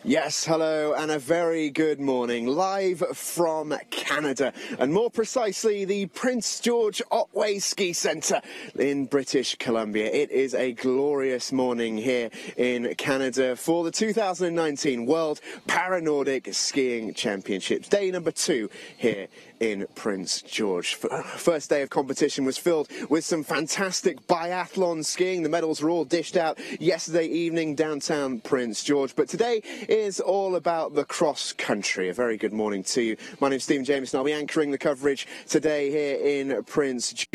Yes, hello, and a very good morning, live from Canada, and more precisely, the Prince George Otway Ski Centre in British Columbia. It is a glorious morning here in Canada for the 2019 World Para-Nordic Skiing Championships, day number 2 here in Prince George. First day of competition was filled with some fantastic biathlon skiing. The medals were all dished out yesterday evening downtown Prince George, but today is all about the cross country. A very good morning to you. My name's Stephen Jameson. I'll be anchoring the coverage today here in Prince George.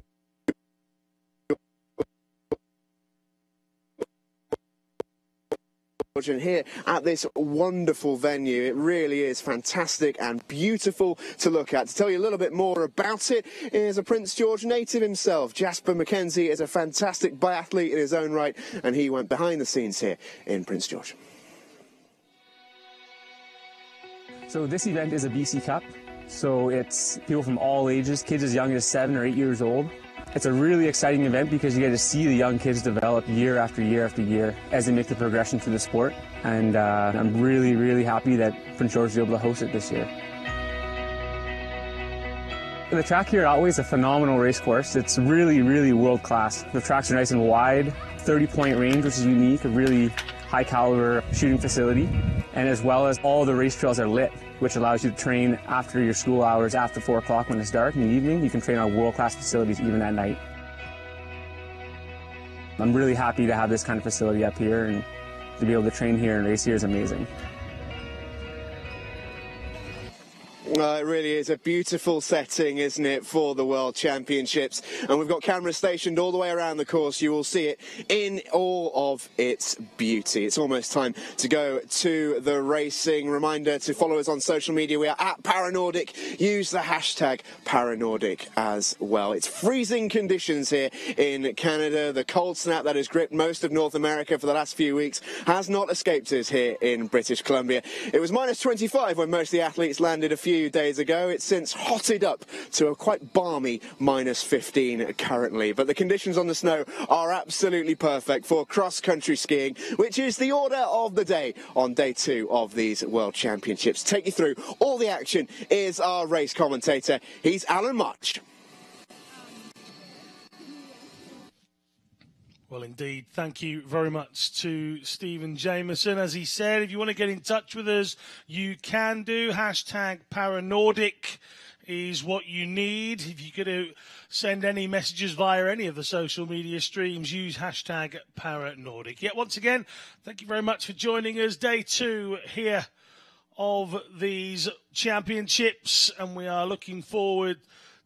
And here at this wonderful venue, it really is fantastic and beautiful to look at. To tell you a little bit more about it is a Prince George native himself. Jasper McKenzie is a fantastic biathlete in his own right, and he went behind the scenes here in Prince George. So this event is a BC Cup, so it's people from all ages, kids as young as 7 or 8 years old. It's a really exciting event because you get to see the young kids develop year after year after year as they make the progression through the sport. And I'm really, really happy that Prince George was able to host it this year. The track here at Otway is a phenomenal race course. It's really, really world class. The tracks are nice and wide, 30-point range, which is unique, a really high caliber shooting facility. And as well as all the race trails are lit, which allows you to train after your school hours, after 4 o'clock when it's dark in the evening. You can train on world-class facilities even at night. I'm really happy to have this kind of facility up here, and to be able to train here and race here is amazing. It really is a beautiful setting, isn't it, for the World Championships? And we've got cameras stationed all the way around the course. You will see it in all of its beauty. It's almost time to go to the racing. Reminder to follow us on social media. We are at Paranordic. Use the hashtag Paranordic as well. It's freezing conditions here in Canada. The cold snap that has gripped most of North America for the last few weeks has not escaped us here in British Columbia. It was minus 25 when most of the athletes landed a few days ago. It's since hotted up to a quite balmy minus 15 currently, but the conditions on the snow are absolutely perfect for cross-country skiing, which is the order of the day on day 2 of these World Championships. Take you through all the action is our race commentator. He's Alan March. Well, indeed, thank you very much to Stephen Jameson. As he said, if you want to get in touch with us, you can do. Hashtag Paranordic is what you need. If you're going to send any messages via any of the social media streams, use hashtag Paranordic. Yet once again, thank you very much for joining us. Day 2 here of these championships, and we are looking forward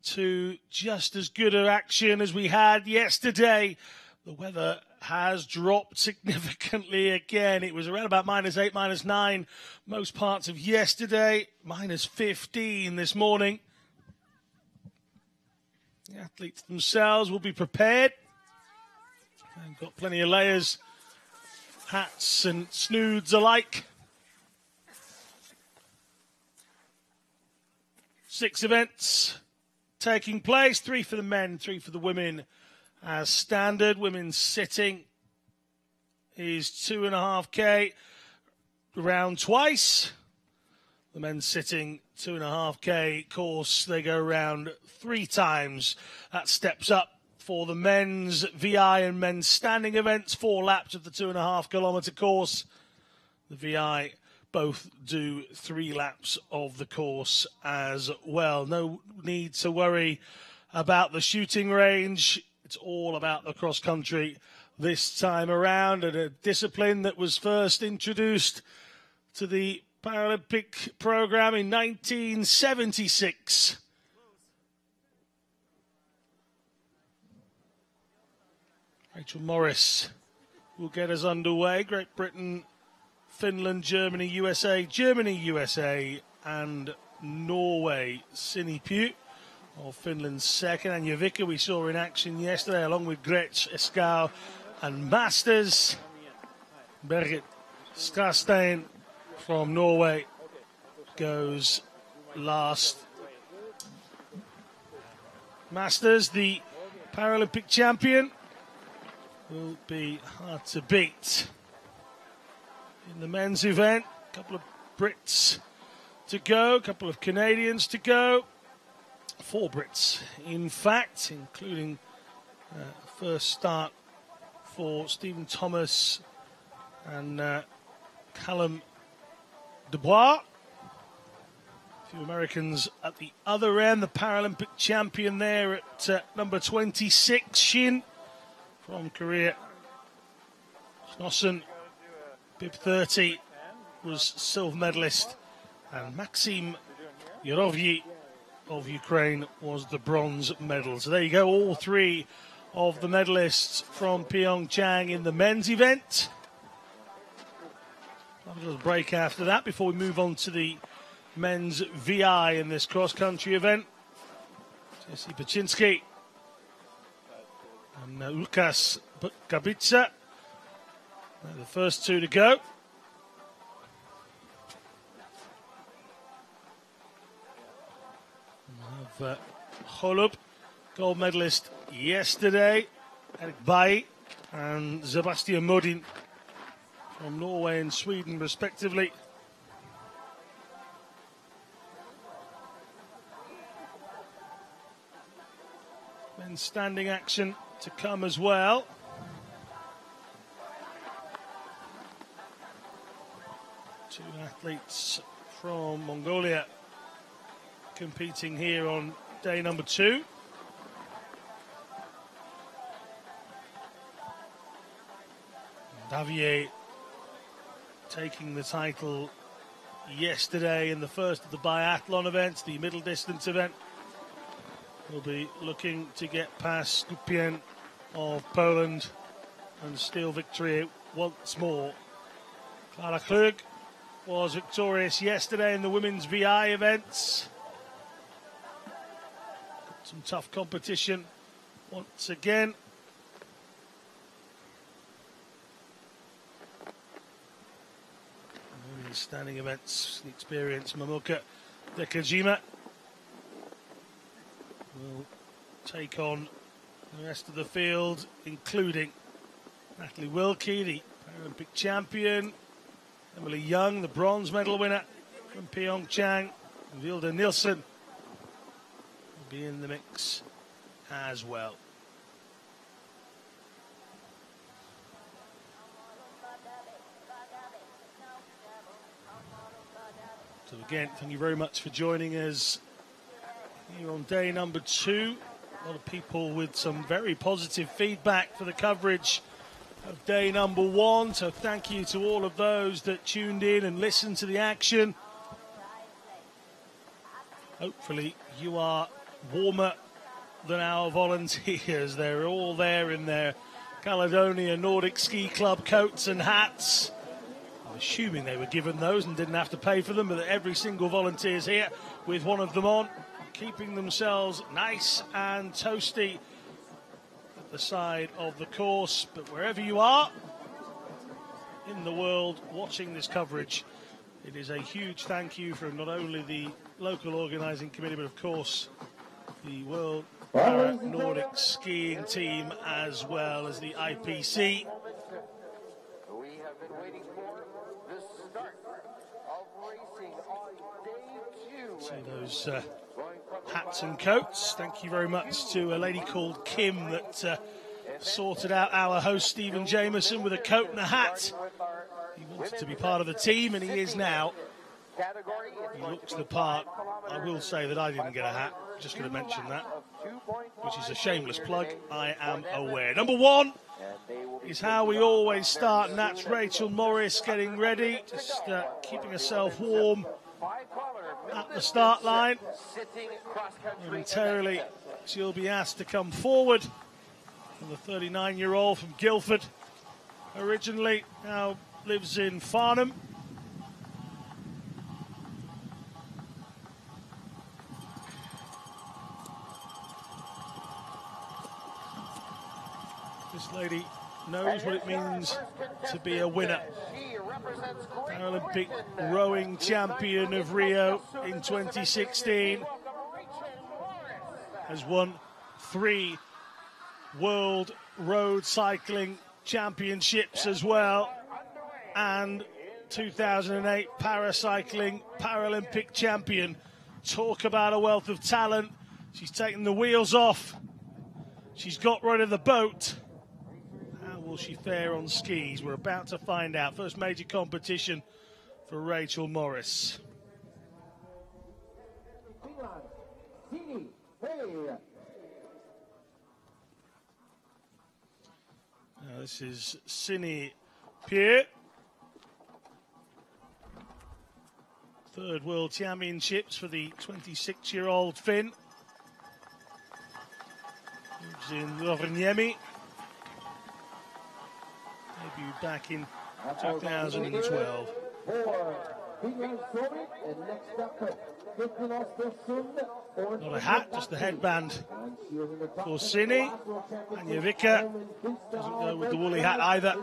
to just as good an action as we had yesterday. The weather has dropped significantly again. It was around about minus 8, minus 9 most parts of yesterday, minus 15 this morning. The athletes themselves will be prepared. They've got plenty of layers, hats and snoods alike. 6 events taking place, 3 for the men, 3 for the women. As standard, women's sitting is 2.5K round twice. The men's sitting 2.5K course, they go around 3 times. That steps up for the men's VI and men's standing events, 4 laps of the 2.5 kilometre course. The VI both do 3 laps of the course as well. No need to worry about the shooting range. It's all about the cross-country this time around, and a discipline that was first introduced to the Paralympic program in 1976. Rachel Morris will get us underway. Great Britain, Finland, Germany, USA, and Norway. Sinny Pugh of Finland's second, and Javika we saw in action yesterday, along with Gretsch, Eskau and Masters. Birgit Skarstein from Norway goes last. Masters, the Paralympic champion, will be hard to beat. In the men's event, A couple of Brits to go, a couple of Canadians to go. 4 Brits, in fact, including first start for Stephen Thomas and Callum Dubois. A few Americans at the other end. The Paralympic champion there at number 26, Shin from Korea. Snossen, bib 30, was silver medalist. And Maxim Yarovyi of Ukraine was the bronze medal. So there you go, all 3 of the medalists from Pyeongchang in the men's event. I'll have a little break after that before we move on to the men's VI in this cross-country event. Jesse Paczynski and Lukas Gabica. They're the first 2 to go. We have Holub, gold medalist yesterday, Erik Bay and Sebastian Modin from Norway and Sweden respectively. Men's standing action to come as well. Two athletes from Mongolia competing here on day number 2. Davier taking the title yesterday in the first of the biathlon events, the middle distance event. Will be looking to get past Skupien of Poland and steal victory once more. Clara Klug was victorious yesterday in the women's VI events. Some tough competition once again. Women's standing events, the experienced Mamuka Dekajima will take on the rest of the field, including Natalie Wilkie, the Paralympic champion, Emily Young, the bronze medal winner from Pyeongchang, and Vilda Nilsson will be in the mix as well. So again, thank you very much for joining us here on day number 2. A lot of people with some very positive feedback for the coverage of day number 1. So thank you to all of those that tuned in and listened to the action. Hopefully you are warmer than our volunteers. They're all there in their Caledonia Nordic Ski Club coats and hats. I'm assuming they were given those and didn't have to pay for them, but every single volunteer is here with one of them on, keeping themselves nice and toasty at the side of the course. But wherever you are in the world watching this coverage, it is a huge thank you from not only the local organising committee, but of course the World Para Nordic Skiing Team, as well as the IPC. We have been waiting for the start of racing on day 2. See those hats and coats. Thank you very much to a lady called Kim that sorted out our host Stephen Jameson with a coat and a hat. He wanted to be part of the team, and he is now. He looks the part. I will say that I didn't get a hat. Just going to mention that, which is a shameless plug. I am aware. Number 1 is how we always start, and that's Rachel Morris getting ready, just keeping herself warm at the start line. Momentarily, she'll be asked to come forward. And the 39-year-old from Guildford, originally, now lives in Farnham. This lady knows what it means to be a winner. Paralympic rowing champion of Rio in 2016. Has won 3 World Road Cycling Championships as well. And 2008 paracycling Paralympic champion. Talk about a wealth of talent. She's taken the wheels off. She's got rid of the boat. How will she fare on skis? We're about to find out. First major competition for Rachel Morris. Now this is Sini Pierre. Third World Championships for the 26-year-old Finn. Lives in Rovaniemi. Debuted back in 2012. Not a hat, just the headband for Sini. Anja Vika doesn't go with the woolly hat either.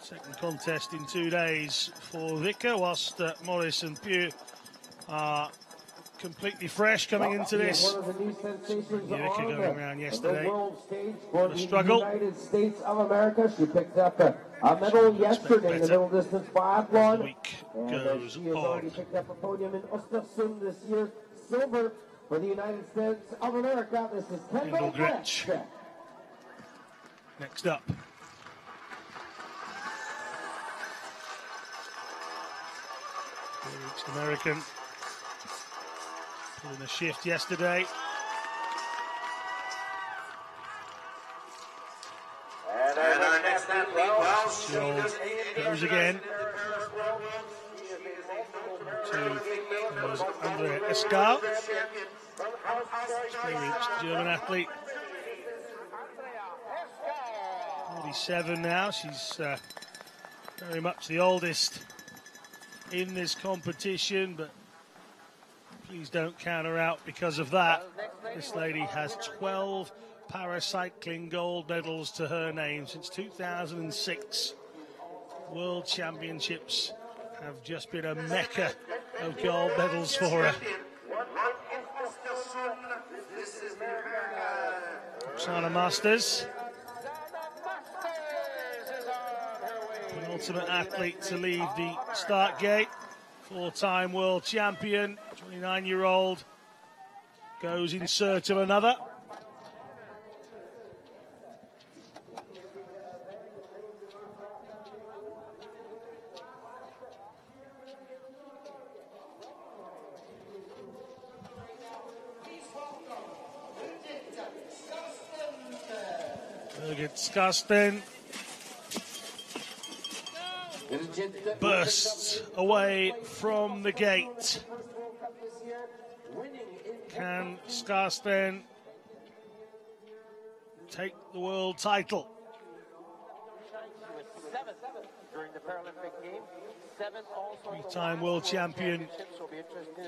Second contest in 2 days for Vika, whilst Morris and Pugh are completely fresh coming into this. Vika going around yesterday. A struggle. United States of America. She picked up a medal yesterday in the middle distance biathlon. The week goes she has already picked up a podium in Östersund this year. Silver for the United States of America. This is Kendall Gretsch. Next up. American put in a shift yesterday. And our next athlete, goes again. To Andrea Escal, experienced German athlete. 47 now. She's very much the oldest in this competition, but please don't count her out because of that. This lady has 12 paracycling gold medals to her name since 2006. World Championships have just been a mecca of gold medals for her. Oksana Masters, penultimate athlete to leave the start gate. Four-time world champion, 29-year-old, goes in search of another. Birgit Skarsten bursts away from the gate. Can Skarsten take the world title? Three-time world champion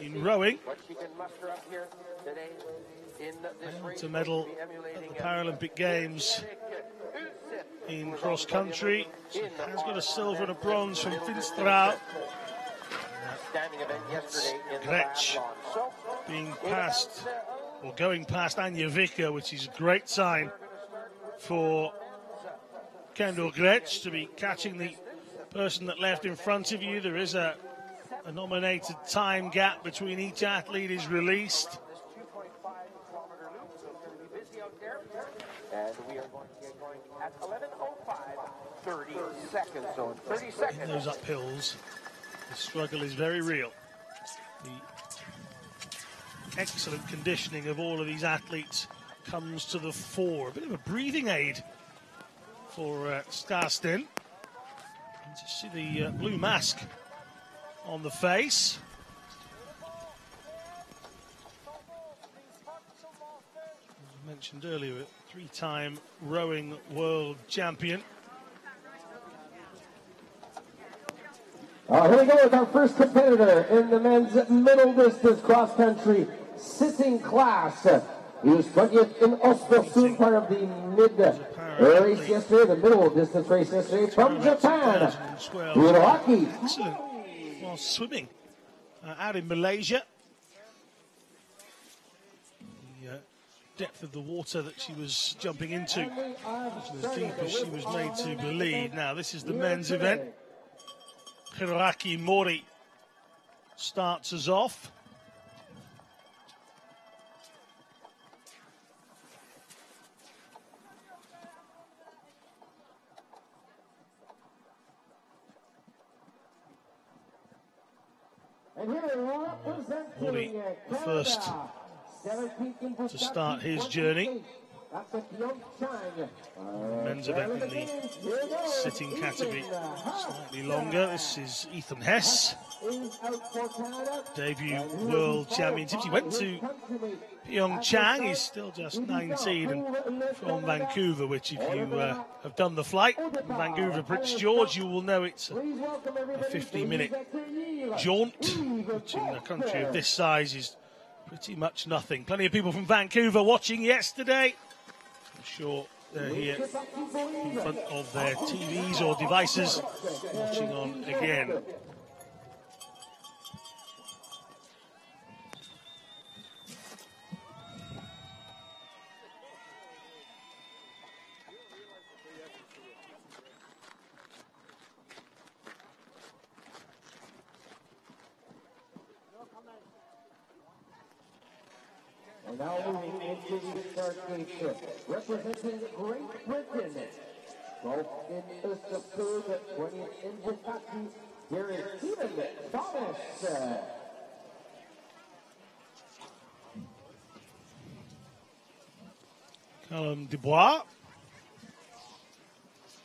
in rowing. To medal at the Paralympic Games in cross-country. She has got a silver and a bronze from Finstrau. Gretsch being passed, or going past Anja Vika, which is a great sign for Kendall Gretsch to be catching the person that left in front of you. There is a nominated time gap between each athlete is released. And we are going to get going at 11:05, 30 seconds. So in 30 seconds. In those uphills, the struggle is very real. The excellent conditioning of all of these athletes comes to the fore. A bit of a breathing aid for Skarsten. And to see the blue mask on the face. As I mentioned earlier, a three-time rowing world champion. Here we go with our first competitor in the men's middle distance cross country sitting class. He was 20th in Östersund, part of the mid race yesterday, the middle distance race yesterday from Japan. Hiroaki. Excellent while swimming out in Malaysia. He depth of the water that she was jumping into. It wasn't as deep as she was made to believe. Now, this is the men's event. Hiroaki Mori starts us off. Mori, the first to start his journey. Men's event in the sitting category, slightly longer. This is Ethan Hess, debut World Championships. He went to Pyeongchang. He's still just 19 and from Vancouver, which if you have done the flight from Vancouver to Prince George, you will know it's a 50-minute jaunt, which in a country of this size is pretty much nothing. Plenty of people from Vancouver watching yesterday. I'm sure they're here in front of their TVs or devices watching on again. And now moving into the start gate, representing Great Britain, both in Östersund, 20th in Bukaki, here is Stephen Thomas. Callum Dubois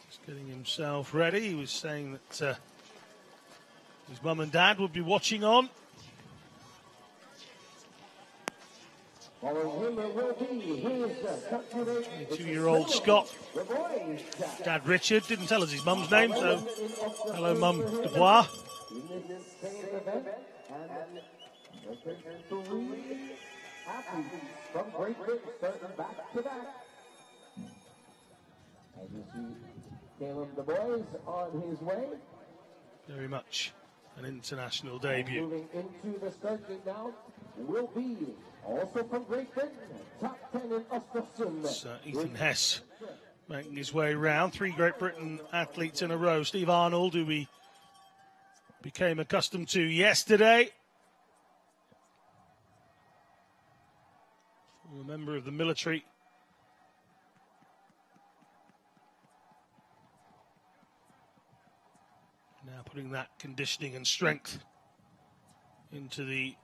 is getting himself ready. He was saying that his mum and dad would be watching on. 22-year-old Scott. Dad Richard didn't tell us his mum's name, so hello, Mum Dubois. From Great Britain, starting back to back. As you see, Caleb Dubois on his way. Very much an international debut. Moving into the start gate now will be also from Great Britain, top 10 in Östersund. Ethan Hess making his way round. 3 Great Britain athletes in a row. Steve Arnold, who we became accustomed to yesterday. A member of the military. Now putting that conditioning and strength into the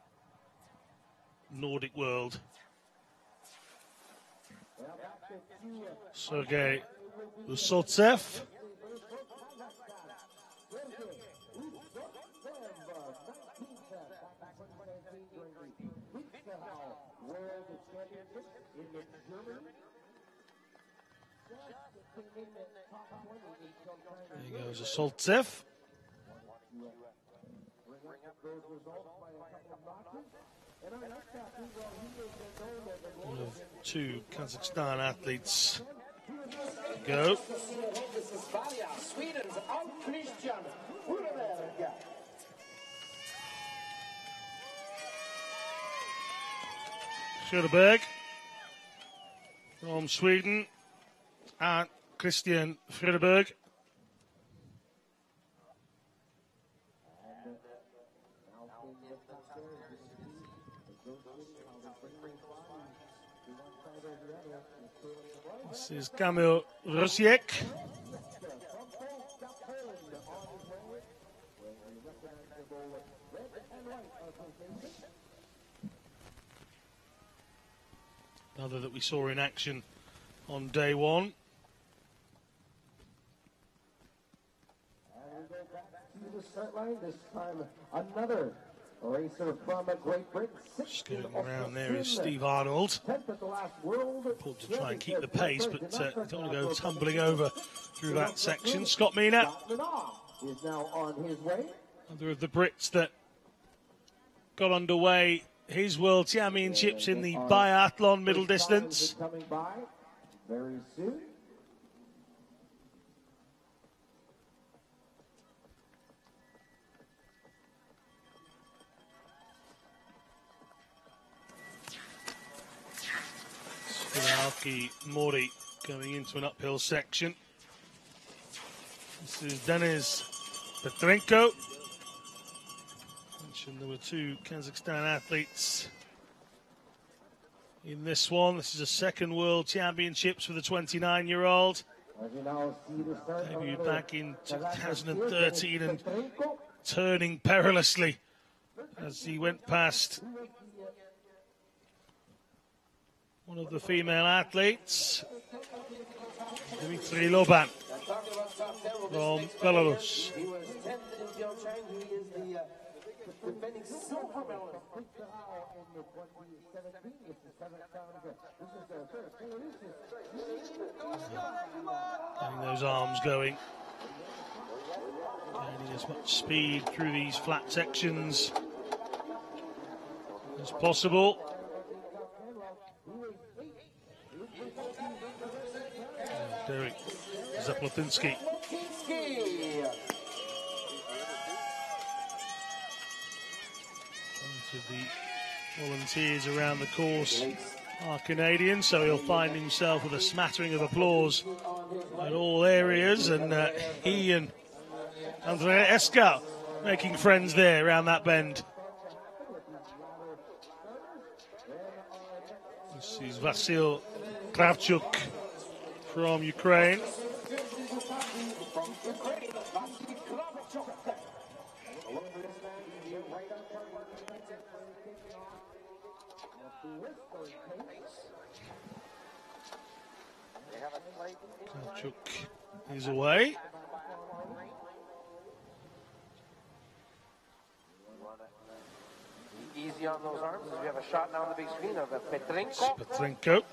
Nordic world. Sergei Usotsev. There goes Usotsev. One of 2 Kazakhstan athletes go. Söderberg from Sweden and Christian Frederberg. This is Kamil Rosiek. Another that we saw in action on day one. And we go back to the start line, this time another racer from Great Britain. Just going around there is Steve Arnold. Pulled to try and keep the pace, but don't want to go tumbling over through that section. Scott Mina is now on his way. Another of the Brits that got underway his World Championships in the biathlon middle distance. Coming by very soon. Naoki Mori going into an uphill section. This is Denis Petrenko. Mentioned there were two Kazakhstan athletes in this one. This is a second World Championships for the 29-year-old. Debuted back in 2013 and turning perilously as he went past one of the female athletes, Dmitry Loban from Belarus. He was 10th in Pyeongchang. He is the defending silver medalist. Getting those arms going. Gaining as much speed through these flat sections as possible. Derek Zaplotinsky. The volunteers around the course are Canadian, so he'll find himself with a smattering of applause in all areas, and he and Andrei Eska making friends there around that bend. This is Vasyl Kravchuk from Ukraine. Kravchuk is away. Easy on those arms as we have a shot now on the big screen of Petrenko. Petrenko.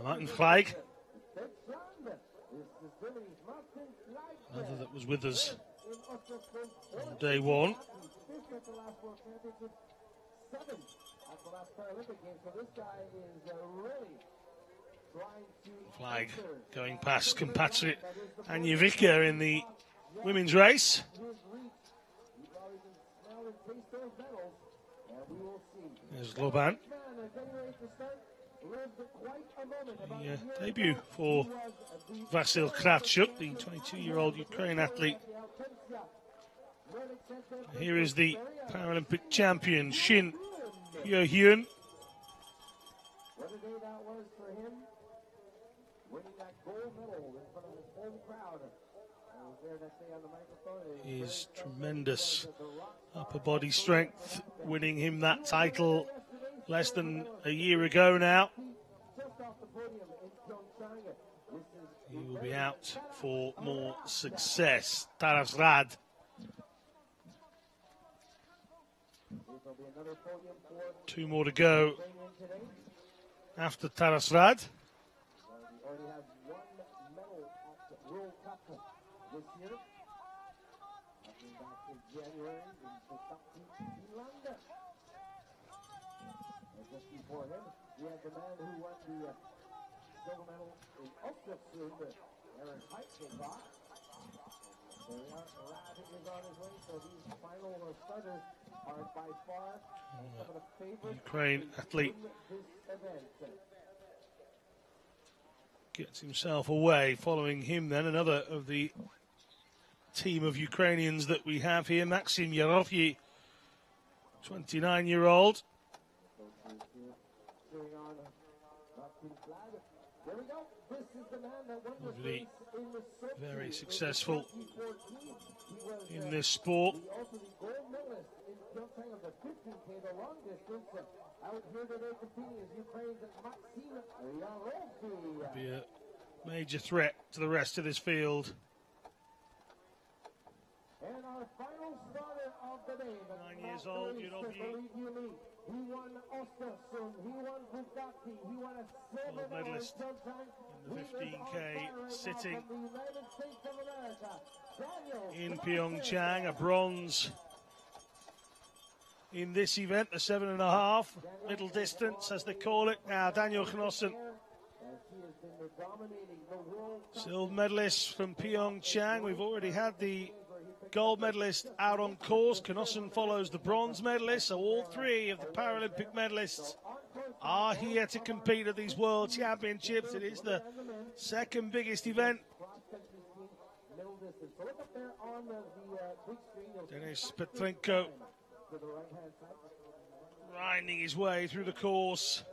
Martin Flag. Another that was with us on day one. Flag going past compatriot Anya Vika in the women's race. There's Loban. The debut for Vasyl Kravchuk, the 22-year-old Ukrainian athlete. Here is the Paralympic champion, Shin Hyo-hyun. His tremendous upper body strength, winning him that title less than a year ago now. He will be out for more success. Taras Rad. Two more to go after Taras Rad. Before him, we had the man who won the silver medal in Ostersund, Aaron Heitzenbach. There we are, Rad is on his way, so these final starters are by far some of the favorites. Ukraine athlete This event. gets himself away. Following him then, another of the team of Ukrainians that we have here, Maxim Yarovyi, 29-year-old. Really very successful in this sport. Be a major threat to the rest of this field. And our final starter of the day, 9 years old, Yarovyi. He won Ostersund, he won Bugatti, he won a silver Gold medalist in the 15K sitting in Pyeongchang, a bronze in this event, the 7.5 middle distance as they call it. Now Daniel Knosson, silver medalist from Pyeongchang. We've already had the gold medalist out on course. Knosson follows the bronze medalist, so all three of the Paralympic medalists are here to compete at these World Championships. It is the second biggest event. Denis Petrenko grinding his way through the course.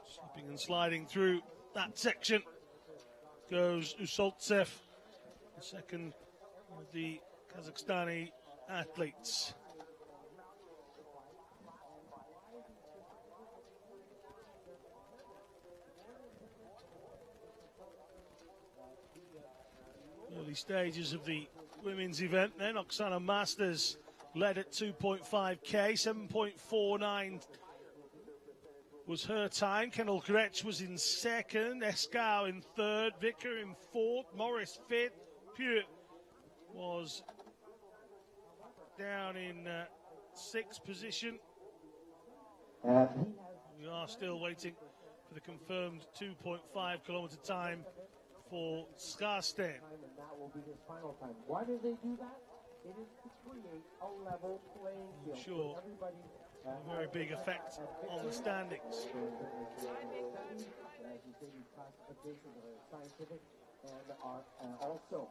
Slipping and sliding through that section goes Usoltsev, the second of the Kazakhstani athletes. Early stages of the women's event then. Oksana Masters led at 2.5k, 7.49 was her time. Kendall Gretsch was in second, Eskau in third, Vicker in fourth, Morris fifth. Pugh was down in sixth position. We are still waiting for the confirmed 2.5 kilometer time for Skarsten. That will be his final time. Why do they do that? It is to create a level playing field. Sure. Everybody, a very big effect on the standings. As you say, these classifications are scientific and are also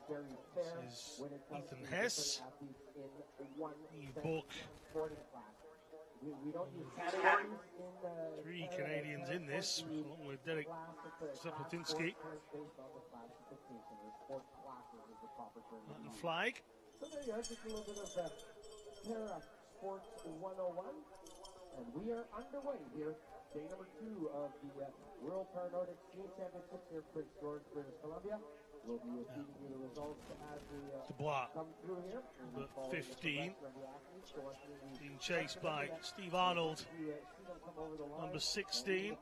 very fair when it comes Ethan to Hess, athletes in one book. sporting class. We don't use categories in three Canadians in this, along with Derek Zapotinsky. Martin Flag. So there you are, just a little bit of para sports 101, and we are underway here. Day number 2 of the World Nordic Skiing Championships here in Prince George, British Columbia. We'll be feeding you the results as we come through here. Number 15, being chased by Steve Arnold. Number 16.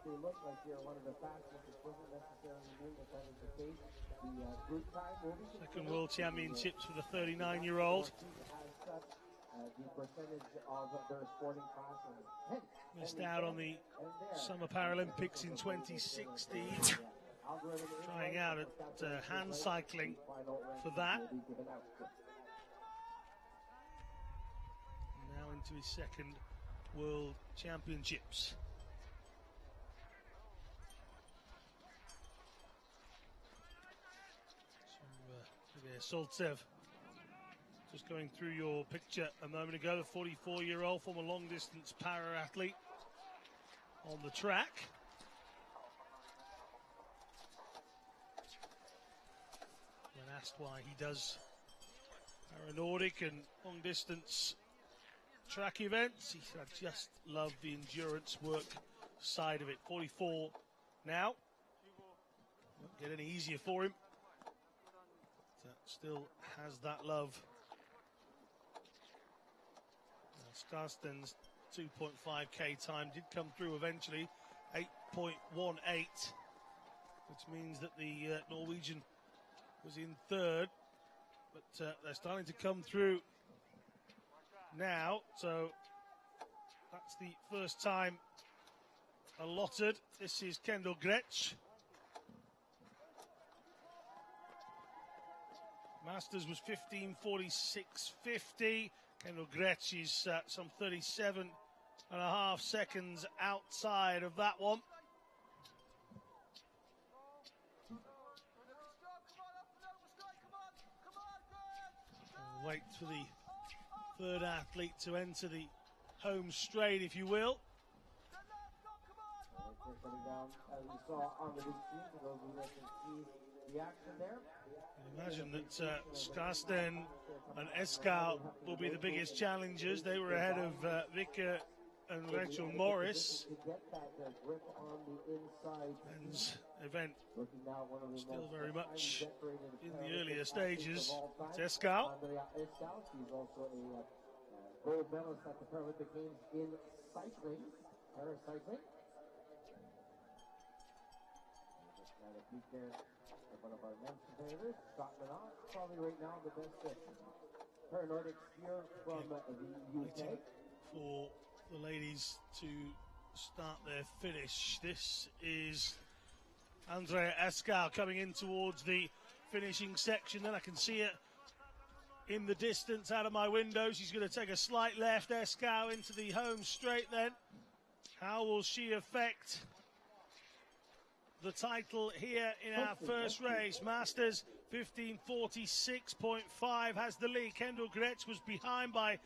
Second World Championships for the 39-year-old. The percentage of their sporting class missed out on the Summer Paralympics in 2016. Trying out at hand cycling for that. Now into his second World Championships. So, Soltsev, just going through your picture a moment ago, the 44-year-old former long-distance para-athlete on the track. When asked why he does para-Nordic and long-distance track events, he said, I just love the endurance work side of it. 44 now. Won't get any easier for him. But, still has that love. Skarsten's 2.5k time did come through eventually, 8.18, which means that the Norwegian was in third, but they're starting to come through now, so that's the first time allotted. This is Kendall Gretsch. Masters was 15:46.50. Kendall Gretsch is some 37.5 seconds outside of that one. We'll wait for the third athlete to enter the home straight, if you will. Imagine that Skarsten and Eskau will be the biggest challengers. They were ahead of Vicker and Rachel Morris. Men's event still very much in the earlier stages. It's Eskau. She's also a gold medalist at the Paralympic Games in cycling, paracycling. One of our men's competitors, Scott Minogue, probably right now the best para-Nordic skier from the UK. For the ladies to start their finish. This is Andrea Eskau coming in towards the finishing section. Then I can see it in the distance out of my window. She's going to take a slight left. Escow into the home straight then. How will she affect the title here in our first race? Masters 15:46.5 has the lead. Kendall Gretsch was behind by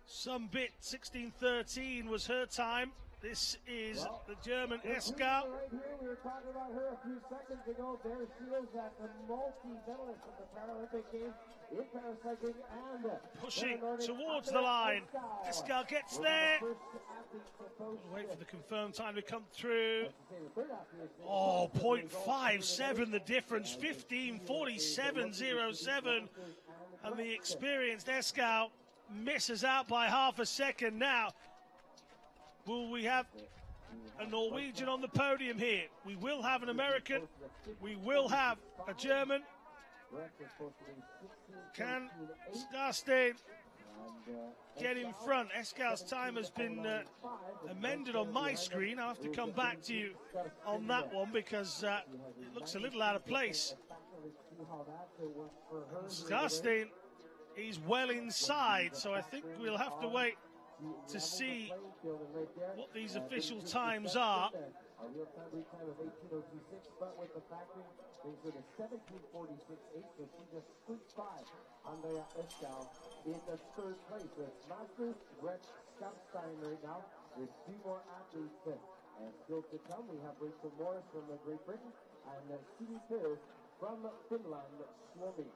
some bit. 16:13 was her time. This is the German Escow. Right here, we were talking about her a few seconds ago. There she is at the multi-medalist of the Paralympic Games in paracycling and pushing towards the line. Escow gets there. Wait for the confirmed time to come through. Oh, 0.57 the difference. 15:47.07. And the experienced Escow misses out by half a second now. Will we have a Norwegian on the podium here? We will have an American. We will have a German. Can Skarstein get in front? Escow's time has been amended on my screen. I'll have to come back to you on that one because it looks a little out of place. Skarstein is well inside, so I think we'll have to wait to see what these official times are. Our real-time time of 18:02.6, but with the factory, brings her to 17:46.8, so she just squeaked by Andrea Escow in the third place. So it's Masters, Gretsch, Skarstein right now, with two more athletes. And still to come, we have Rachel Morris from Great Britain and Sini Pierre from Finland, Suomi.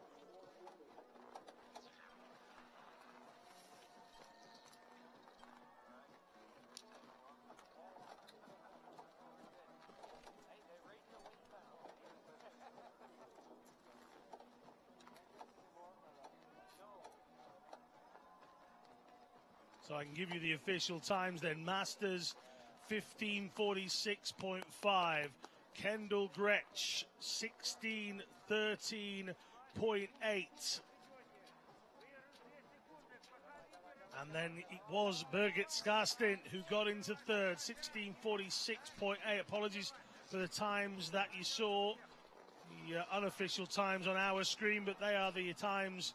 So I can give you the official times then. Masters 15:46.5. Kendall Gretsch 16:13.8. And then it was Birgit Skarstein who got into third, 16:46.8. Apologies for the times that you saw, the unofficial times on our screen, but they are the times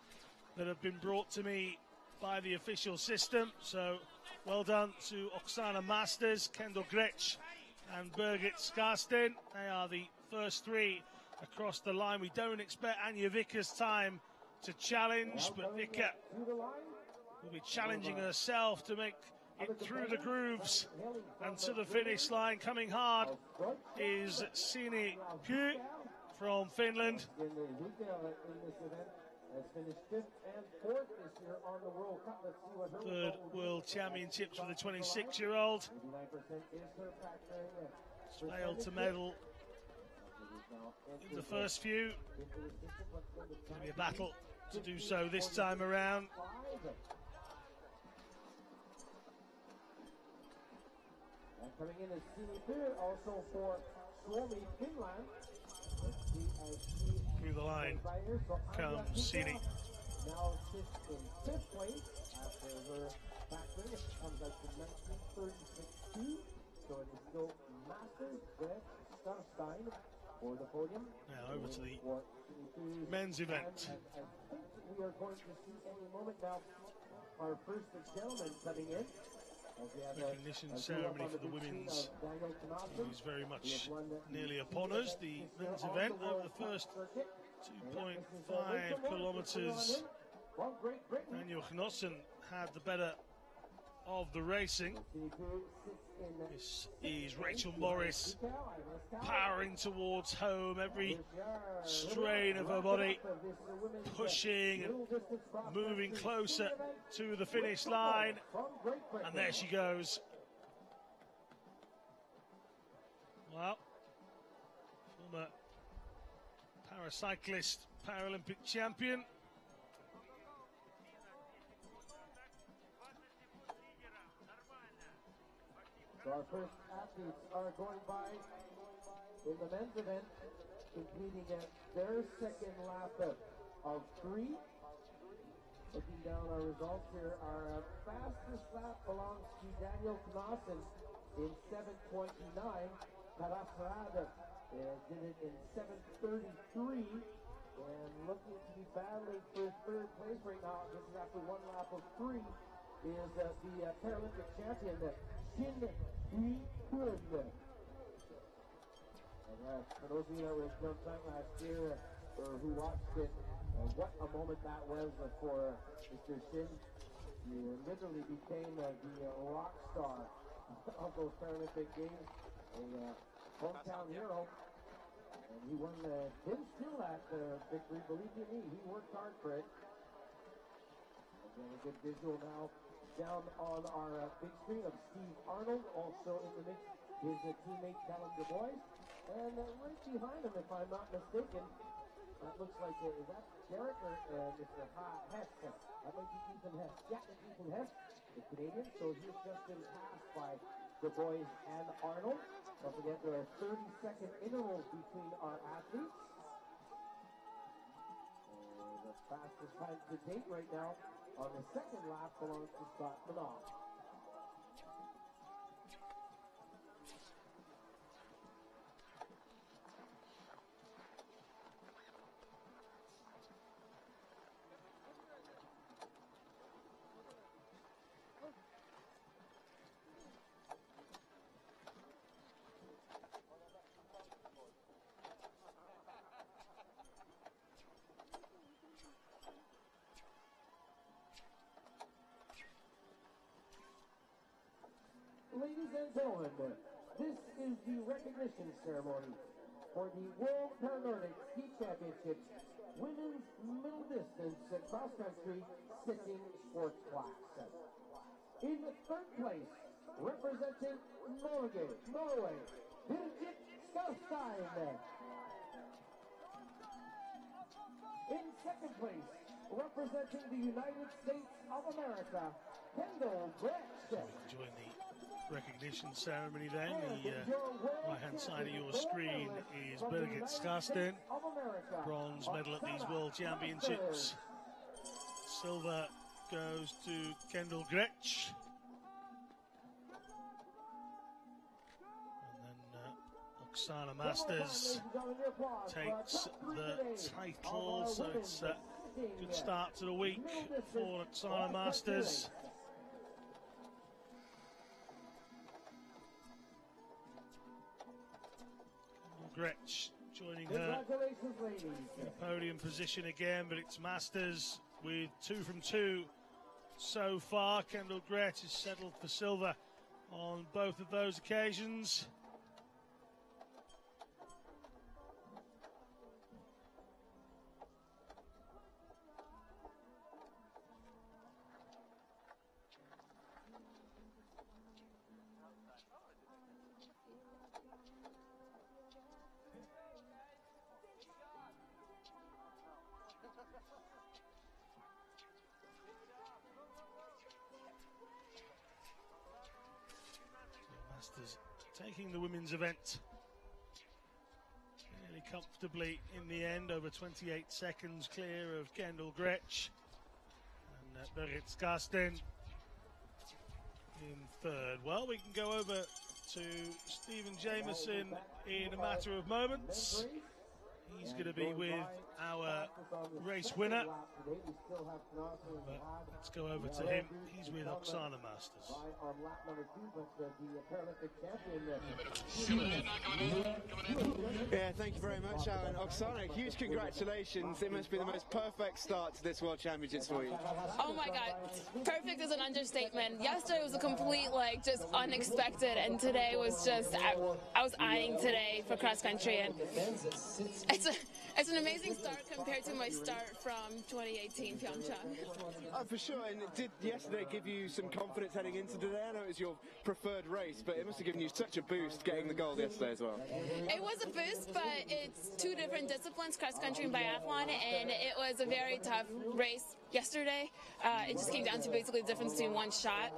that have been brought to me by the official system. So well done to Oksana Masters, Kendall Gretsch and Birgit Skarstein. They are the first three across the line. We don't expect Anja Vicker's time to challenge, but Vicker will be challenging herself to make it through the grooves and to the finish line. Coming hard is Sini Py from Finland. Has finished 5th and 4th this year on the World Cup. Let's see what her third World Championships for the 26-year-old. 89% is her factor. Failed to medal in the first few. Going to be a battle to do so this time around. And coming in is Sini Pierre, also for Suomi, Finland. Through the line comes Sini. Now sits in 5th place after her factoring. It comes out to 19:36.2. So it is still Masters, Gretsch, Skarstein for the podium. Now over to the men's event. And I think we are going to see any moment now our first gentleman coming in. Recognition ceremony for the women's is very much nearly upon us. The men's event over the first 2.5 kilometres. Daniel Knossen had the better of the racing. This is Rachel Morris powering towards home, every strain of her body pushing and moving closer to the finish line. And there she goes. Well, former paracyclist, Paralympic champion. So our first athletes are going by in the men's event, completing their second lap of 3. Looking down our results here, our fastest lap belongs to Daniel Knossen in 7:29. Karasrad did it in 7:33. And looking to be battling for third place right now. This is after one lap of 3. Is the Paralympic champion, Shin Hui-Kun. And for those of you that were in Pyeongchang last year, or who watched it, what a moment that was for Mr. Shin. He literally became the rock star of those Paralympic Games, a hometown hero. And he won, didn't steal that victory, believe you me, he worked hard for it. Again, a good visual now down on our big screen of Steve Arnold, also in the mix, his teammate Callum DuBois. And right behind him, if I'm not mistaken, that looks like, is that Derek or Mr. Hess? That might be Ethan Hess. Yeah, it's Ethan Hess, the Canadian. So he's just been passed by DuBois and Arnold. Don't forget, there are 30-second intervals between our athletes. And the fastest time to date right now on the second lap belongs to Scott Manoff. Ladies and gentlemen, this is the recognition ceremony for the World Para-Nordic Ski Championships Women's Middle Distance Cross Country Sitting Sports Class. In the third place, representing Norway, Birgit Skarstein. In second place, representing the United States of America, Kendall Gretsch. Join the recognition ceremony then. The right-hand side of your screen is Birgit Skarstein, bronze medal at these World Championships. Silver goes to Kendall Gretsch. And then Oksana Masters takes the title, so it's a good start to the week for Oksana Masters. Gretsch joining her in a podium position again, but it's Masters with 2 from 2 so far. Kendall Gretsch has settled for silver on both of those occasions. Masters taking the women's event fairly comfortably in the end, over 28 seconds clear of Kendall Gretsch. And Birgit Skarstein in third. Well, we can go over to Stephen Jameson in a matter of moments. He's going to be with our race winner. But let's go over to him. He's with Oksana Masters. Yeah, thank you very much, Alan. Oksana, huge congratulations. It must be the most perfect start to this World Championships for you. Oh my God, perfect is an understatement. Yesterday was a complete, just unexpected, and today was just, I was eyeing today for cross country, and it's an amazing start compared to my start from 2018 Pyeongchang. For sure, and did yesterday give you some confidence heading into today? I know it was your preferred race, but it must have given you such a boost getting the gold yesterday as well. It was a boost, but it's 2 different disciplines, cross country and biathlon, and it was a very tough race yesterday. It just came down to basically the difference between one shot,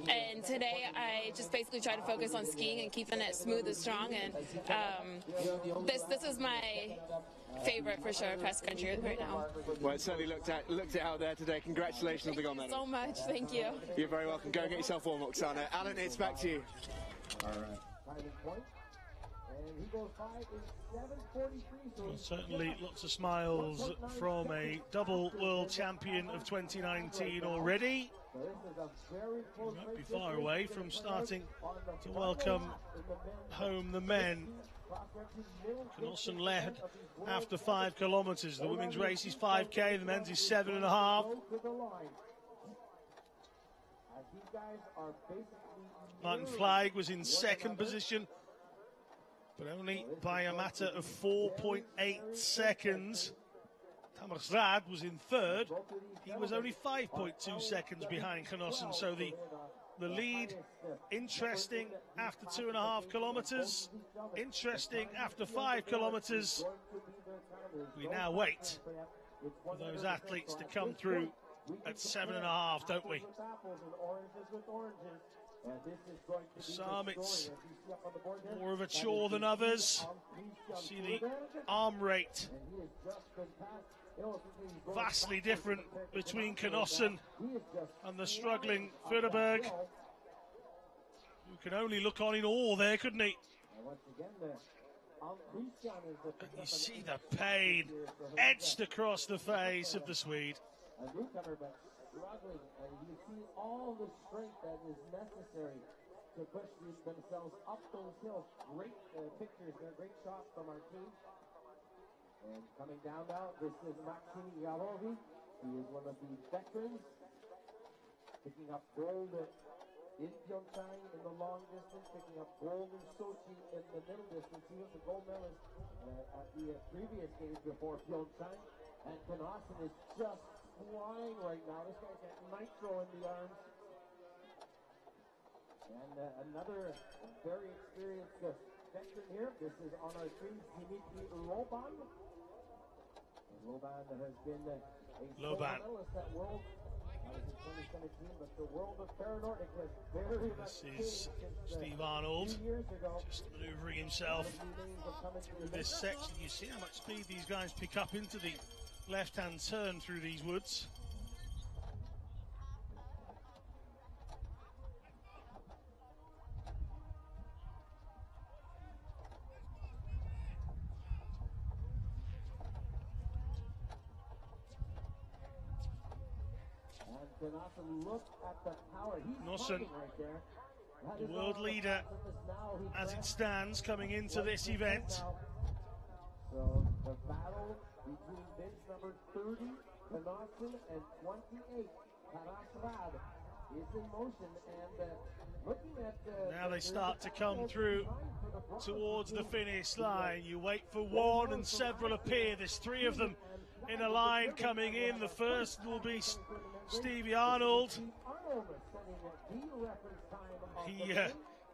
and today I just basically tried to focus on skiing and keeping it smooth and strong, and this is my favorite for sure, cross country right now. Well, it certainly looked it out there today. Congratulations on the gold medal. Thank you so much. Thank you. You're very welcome. Go and get yourself warm, Oksana. Alan, it's back to you. All right. Timing point. And he goes by in 7:43. So certainly lots of smiles from a double world champion of 2019 already. Won't be far away from starting to welcome home the men. Knudsen led after 5 kilometres. The women's race is 5k, the men's is 7.5. Martin Flag was in second position, but only by a matter of 4.8 seconds. Thomas Rad was in third. He was only 5.2 seconds behind Knudsen, so the lead, interesting after 2.5 kilometres, interesting after 5 kilometres. We now wait for those athletes to come through at 7.5, don't we? Some it's more of a chore than others. See the arm rate vastly different between Knudsen and the struggling Furberg, who can only look on in awe there, couldn't he? And you see the pain etched across the face of the Swede. A newcomer, but struggling, and you see all the strength that is necessary to push themselves up those hills. Great pictures there, great shots from our team. And coming down now, this is Maxim Yarovi. He is one of the veterans, picking up gold in Pyeongchang in the long distance, picking up gold in Sochi in the middle distance. He was the gold medalist at the previous games before Pyeongchang. And Knudsen is just flying right now. This guy's got nitro in the arms. And another very experienced veteran here. This is on our screen, Dimitri Loban. Loban has been a silver medalist at World. That was in 2017, but the world of Nordic has very much changed. This is Steve Arnold just manoeuvring himself through this section. You see how much speed these guys pick up into the left-hand turn through these woods. Look at the power. Knudsen, right there. the world leader as it stands coming into this event. So the battle between bench number 30, Knudsen, and 28, Taras Rad, is in motion. And looking at now they start to come through towards the finish line. You wait for one and several appear. There's 3 of them in a line coming in. The first will be Stevie Arnold. He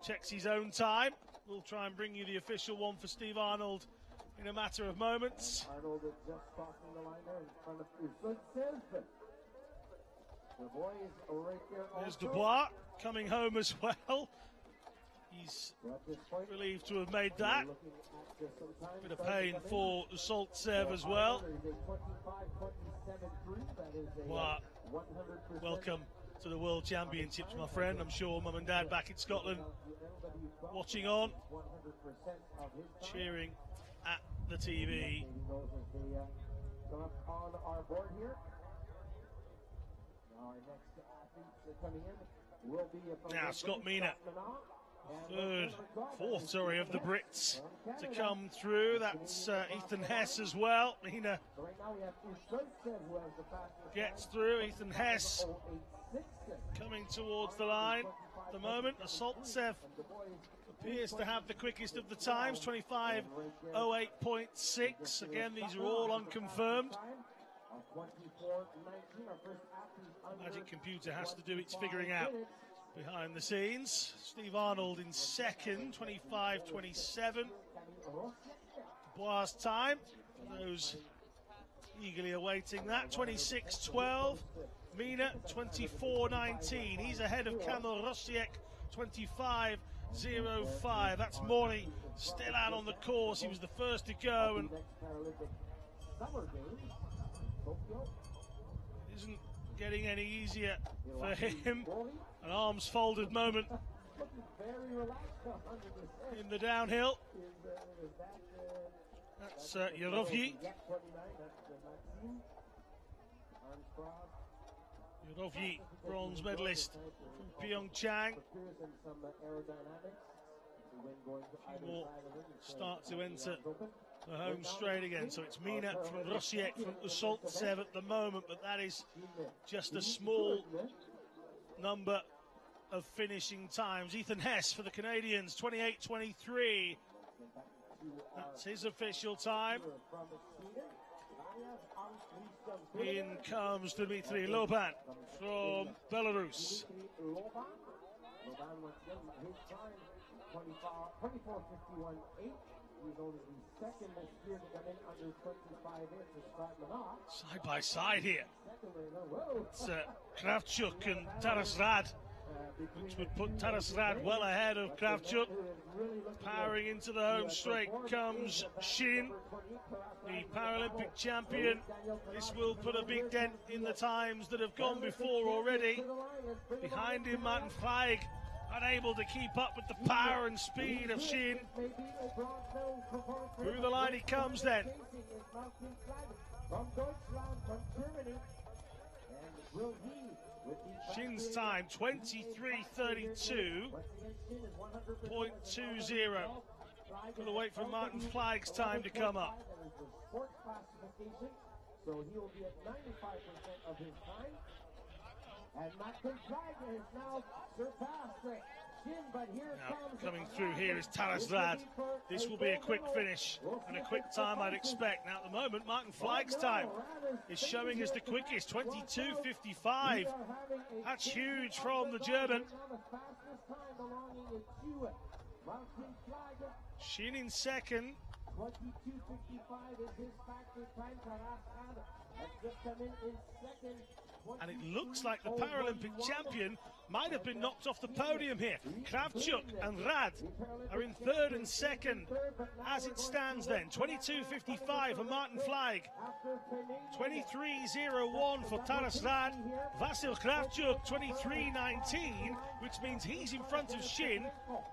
checks his own time. We'll try and bring you the official one for Steve Arnold in a matter of moments. Arnold is just crossing the line there in front of the boys right there. There's Dubois coming home as well. He's relieved to have made that. Bit of pain for Saltsev as well. Wow. Welcome to the World Championships, my friend. I'm sure Mum and Dad back in Scotland watching on, cheering at the TV. On our board here. Now our next athletes coming in will be now Scott Mina, fourth of the Brits to come through. That's Ethan Hess as well. Mina gets through. Ethan Hess coming towards the line at the moment. Saltsev appears to have the quickest of the times, 25:08.6. Again, these are all unconfirmed. Magic Computer has to do its figuring out behind the scenes. Steve Arnold in second, 25:27. Dubois' time, for those eagerly awaiting that, 26:12. Mina, 24:19. He's ahead of Kamil Rosiek, 25:05. That's Mori still out on the course. He was the first to go and isn't getting any easier for him. An arms folded moment in the downhill. That's Yarovyi. Yarovyi, bronze medalist from Pyeongchang. A few more start to enter the home straight again. So it's Mina from Rosiek from Usoltsev at the moment, but that is just a small number of finishing times. Ethan Hess for the Canadians, 28:23. That's his official time. In comes Dmitry Loban from Belarus. 24:51.8. He's only the second most year to come in under 25 inches. Side by side here. It's Kravchuk and Taras Rad, which would put Taras Rad well ahead of Kravchuk. Powering into the home straight comes Shin, the Paralympic champion. This will put a big dent in the times that have gone before already. Behind him, Martin Feig, unable to keep up with the power and speed of Shin. Through the line he comes then. Shin's time, 23:32.20. Gonna wait for Martin Feig's time to come up. So he will be at 95% of his time. And Martin Feig is now surpassed Shin, but here comes coming through here is Taras Rad. This will be a quick finish and a quick time, I'd expect. Now at the moment, Martin Feig's time is showing as the quickest, 22:55. That's huge from the German. Shin in second. 22:55 is his factory time. Taras Rad has just come in second. And it looks like the Paralympic champion might have been knocked off the podium here. Kravchuk and Rad are in third and second as it stands then. 22:55 for Martin Feig. 23:01 for Taras Rad. Vasil Kravchuk 23:19, which means he's in front of Shin,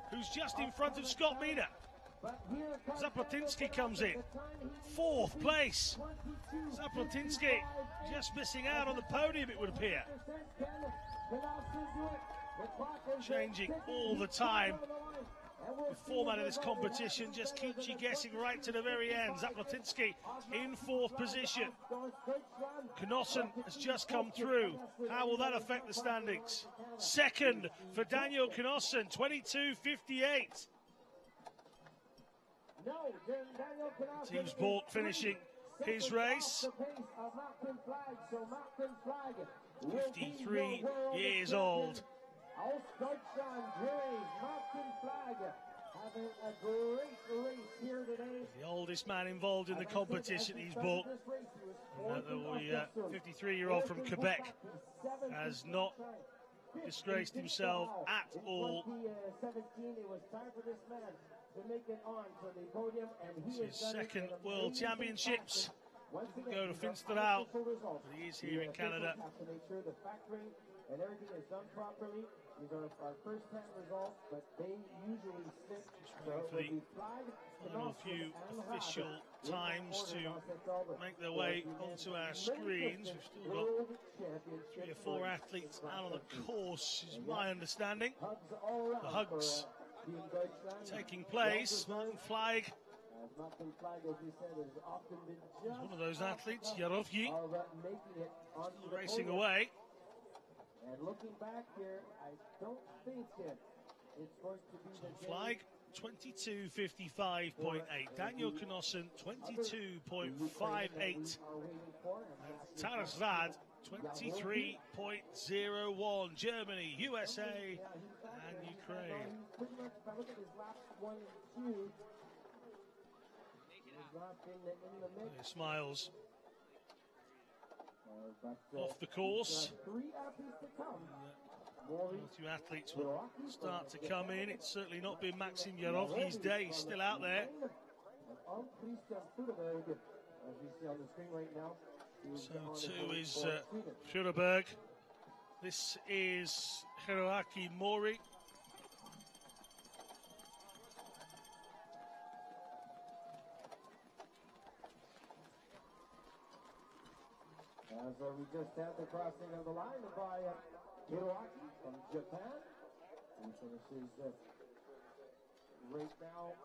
who's just in front of Scott Mina. Zaplotinsky comes in, fourth place. Zaplotinsky just missing out on the podium, it would appear. Changing all the time. The format of this competition just keeps you guessing right to the very end. Zaplotinsky in fourth position. Knosson has just come through. How will that affect the standings? Second for Daniel Knosson, 22:58. Team Sport finishing his race. 53 years old. The oldest man involved in the competition, he's bought. The 53-year-old from Quebec has not disgraced himself at all. It's his second World Championships. Didn't go to Finsterhout, but he is here in Canada. And everything is done properly. These are our first time results, but they usually stick. A few official times to make their way onto our screens. We've still got 3 or 4 athletes out on the course, is my understanding. The hugs taking place. Martin Feig is one of those athletes. Yarovyi still racing away. And looking back here, I don't think it's going to be the Feig, 22:55.8. Daniel Knosson, 22.58. Taras Rad, 23.01. Germany, USA, and Ukraine. Pretty much, if I look at his last 1 and 2, he's not in the mix. He smiles. Off the course. 3 athletes to come. 2 athletes will start to come in. It's certainly not been Maxim Yarovyi's day. He's still out there. So too is Furberg. This is Hiroaki Mori. As we just had the crossing of the line by Hiroaki from Japan. He finishes right now.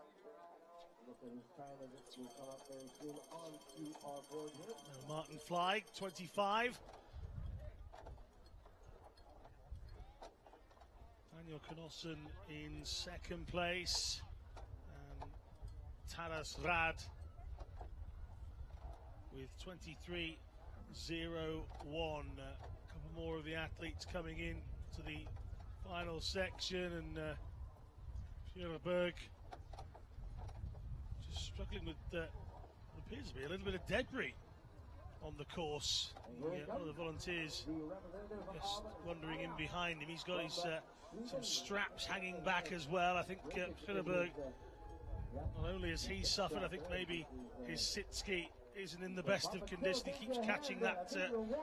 Look at his time as it will come up very soon onto our board here. Martin Fleig, 25. Daniel Knosson in second place. And Taras Rad with 23.01. A couple more of the athletes coming in to the final section, and Fjöreberg just struggling with what appears to be a little bit of debris on the course. One of the volunteers just wandering in behind him. He's got his some straps hanging back as well. I think Fjöreberg, not only has he suffered, I think maybe his sit ski isn't in the best of condition. He keeps catching that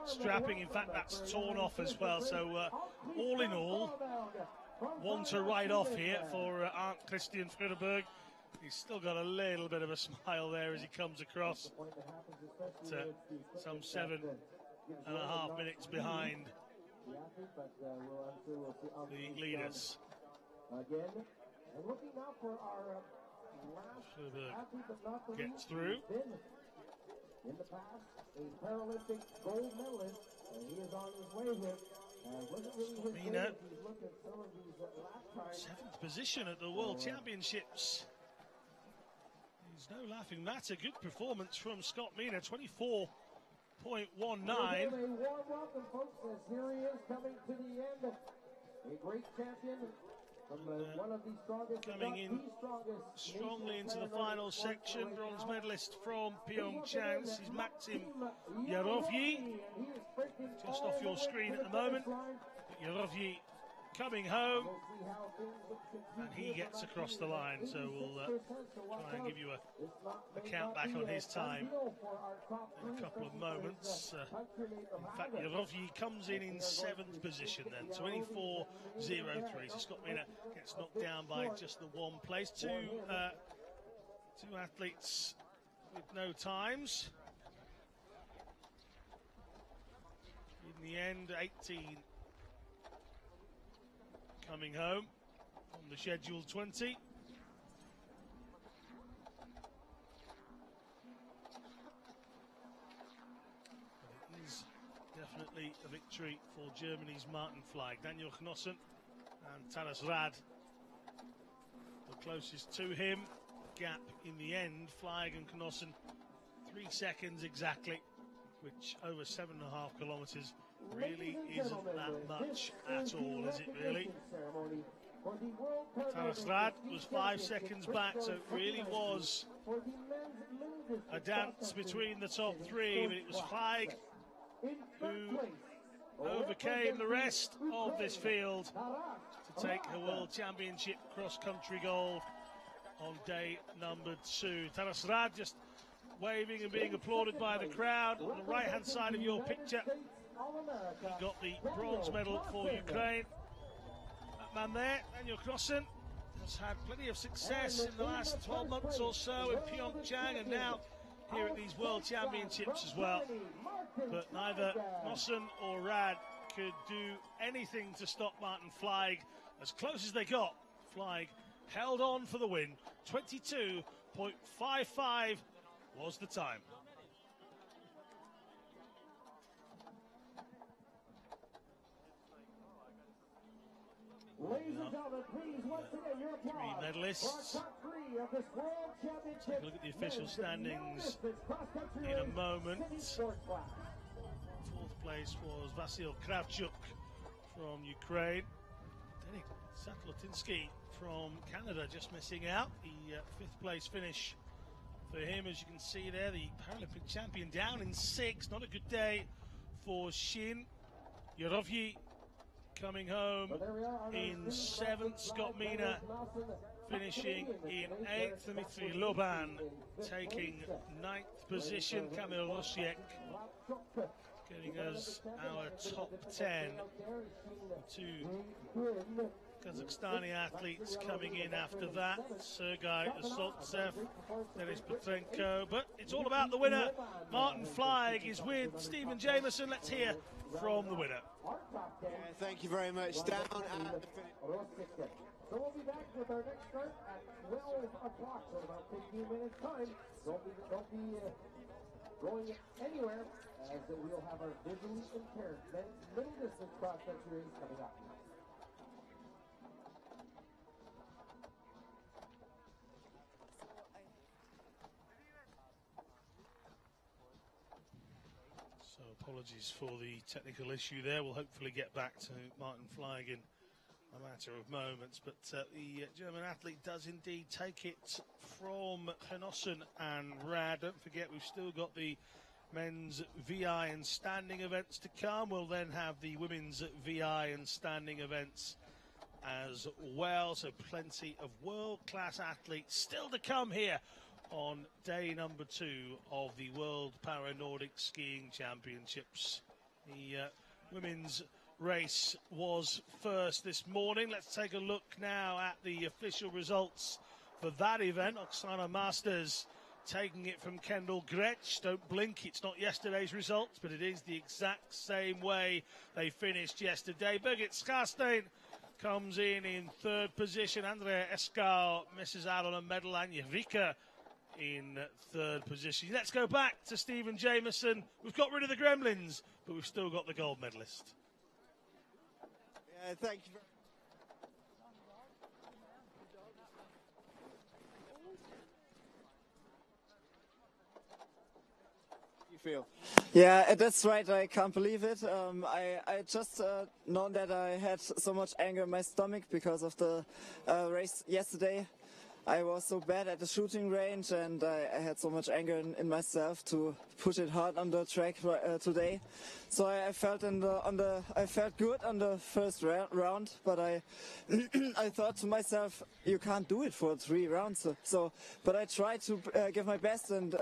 strapping. In fact, that's torn off as well. So all in all, one to write off here for Arndt Christian Fjöreberg. He's still got a little bit of a smile there as he comes across, some 7.5 minutes behind the leaders. Again, and looking now for our Fjöreberg gets through. In the past, a Paralympic gold medalist, and he is on his way here. Wasn't really his Mina, day. If you look at some of these lap times. 7th position at the World Championships. There's no laughing matter. Good performance from Scott Mina, 24.19. A warm welcome, folks, as here he is coming to the end. A great champion. From one of the strongest, coming in strongly into the final section, bronze medalist from Pyeongchang. This is Maxim Yarovyi, just off your screen at the moment. But Yarovyi coming home, and he gets across the line, so we'll try and give you a count back on his time in a couple of moments. In fact, Yarovyi comes in 7th position then, 24.03. So Scott Mina gets knocked down by just the one place. Two athletes with no times. In the end, 18 coming home on the scheduled 20. But it is definitely a victory for Germany's Martin Fleig. Daniel Knosson and Taras Rad the closest to him. Gap in the end, Fleig and Knosson 3 seconds exactly, which over 7.5 kilometres really isn't that much at all, is it really? Taras Rad was 5 seconds back, so it really was a dance between the top three, but it was Fleig who overcame the rest of this field to take the World Championship cross-country gold on day number 2. Taras Rad just waving and being applauded by the crowd. On the right-hand side of your picture, he got the bronze medal for Ukraine. That man there, Daniel Knosson, has had plenty of success in the last 12 months or so in Pyeongchang, and now here at these World Championships as well. But neither Knosson or Rad could do anything to stop Martin Fleig. As close as they got, Fleig held on for the win. 22.55 was the time. Ladies and gentlemen, please, once again, your applause. 3 medalists. For our top 3 of this World Championship. Take a look at the official standings in a moment. 4th place was Vasyl Kravchuk from Ukraine. Denik Satlotinsky from Canada just missing out. The 5th place finish for him, as you can see there, the Paralympic champion down in 6th. Not a good day for Shin. Yarovyi coming home in 7th. Scott Mina finishing in 8th. Dmitry Loban taking 9th position. Kamil Rosiek getting us our top 10. The 2 Kazakhstani athletes coming in after that. Sergei Asotsev, Denis Petrenko. But it's all about the winner. Martin Fleig is with Stephen Jameson. Let's hear from the winner. Yeah, thank you very much. Down at the finish. So we'll be back with our next start at 12 o'clock, so about 15 minutes time. Don't be going anywhere, as we'll have our visually impaired men's middle distance cross country race coming up. So apologies for the technical issue there. We'll hopefully get back to Martin Fleig in a matter of moments, but the German athlete does indeed take it from Henossen and Rad. Don't forget, we've still got the men's VI and standing events to come. We'll then have the women's VI and standing events as well, so plenty of world-class athletes still to come here on day number 2 of the World Para-Nordic Skiing Championships. The women's race was first this morning. Let's take a look now at the official results for that event. Oksana Masters taking it from Kendall Gretsch. Don't blink, it's not yesterday's results, but it is the exact same way they finished yesterday. Birgit Skarstein comes in third position. Andrea Eskau misses out on a medal, and Eureka in third position. Let's go back to Stephen Jameson. We've got rid of the gremlins, but we've still got the gold medalist. Yeah, thank you very you feel? Yeah, that's right. I can't believe it. I just known that I had so much anger in my stomach because of the race yesterday. I was so bad at the shooting range, and I had so much anger in myself to push it hard on the track today. So I felt I felt good on the first round, but I I thought to myself, you can't do it for 3 rounds. But I tried to give my best, and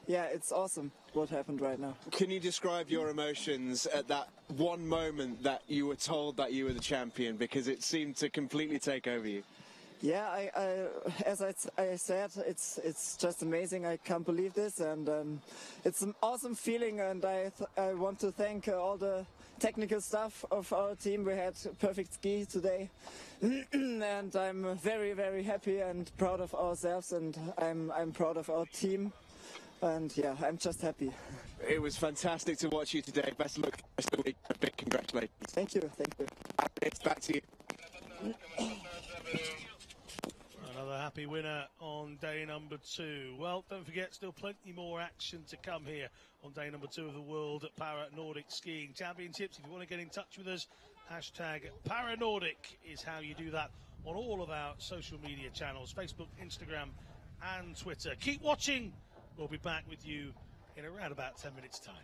yeah, it's awesome what happened right now. Can you describe your emotions at that one moment that you were told that you were the champion, because it seemed to completely take over you? Yeah, as I said, it's just amazing. I can't believe this, and it's an awesome feeling. And I want to thank all the technical staff of our team. We had perfect ski today, and I'm very, very happy and proud of ourselves. And I'm proud of our team. And yeah, I'm just happy. It was fantastic to watch you today. Best of luck for the rest of the week. Big congratulations. Thank you. Thank you. It's back to you. Another happy winner on day number 2. Well, don't forget, still plenty more action to come here on day number 2 of the World Para-Nordic Skiing Championships. If you want to get in touch with us, hashtag Para-Nordic is how you do that on all of our social media channels, Facebook, Instagram and Twitter. Keep watching. We'll be back with you in around about 10 minutes' time.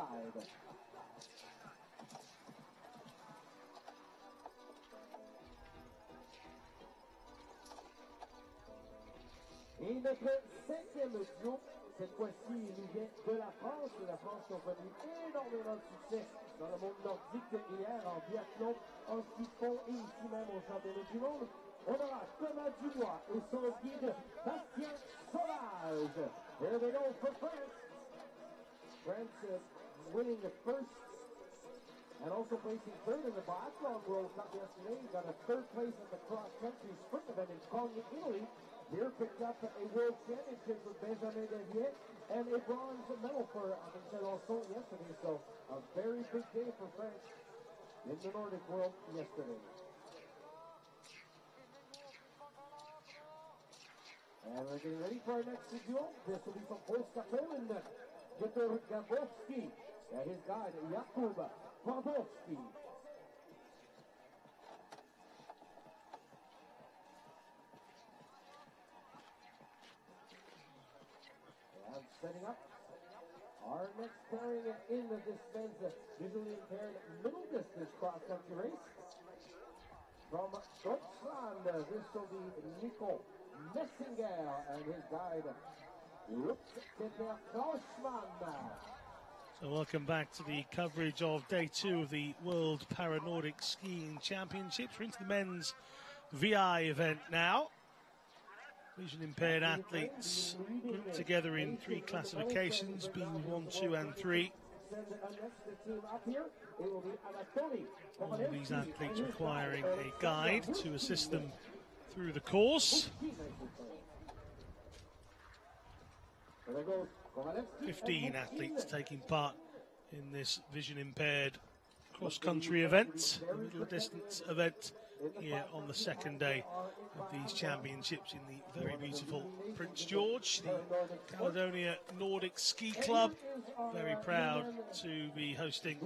guide. Et notre cinquième duo, cette fois-ci, il nous vient de la France. La France qui a connu énormément de succès dans le monde nordique hier en biathlon, en ski de fond et ici même au championnat du monde. On aura Thomas Dubois et son guide Bastien Sauvage. There they go for France. France winning the first and also placing third in the biathlon World Cup yesterday. He got a third place in the cross-country sprint event in Cogni, Italy. Here picked up a world championship with Benjamin Devier and a bronze medal for Michel Alson yesterday. So a very big day for France in the Nordic world yesterday. And we're getting ready for our next duel. This will be from Polska, Poland. Wiktor Gabowski and his guide Jakub Pawłowski. And setting up our next pairing in this men's visually impaired middle distance cross-country race. From Deutschland, this will be Nico Messinger and his guide Lutz-Peter Kraussmann. So welcome back to the coverage of day 2 of the World Para-Nordic Skiing Championships. We're into the men's VI event now. Vision impaired athletes grouped together in 3 classifications, B1, 2 and 3. All of these athletes requiring a guide to assist them through the course. 15 athletes taking part in this vision impaired cross-country event, the middle distance event here on the second day of these championships in the very beautiful Prince George, the Caledonia Nordic Ski Club. Very proud to be hosting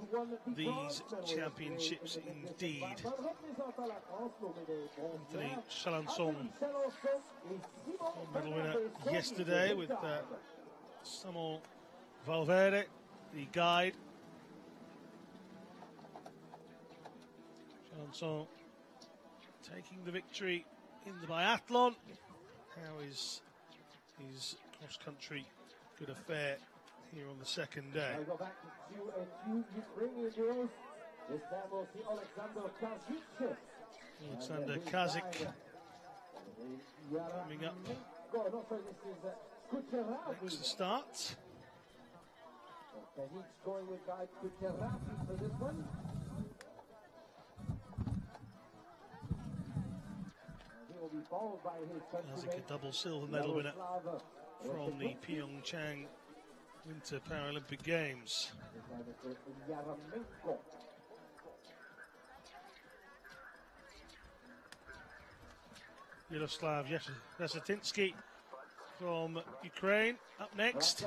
these championships indeed. Anthony Chalençon, medal winner yesterday with Simon Valverde, the guide. Chalençon taking the victory in the biathlon. How is his cross-country good affair here on the second day? Go back to Ukrainian girls. This time we'll see Alexander Kazik coming up next to start. Kazik's going with guide Kucheraki for this one. He will be followed by his Kazik, a double silver medal winner from the Pyeongchang Winter Paralympic Games. Yaroslav Resetinsky from Ukraine up next.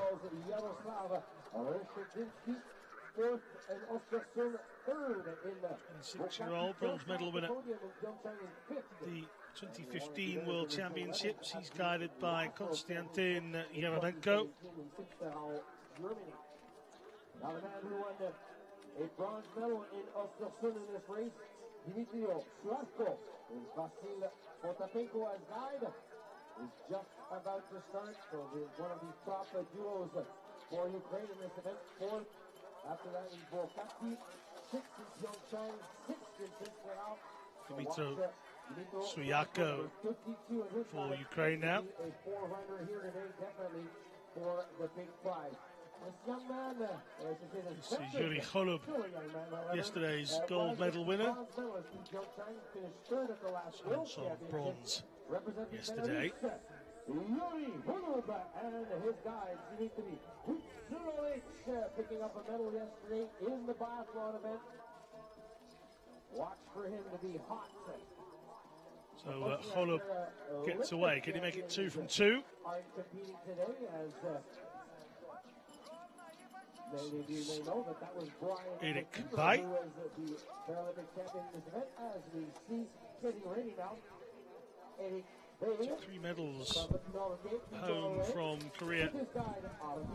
The 6-year-old bronze medal winner, the 2015 World Championships. He's guided by Konstantin Yaramenko. Now the man who won a bronze medal in Östersund in this race, Dmitry Schwarko, with Vasil Potapenko as guide, is just about to start. So one of the top duos for Ukraine in this event. 4th. After that is Volkati, 6th in Pyeongchang, 6th in Cincinnati. Dmitry Suyako for Ukraine now. A forerunner here today, definitely for the big prize. This young man, this is Yuri Holub, yesterday's gold medal winner. Also bronze yesterday. Yuri Holub and his guide, Dmitry Kutsurovich, picking up a medal yesterday in the biathlon event. Watch for him to be hot. So Holub gets away. Can he make it 2 from 2? Are competing today as they know that was Brian Eric Bay, who was the Paralympic champion in this event. As we see, getting ready now. Eric Bay, 3 medals home from Korea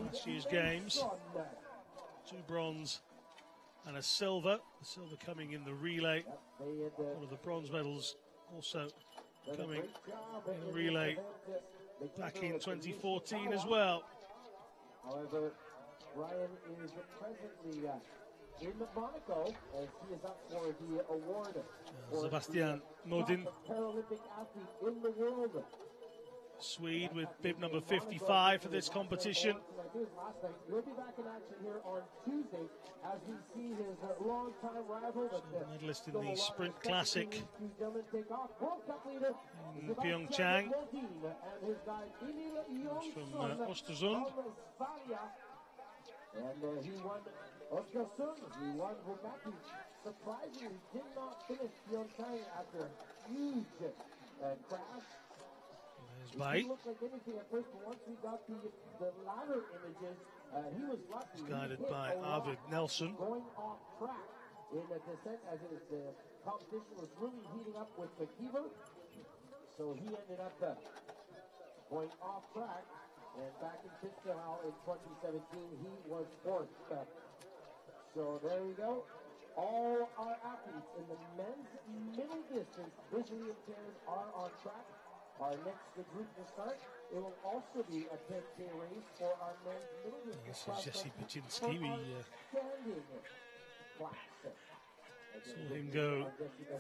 last year's games. 2 bronze and a silver. The silver coming in the relay. One of the bronze medals also coming in the relay back in 2014 as well. However, Ryan is presently in Monaco as he is up for the award for Sebastian Modin, Paralympic athlete in the world. Swede with bib number 55 for this competition. He'll be back in action here on Tuesday as we see his longtime rival, the medalist in the Sprint Classic in Pyeongchang. And his guy He's from Östersund. And he won Östersund. He won Bugatti. Surprisingly, did not finish Pyeongchang after a huge crash. His bite. Looked like anything at first, but once we got the latter images, he was lucky. He's guided by Arvid Nelson. Going off track in the descent as the competition was really heating up with the Kiva. So he ended up going off track. And back in Fitzgerald in 2017, he was fourth. So there we go. All our athletes in the men's middle distance, visually impaired, are on track. Our next group to start, it will also be a 10K race for our men's middle distance. This is Jesse Pachinski. We saw him go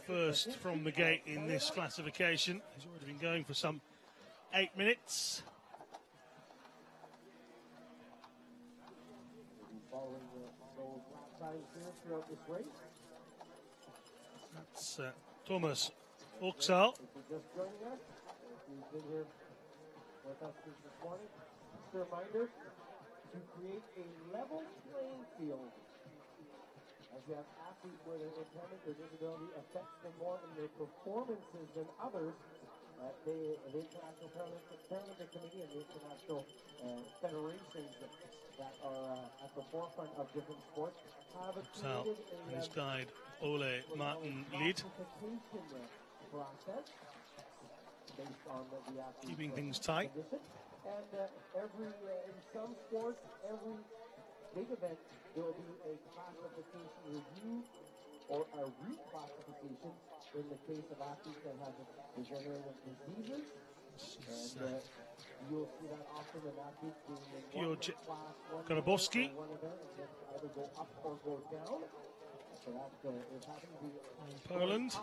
first from the gate in this classification. He's already been going for some 8 minutes. Following those lap times here throughout this race. That's Thomas Oxal. If you're just joining us, if you've been here with us since this morning, just a reminder to create a level playing field. As you have athletes where their impairment or disability affects them more in their performances than others, the International Paralympic Committee and the international federations that are at the forefront of different sports have created and his guide Ole Martin Lid, process based on the athlete's keeping things tight. condition. And in some sports, every big event, there will be a classification review or a reclassification in the case of athletes that have degenerative diseases. And you'll see that often in athletes being in Garabowski. one event, either go up or go down. So that is happening. Poland. The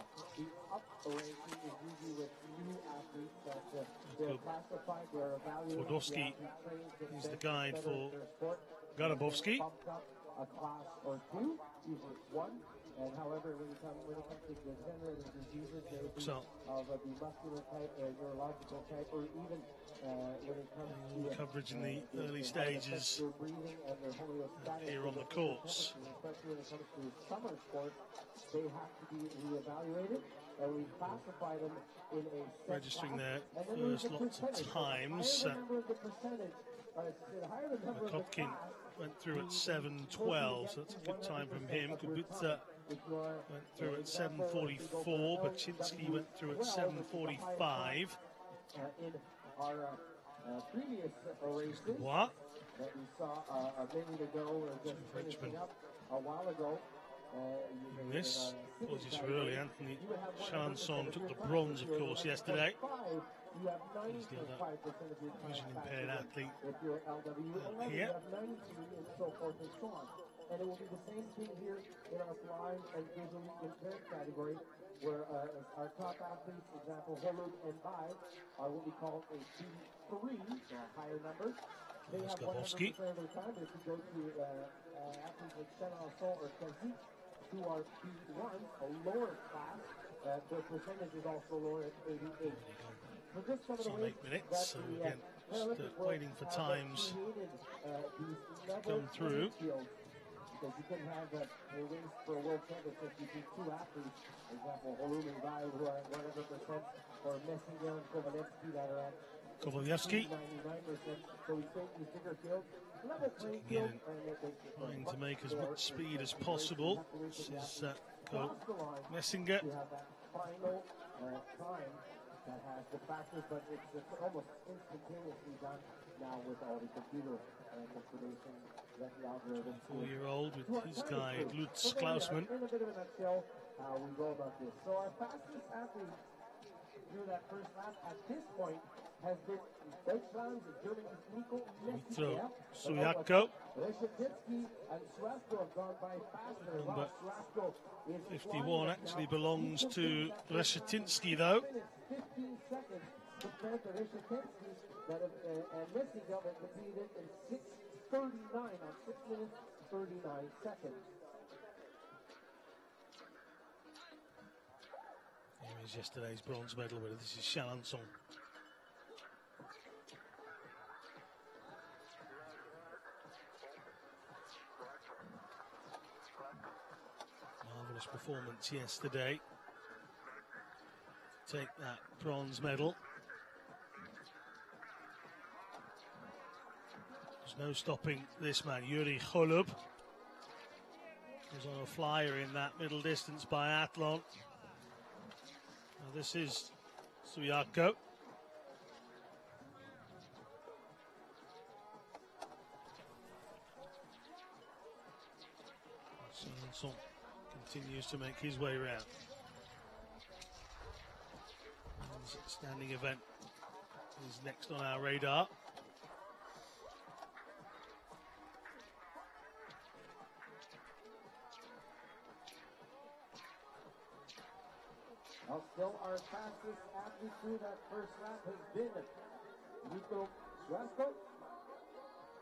up ranking is usually with new athletes that they're classified, they're evaluated. Twardowski is the guide for Garabowski. Bumped up a class or two, usually one. And however, when it comes to degenerative diseases, they would be of the muscular type, neurological type, or even when it comes to coverage in the early stages here on the course. Especially when it comes to summer sports, they have to be reevaluated, and we classify them in a set registering their class. first lots of times. Kotkin went through at 7:12, so that's a good time from him. Kubica went through at 7:44. Baczynski went through at 7:45. In our previous races What? that we saw a minute ago, or just finishing up a while ago. This, apologies for early, Anthony Chalanson took the bronze, of course, yesterday. He's the other vision impaired athlete here. And it will be the same thing here in our blind and visually impaired category, where our top athletes, for example, Holub and Bai, are what we call a T3, so a higher number. They have 100% of their time, but if you go to athletes like Chalanson or Kazik, who are T1, a lower class, their percentage is also lower at 88. For this some of the ways 8 minutes, so again, just waiting for times to come through. Because you couldn't have a race for a world championship between two athletes, for example, Holub and Bai, who are at 100%, or Messinger and Kovalevsky that are at Kovalevsky 99%. So we think these bigger fields, level playing field, trying to make as much speed as possible. This is Messinger. You have that final time that has the factors, but it's almost instantaneously done now with all the computer information 4-year-old with his guide, Lutz Klausmann. In a bit of a nutshell, how we go about this. So our fastest athlete through that first lap at this point has been Deutschland's Germany's Nico Messia. Suyako. Reshetitsky and Surasko have gone by faster. Number Surasko is 51 actually belongs to Reshetitsky, though. 15 seconds compared to Reshetitsky that have, and Messi have competed in 6:39 on 6 minutes 39 seconds. Here is yesterday's bronze medal winner. This is Chalençon. Marvellous performance yesterday. Take that bronze medal. There's no stopping this man, Yuri Holub. Was on a flyer in that middle distance biathlon. Now this is Suyako. Chalençon continues to make his way around. Standing event is next on our radar. Well, still our fastest athlete through that first lap has been Nico Surasko.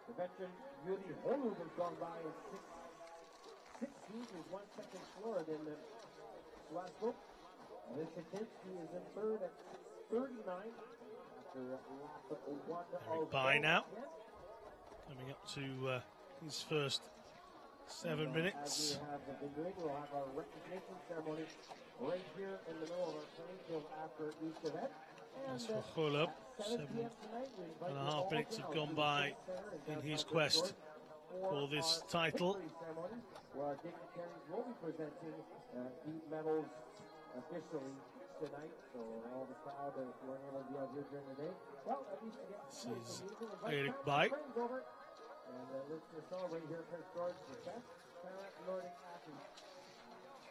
The veteran Yuri Holub has gone by in 6:16, is 1 second slower than Surasko. Reshetitsky is in third at 6:39 after lap 1 of by now. Coming up to his first 7 minutes. As we have been doing, we'll have our recognition ceremony right here in the middle of our playing field after each event. As for Holub, 7.5 minutes have gone by in his quest for this title. Where our dignitaries will be presenting the medals officially tonight, so all the crowd that weren't able to be out here during the day, well, at least to get This is Eric Bay. And let's celebrate here at Prince George, the best Nordic athletes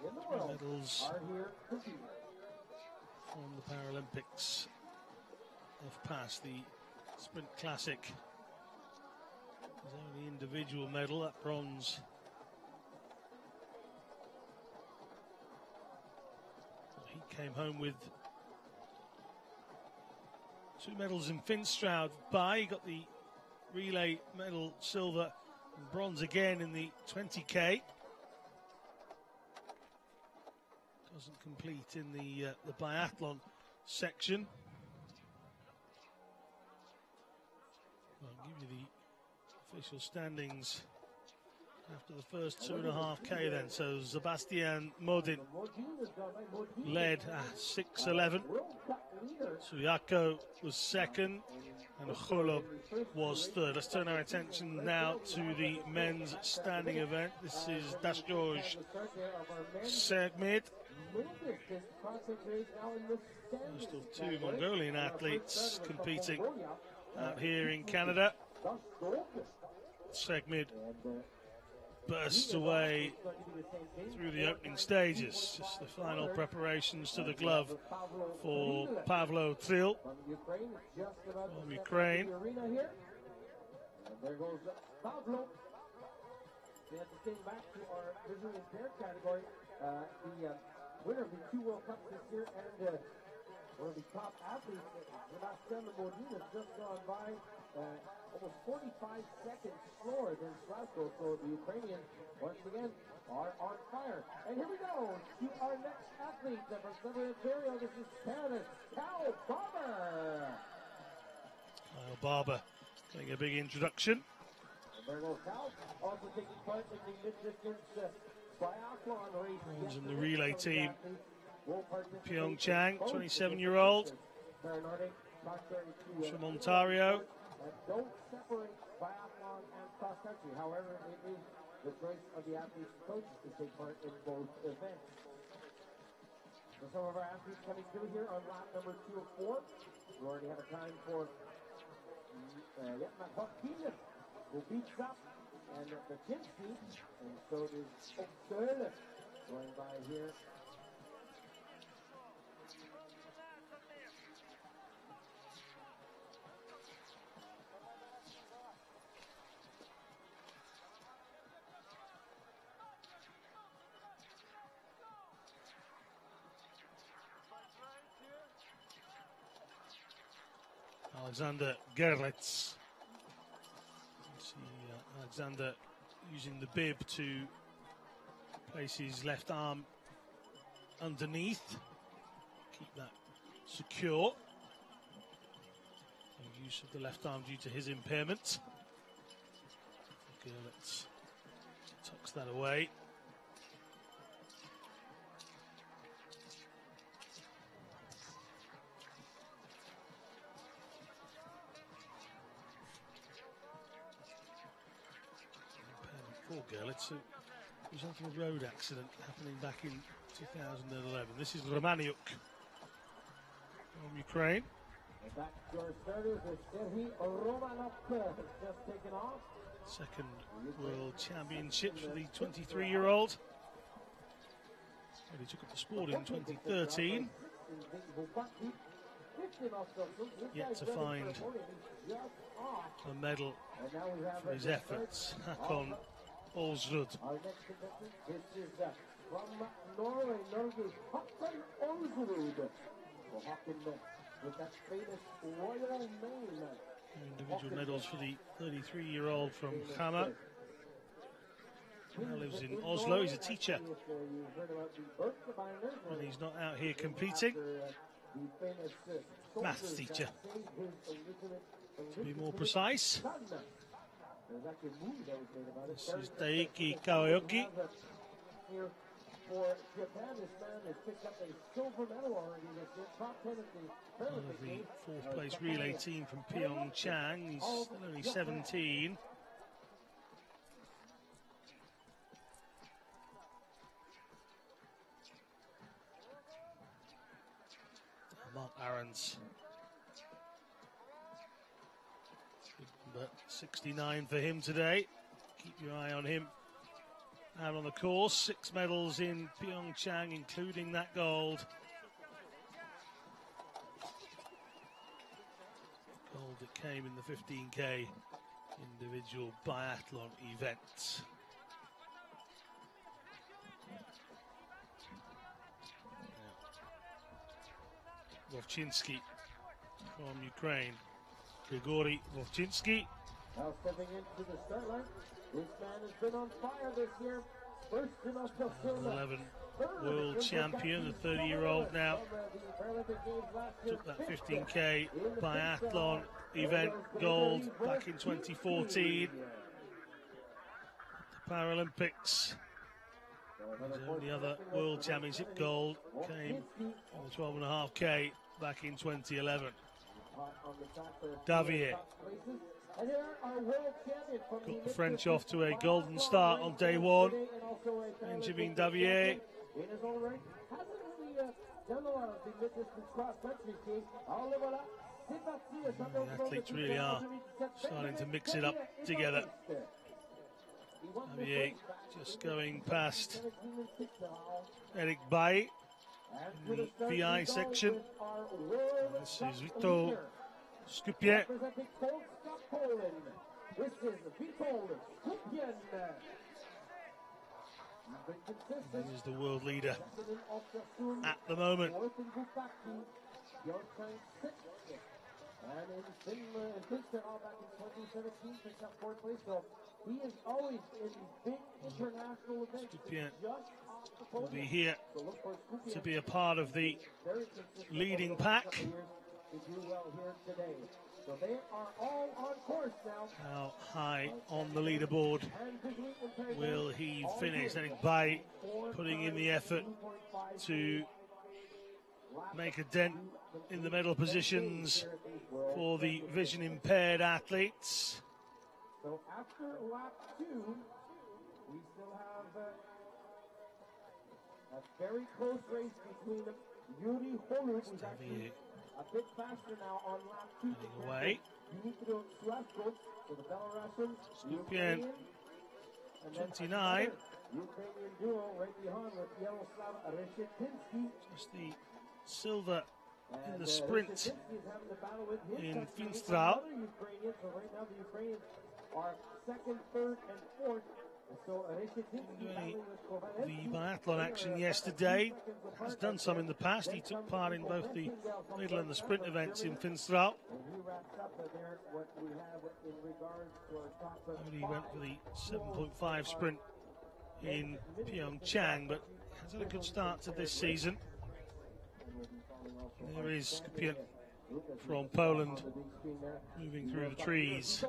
in the world medals are here competing. From the Paralympics have passed the Sprint Classic. His only individual medal, that bronze. He came home with 2 medals in Finnstroud. He got the relay medal, silver and bronze again in the 20k. Doesn't complete in the biathlon section. I'll give you the official standings after the first 2.5k then. So Sebastian Modin led at 6:11. Suyako was second and Holub was third. Let's turn our attention now to the men's standing event. This is Dashjoj Segmid. First of 2 Mongolian athletes competing out here in Canada. Segmid bursts away through the opening stages. Just the final preparations to the glove for Pavlo Tril from Ukraine. There goes Pavlo. We have to stay back to our visually impaired category. The winner of the 2 World Cups this year and one of the top athletes, Sebastian Modin, has just gone by almost 45 seconds slower than Surasko. So the Ukrainians, once again, are on fire. And here we go to our next athlete from Southern Ontario. This is Canada's Kyle Barber. Kyle Barber getting a big introduction. And there goes Kyle, also taking part in the mid-distance biathlon race. In the relay team, Pyeongchang, 27-year-old from Ontario. Don't separate biathlon and cross country. However, it is the choice of the athletes and coaches to take part in both events. So some of our athletes coming through here on lap number 2 of 4. We already have a time for Matt Keenan, who beats up and Baczynski, and so does Oksel going by here. Alexander Gerlitz. See Alexander using the bib to place his left arm underneath, keep that secure. And use of the left arm due to his impairment. Gerlitz tucks that away. Poor Gerlitz, who was after a road accident happening back in 2011. This is Romaniuk from Ukraine. Back to our starters is Serhii Romanov, just taken off. Second World Championship for the 23-year-old. Well, he took up the sport in 2013. Yet to find a medal for his efforts. Hakon Olsrud. Our next contestant, this is from Norway, Norge, Hakon Olsrud. So Hakon with that famous royal name. Individual medals for the 33-year-old from Hamar. Now lives in Oslo. He's a teacher when he's not out here competing. Maths teacher, to be more precise. This is Daiki Kawayoki. For Japan, this man has picked up a silver medal already this year, top 10 at the One of the fourth place relay team from Pyeongchang. He's still only 17. Mark Ahrens. But 69 for him today. Keep your eye on him out on the course. 6 medals in Pyeongchang, including that gold. Gold that came in the 15K individual biathlon event. Wovchinski from Ukraine. Grigory Wovchinski. Now stepping into the start line, this man has been on fire this year. First in Australia. 11 world champion, the 30-year-old now. Took that 15K biathlon event gold back in 2014. The Paralympics. His only other world championship gold came in the 12.5K back in 2011. Davier got the French off to a golden start on day one. Benjamin Davier. The athletes really are starting to mix it up together. Davier just going past Eric Bay in the VI section. This is Vito Skupien. This is Vito Skupien. He is the world leader at the moment. And in Finland, back in 2017, picked up 4th place. So he is always in big international events. Skupien will be here to be a part of the leading pack. So they are all on course now. How high on the leaderboard will he finish? I think by putting in the effort to make a dent in the medal positions for the vision impaired athletes. So after lap 2, we still have a very close race between Yuri Holub, who's actually a bit faster now on lap 2. Away. Dmitry Suashko, so the Belarusian. Skupien 29. Ukrainian duo right behind with Yaroslav Reshetynski. Just the silver in the sprint Reshetynski is having the battle with his in teammate, Finstrau. another Ukrainian. So right now the Ukrainians are second, third, and fourth. So Reshetynski battling with Kovalevsky. The biathlon action yesterday, has done some in the past. He took part in both the middle and the sprint events in Finstrau. And he wraps up there what we have in regards to our top He went for the 7.5 sprint in Pyeongchang, but has had a good start to this season. There is Kupian from Poland moving through the trees.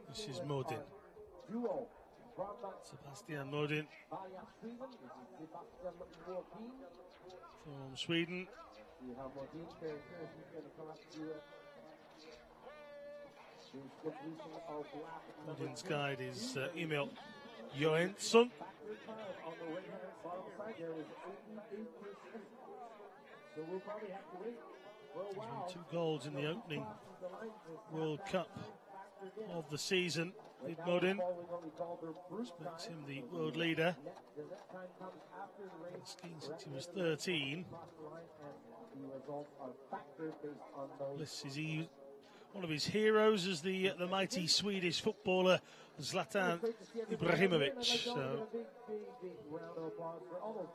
This is Modin. Sebastian Modin from Sweden. Modin's guide is Emil Johansson. 2 goals in the opening World Cup of the season. Did Modin. This makes him the world leader. Skiing since he was 13. This is one of his heroes as the mighty Swedish footballer Zlatan Ibrahimovic. So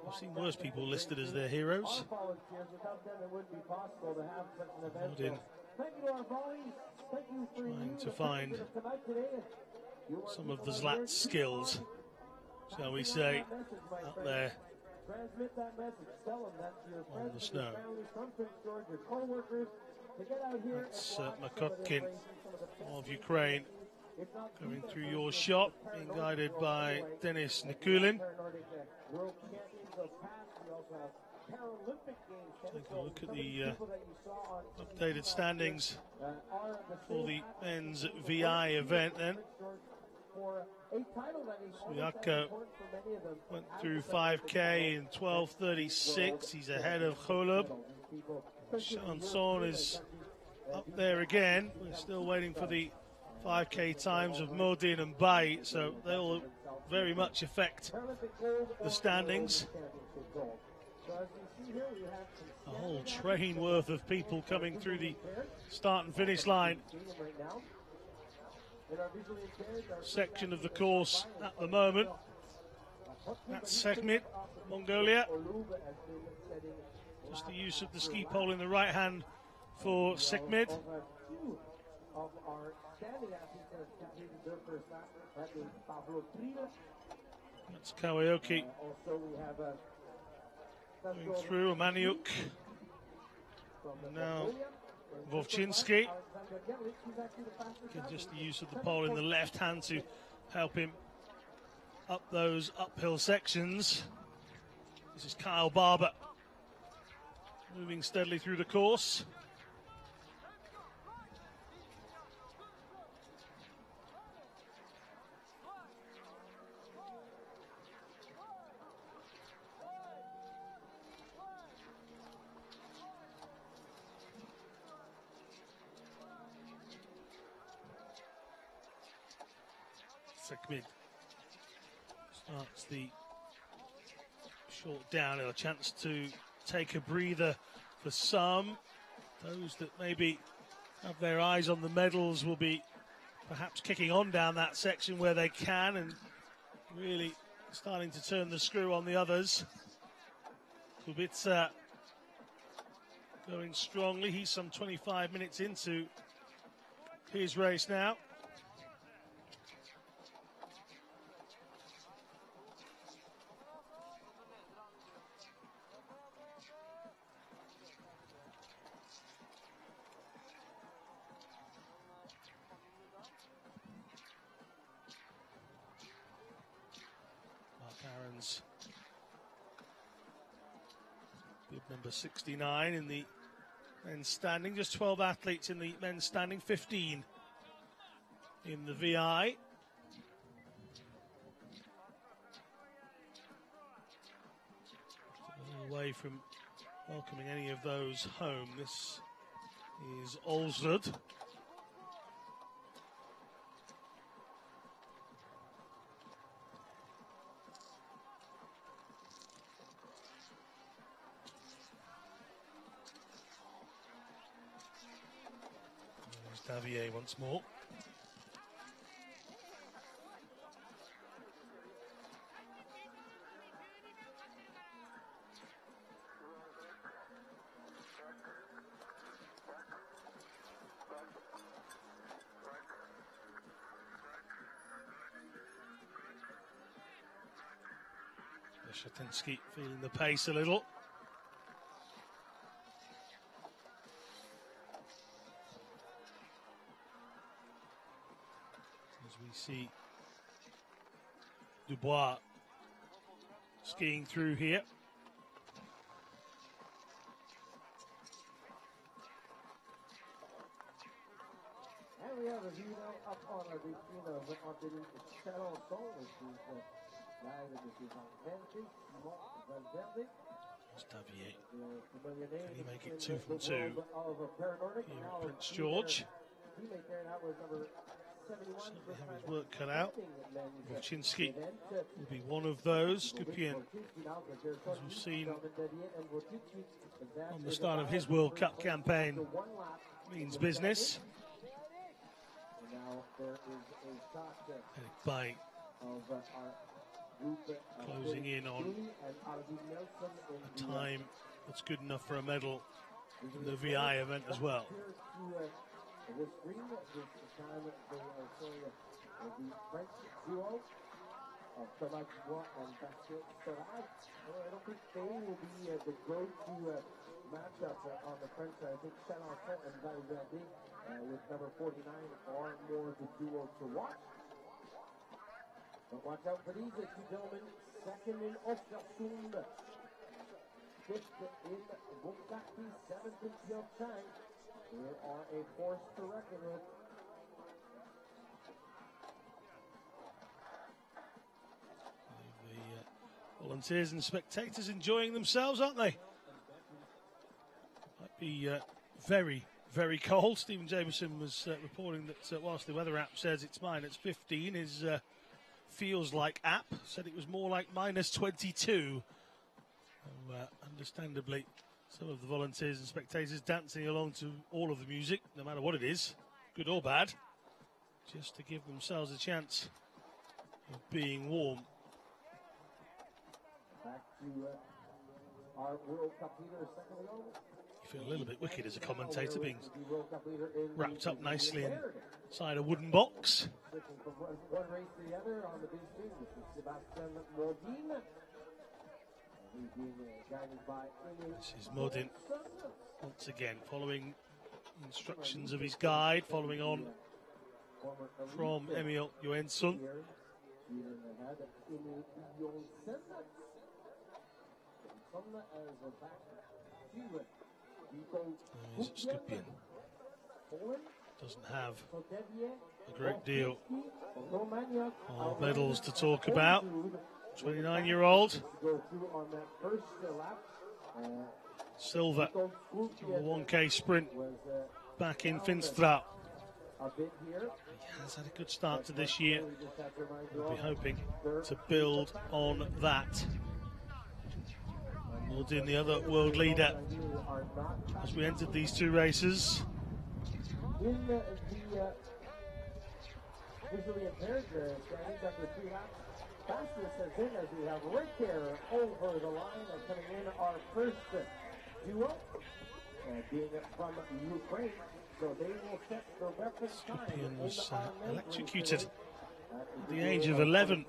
I've seen worse people listed as their heroes. Modin trying to find some of the Zlat's skills, shall we say, out there on the snow. That's Makotkin of Ukraine going through your shot, being guided by Denis Nikulin. Take a look at the updated standings for the men's VI event then. Suyako went through 5K in 12:36. He's ahead of Kholub. Chanson is up there again. We're still waiting for the 5K times of Modin and Bay, so they'll very much affect the standings. A whole train worth of people coming through the start and finish line section of the course at the moment. That's Sekhmet, Mongolia. Just the use of the ski pole in the right hand for Sekhmet. That's Kawayoki going through, Maniuk. And now Vovchinsky. Just the use of the pole in the left hand to help him up those uphill sections. This is Kyle Barber moving steadily through the course. Sekhmet starts the short downhill, a chance to take a breather for some. Those that maybe have their eyes on the medals will be perhaps kicking on down that section where they can and really starting to turn the screw on the others. Kubica going strongly. He's some 25 minutes into his race now. Bib number 69 in the men's standing. Just 12 athletes in the men's standing, 15 in the VI. Away from welcoming any of those home. This is Olsrud. Davier once more. Shatinsky feeling the pace a little. As we see Dubois skiing through here. And we have a view now up on the underneath the Channel Soul, which is Davier. Can he make it 2 from 2 here at Prince George? Certainly have his work cut out. Wojcinski will be one of those. Skupien, as we've seen on the start of his World Cup campaign, means business. By closing in on a time that's good enough for a medal in the VI event as well. I don't think they will be the go-to matchup on the French side. I think Channel and Valverde with number 49 are more the duo to watch. But watch out for these two gentlemen. Second in Ostersund, fifth in Bukaki, seventh in Pyeongchang. They are a force to reckon with. The volunteers and spectators enjoying themselves, aren't they? Might be very, very cold. Stephen Jameson was reporting that whilst the weather app says it's -15, his feels like app said it was more like -22. So, understandably, some of the volunteers and spectators dancing along to all of the music, no matter what it is, good or bad, just to give themselves a chance of being warm. Back to our World Cup leader, second ago. You feel a little bit wicked as a commentator, being wrapped up nicely inside a wooden box. From one race to the other on the big screen, this is Sebastian Modin. He's being guided by this is Modin once again following instructions of his guide, following on from Emil Johansson. There's Skupien. Doesn't have a great deal of medals to talk about. 29-year-old. Silver in the 1K sprint back in Finstrap. He has had a good start to this year. We'll be hoping to build on that. Modin, the other world leader, as we entered these two races. In the visually impaired standings after 3 laps, fastest has been as we have right there over the line and coming in our first duo, being from Ukraine. So they will set the reference time. Skupien was electrocuted at the age of 11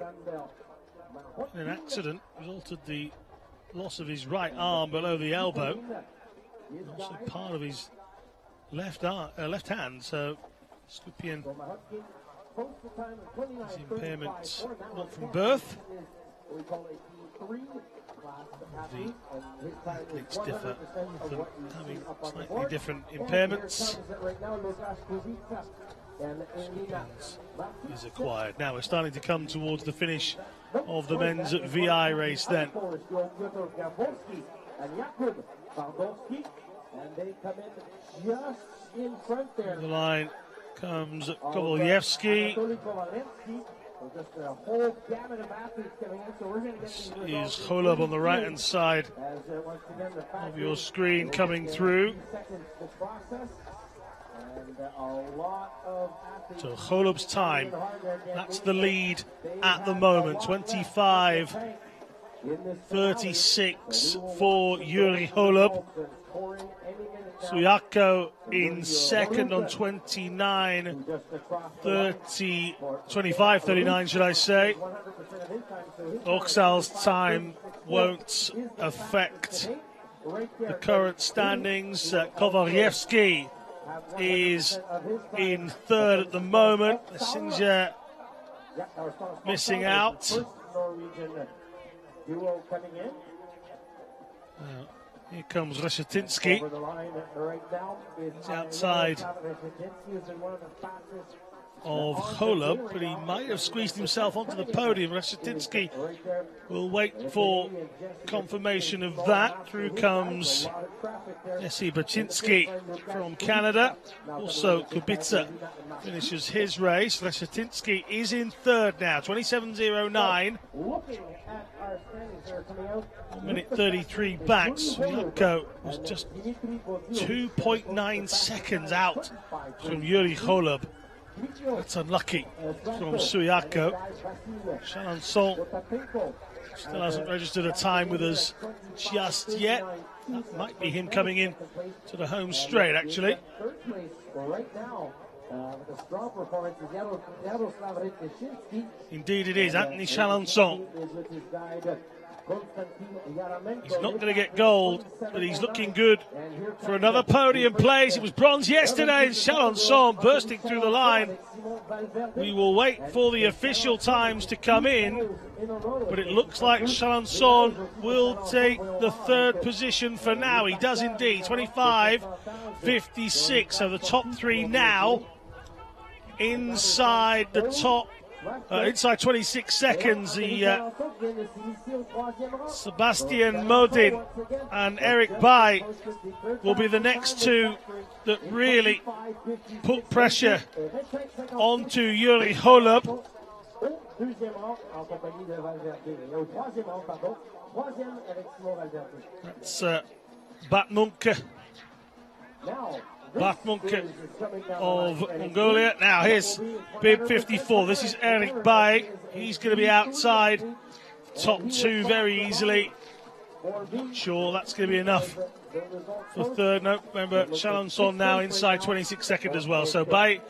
in an accident, resulted the loss of his right arm below the elbow, also part of his left hand. So Skupien, his impairment not from birth. The athletes differ, often having slightly different impairments. Skupien's is acquired. Now we're starting to come towards the finish of the men's VI race then. And they come in just in front there. The line comes Kovalyevsky. Just a whole gamut of athletes coming in, so we're going to get Is Holub on the right hand side of your screen coming through. So Golub's time, that's the lead at the moment, 25-36 for Yuri Golub. Suyako in second on 25-39 should I say. Oxal's time won't affect the current standings. Kovalyevsky is in third at the moment. Messenger missing out. Here comes Reshetynski. He's outside of Golub, but he might have squeezed himself onto the podium. Reshetynski will wait for confirmation of that. Through comes Jesse Baczynski from Canada. Also, Kubica finishes his race. Reshetynski is in third now, 27.09. 1 minute 33 back. Suyako was just 2.9 seconds out from Yuri Golub. That's unlucky from Suyako. Chalençon still hasn't registered a time with us just yet. That might be him coming in to the home straight, actually. Indeed it is, Anthony Chalençon. He's not going to get gold, but he's looking good for another podium place. It was bronze yesterday, and Chalençon bursting through the line. We will wait for the official times to come in, but it looks like Chalençon will take the third position for now. He does indeed, 25.56. So the top three now inside the top. Inside 26 seconds, Sebastian Modin and Eric Bay will be the next two that really put pressure onto Yuri Golub. That's Batmunke of Mongolia. Now here's bib 54. This is Eric Bay. He's going to be outside top two very easily. Not sure that's going to be enough for third. No, remember Chalençon now inside 26 seconds as well. So Bay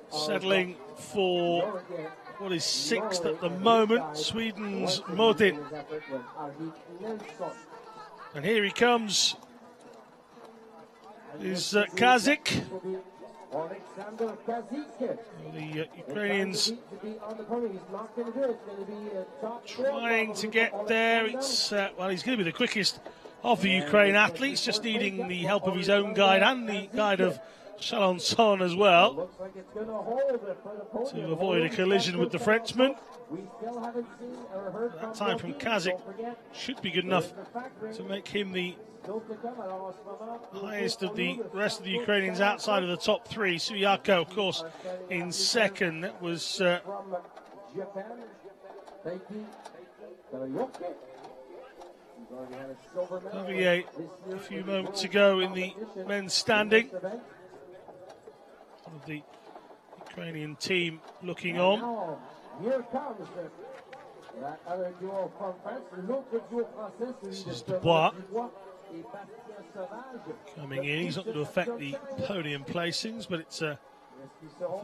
settling for what is sixth at the moment. Sweden's Modin. And here he comes. Is Kazik. The Ukrainians trying to get there. It's well, he's going to be the quickest of the Ukraine athletes, just needing the help of his own guide and the guide of Chalençon as well to avoid a collision with the Frenchman. That time from Kazik should be good enough to make him the highest of the rest of the Ukrainians outside of the top three. Suyako, of course, in second. That was a few moments ago in the men's standing. The Ukrainian team looking on. This is Dubois coming in. He's not going to affect the podium placings, but it's a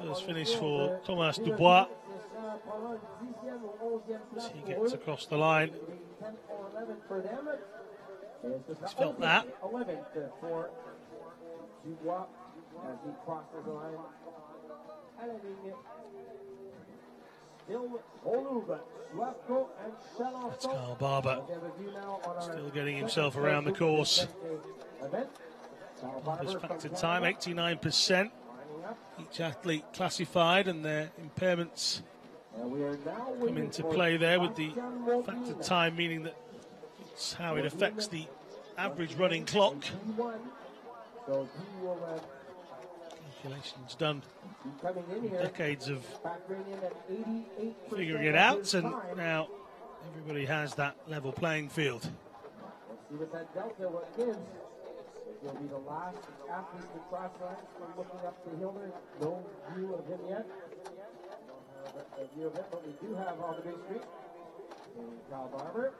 first finish for Thomas Dubois as he gets across the line. He's felt that. That's Carl Barber still getting himself around the course. Barber's factored time, 89%. Each athlete classified and their impairments come into play there with the factored time, meaning that it's how it affects the average running clock. Calculations done decades of figuring it out, and now everybody has that level playing field. He'll be the last athlete to cross lines from looking up the hill there. No view of him yet. A view of him, but we do have on the base street. Kyle Barber.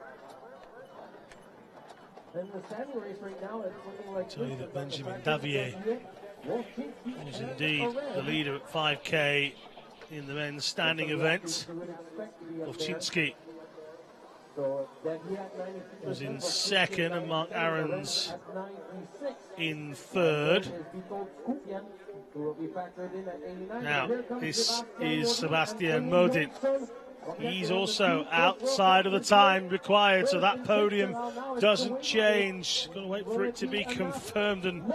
Then the standing race right now, it's looking like tell you that Benjamin Davier was indeed the leader at 5K in the men's standing event. Lovchinski was in second and Mark Ahrens in third. Now, this is Sebastian Modin. He's also outside of the time required, so that podium doesn't change. Got to wait for it to be confirmed, and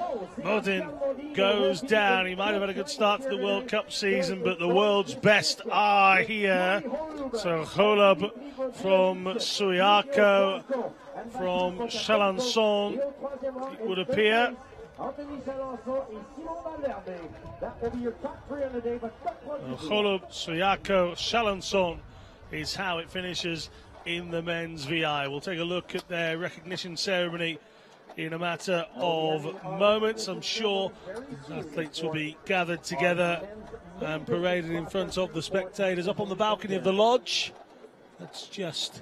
Modin goes down. He might have had a good start to the World Cup season, but the world's best are here. So Holub from Suiaco, from Chalençon, it would appear. Holub, Suiaco, Chalençon is how it finishes in the men's VI. We'll take a look at their recognition ceremony in a matter of moments. I'm sure athletes will be gathered together and paraded in front of the spectators up on the balcony of the lodge. That's just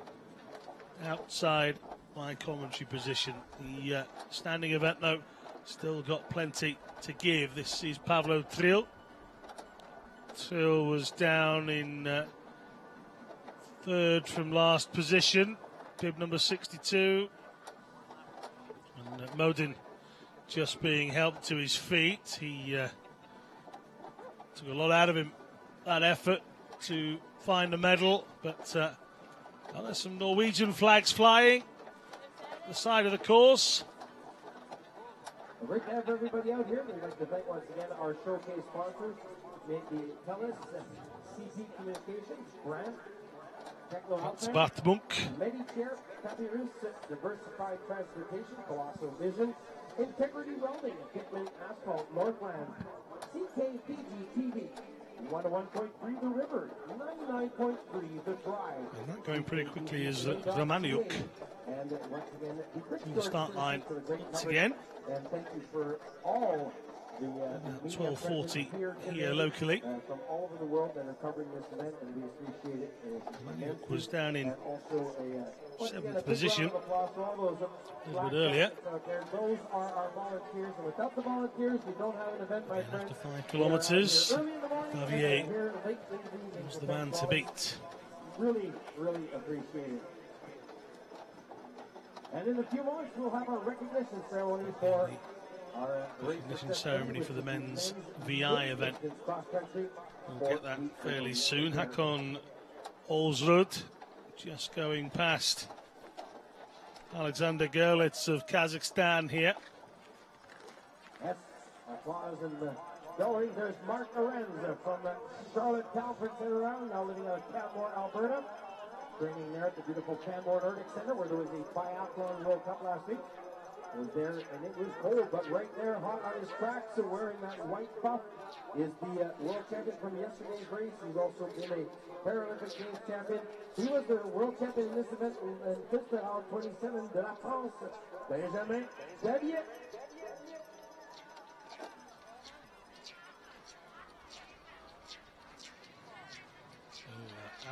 outside my commentary position. The standing event, though, still got plenty to give. This is Pavlo Trill. Trill was down in third from last position, bib number 62. And Modin just being helped to his feet. He took a lot out of him, that effort to find a medal, but there's some Norwegian flags flying the side of the course. Great to have everybody out here. We'd like to thank once again our showcase sponsors, maybe TELUS, CP Communications, Brand, Techno Spartbunk, Medicare, Capirus, Diversified Transportation, Colossal Vision, Integrity Welding, Equipment, Asphalt, Northland, CKPG TV, 101.3 The River, 99.3 The Drive. And that going pretty quickly is Romaniuk. And once again, the start line once again. And thank you for all the 12:40 here locally. From all over the world that are covering this event, and we appreciate it. Romaniuk was down in 7th position a little bit earlier. Those are our volunteers, and without the volunteers, we don't have an event, my friends. After 5 kilometres, Davier was the man to beat. Really, really appreciate it. And in a few moments, we'll have our recognition ceremony for our recognition ceremony for the men's VI event. We'll get that fairly soon. Hakon Olsrud just going past Alexander Gerlitz of Kazakhstan here. Yes, applause in the gallery. There's Mark Ahrens from Charlotte, California, now living out of Canmore, Alberta. Training there at the beautiful Canmore Nordic Center, where there was a biathlon World Cup last week. Was there, and it was cold, but right there, hot on his track. So wearing that white buff is the world champion from yesterday's race. He's also been a Paralympic Games champion. He was the world champion in this event in fifth at hour 27 de la France. Benjamin Davier.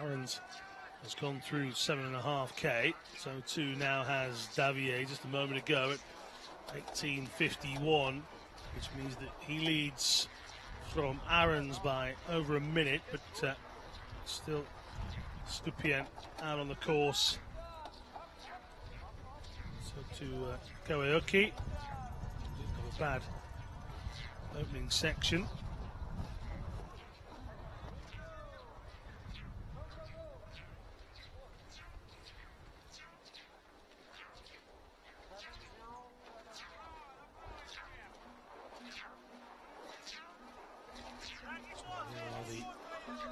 Ahrens has gone through 7.5K, so too now has Davier just a moment ago at 18:51, which means that he leads from Ahrens by over a minute, but still Stupien out on the course. So to Koeoki, didn't have a bad opening section.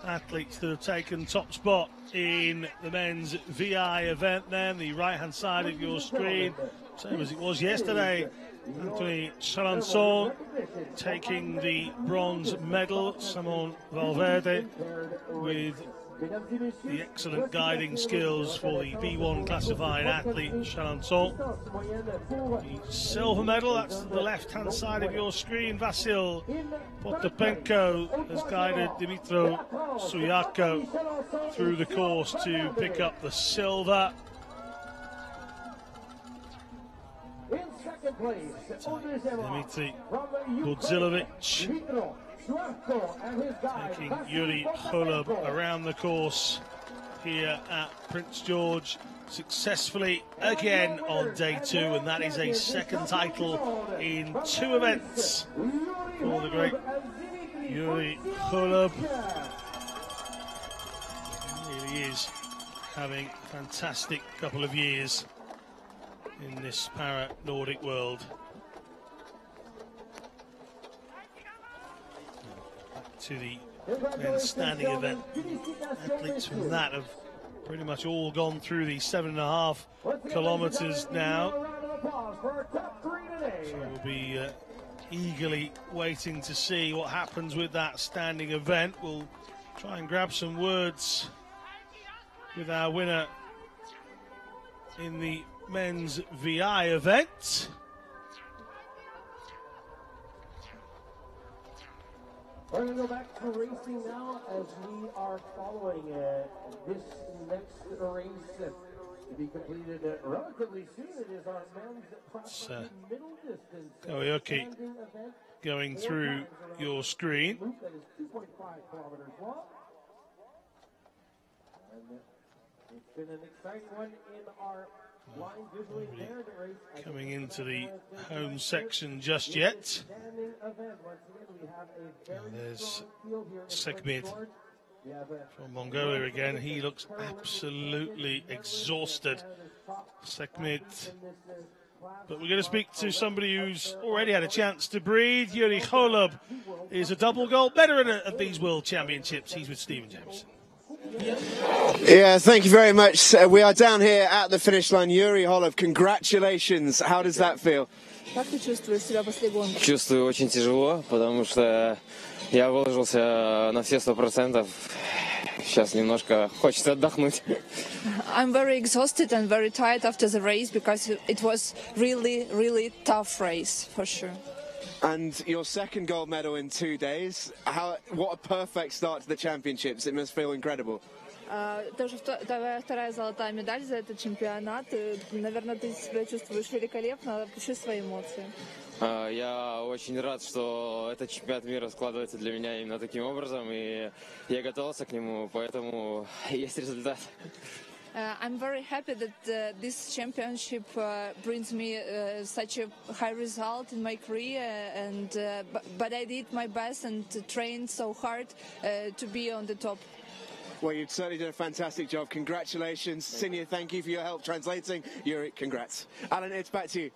Athletes that have taken top spot in the men's VI event then, the right hand side of your screen, same as it was yesterday. Anthony Chalençon taking the bronze medal, Simon Valverde with the excellent guiding skills for the B1 classified athlete Chalençon. The silver medal, that's the left-hand side of your screen. Vasil Potapenko has guided Dimitro Suyako through the course to pick up the silver. Dmitry Budzilovic taking Yuri Holub around the course here at Prince George successfully again on day 2, and that is a second title in 2 events for the great Yuri Holub. He really is having a fantastic couple of years in this para-Nordic world. Back to the men's standing event. Athletes from that have pretty much all gone through the 7.5 kilometers now. So we'll be eagerly waiting to see what happens with that standing event. We'll try and grab some words with our winner in the men's VI event. We're going to go back to racing now as we are following this next race to be completed relatively soon. It is our men's cross-country middle distance Karaoke going through your screen. That is 2.5 kilometers long. And it's been an exciting one in our blind visually impaired race. Coming into the home section just yet. There's Sekmid from Mongolia again. He looks absolutely exhausted, Sekmid. But we're going to speak to somebody who's already had a chance to breathe. Yuri Holub is a double gold veteran at these World Championships. He's with Stephen Jameson. Yeah, thank you very much. We are down here at the finish line. Yuri Holub, congratulations. How does that feel? Как ты чувствуешь себя после гонки? Чувствую очень тяжело, потому что я выложился на все 100%. Сейчас немножко хочется отдохнуть. I'm very exhausted and very tired after the race because it was really tough race for sure. And your second gold medal in 2 days. What a perfect start to the championships. It must feel incredible. Тоже твоя вторая золотая медаль за этот чемпионат. Наверное, ты себя чувствуешь великолепно. Опиши свои эмоции. Я очень рад, что этот чемпионат мира складывается для меня именно таким образом, и я готовился к нему, поэтому есть результат. I'm very happy that this championship brings me such a high result in my career, and but I did my best and trained so hard to be on the top. Well, you've certainly done a fantastic job. Congratulations. Sinja, thank you for your help translating. Yuri, congrats. Alan, it's back to you.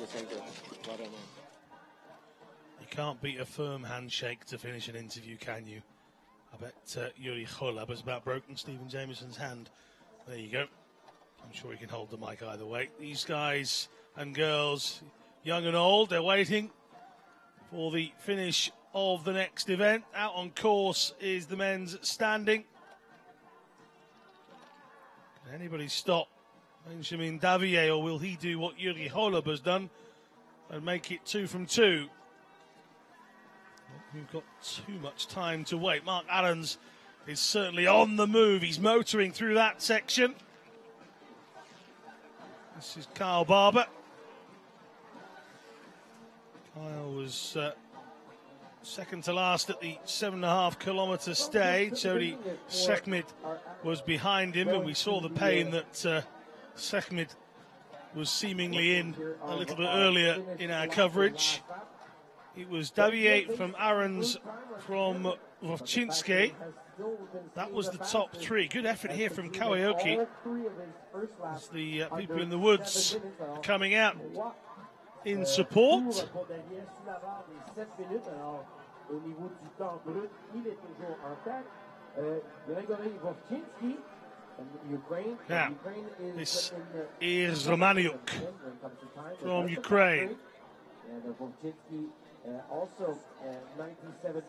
Thank you. You can't beat a firm handshake to finish an interview, can you? I bet Yuri Holub has about broken Stephen Jameson's hand. There you go. I'm sure he can hold the mic either way. These guys and girls, young and old, they're waiting for the finish of the next event. Out on course is the men's standing. Can anybody stop Benjamin Davier, or will he do what Yuri Holub has done and make it 2 from 2? We've got too much time to wait. Mark Ahrens is certainly on the move. He's motoring through that section. This is Kyle Barber. Kyle was second to last at the 7.5 kilometre stage. Jody Sekmid was behind him, and we saw the pain that Sekmid was seemingly in a little bit earlier in our coverage. It was Davier from Ahrens from Vovchinski. That was the top 3. Good effort here from Karaoke. As the people in the woods are coming out in support. Now, this is Romaniuk from Ukraine. Also, 97%.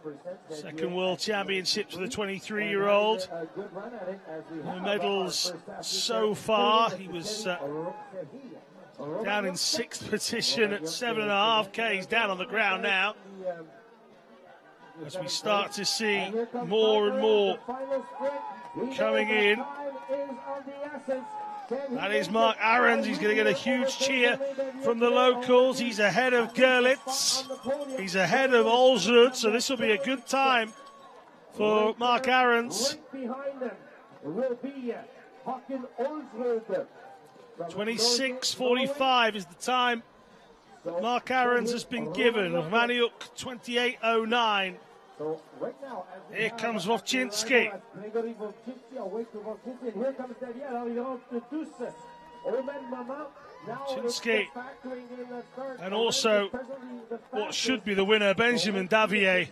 Second World Championships for the 23-year-old. No medals so far. He was down in 6th position at 7.5K. He's down on the ground now. As we start to see more and more coming in. That is Mark Ahrens. He's going to get a huge cheer from the locals. He's ahead of Gerlitz. He's ahead of Olsrud, so this will be a good time for Mark Ahrens. 26:45 is the time that Mark Ahrens has been given. Maniuk 28:09. Here comes Wowczynski. Wowczynski. And also what should be the winner, Benjamin Davier,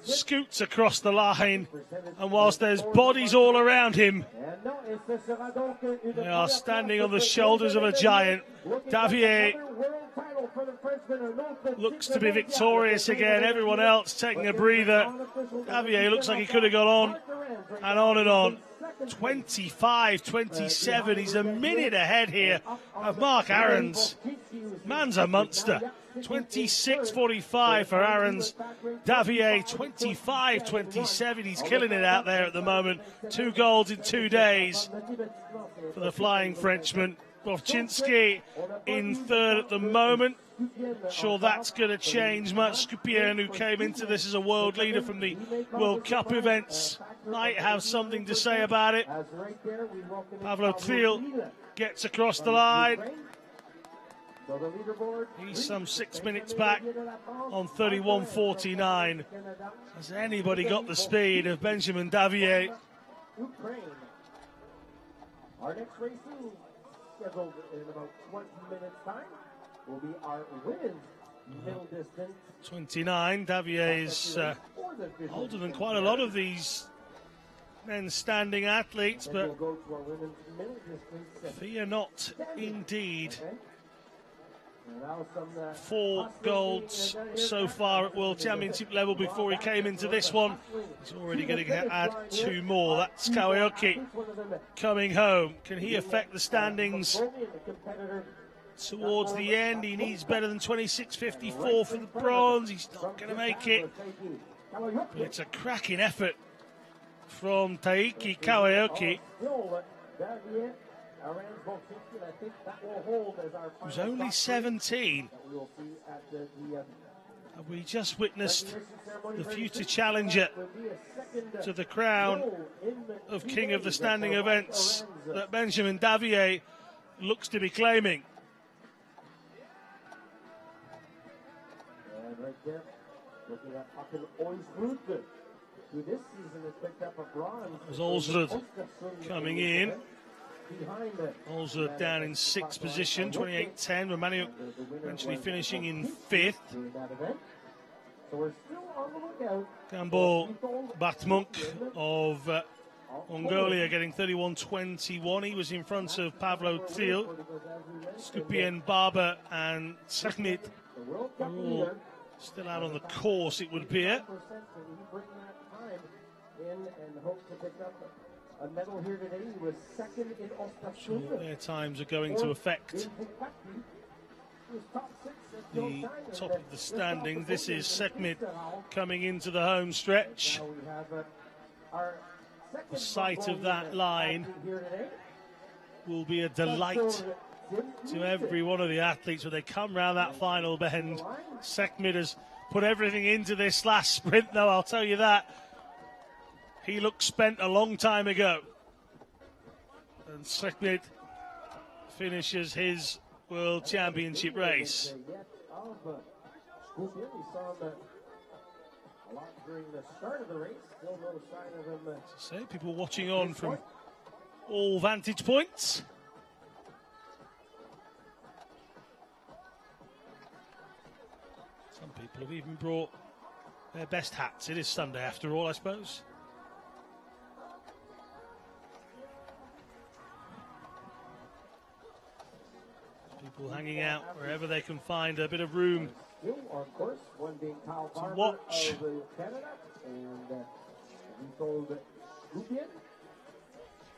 scoots across the line, and whilst there's bodies all around him, they are standing on the shoulders of a giant. Davier looks to be victorious again. Everyone else taking a breather. Davier looks like he could have gone on and on and on. 25:27. He's a minute ahead here of Mark Ahrens. Man's a monster. 26:45 for Ahrens. Davier 25:27. He's killing it out there at the moment. 2 golds in 2 days for the flying Frenchman. Wowczynski in 3rd at the moment. Sure, that's going to change much. Skupien, who came into this as a world leader from the World Cup events, might have something to say about it. Pavlo Thiel gets across the line. He's some 6 minutes back on 31:49. Has anybody got the speed of Benjamin Davier? Our next race scheduled in about 20 minutes' time will be our women's middle distance. 29. Davier is older than quite a lot of these men standing athletes, but fear not indeed. 4 golds so far at World Championship level before he came into this one. He's already going to add 2 more. That's Kawaoki coming home. Can he affect the standings towards the end? He needs better than 26:54 for the bronze. He's not going to make it. But it's a cracking effort from Taiki Kawaoki, who's only 17. We just witnessed the future challenger to the crown of King of the Standing Events that Benjamin Davier looks to be claiming. And right there, looking at Hakan Olsrud, who this season has picked up a bronze. As Olsrud coming in. Olsrud down in 6th position, 28:10. Romaniuk eventually finishing in 5th. Gambol Batmunk of Mongolia getting 31:21. He was in front of Pavlo Thiel. Skupien, Barber and Sechmit are all still out on the course, it would appear. A medal here today. He was second in Sure, their times are going to affect the top of the standing. This is Sekmit coming into the home stretch. The sight of that line will be a delight to every one of the athletes when they come round that final bend. Sekmit has put everything into this last sprint, though, I'll tell you that. He looked spent a long time ago. And Sekmit finishes his World Championship race. So people watching on from all vantage points. Some people have even brought their best hats. It is Sunday after all, I suppose. People hanging out wherever they can find a bit of room to watch.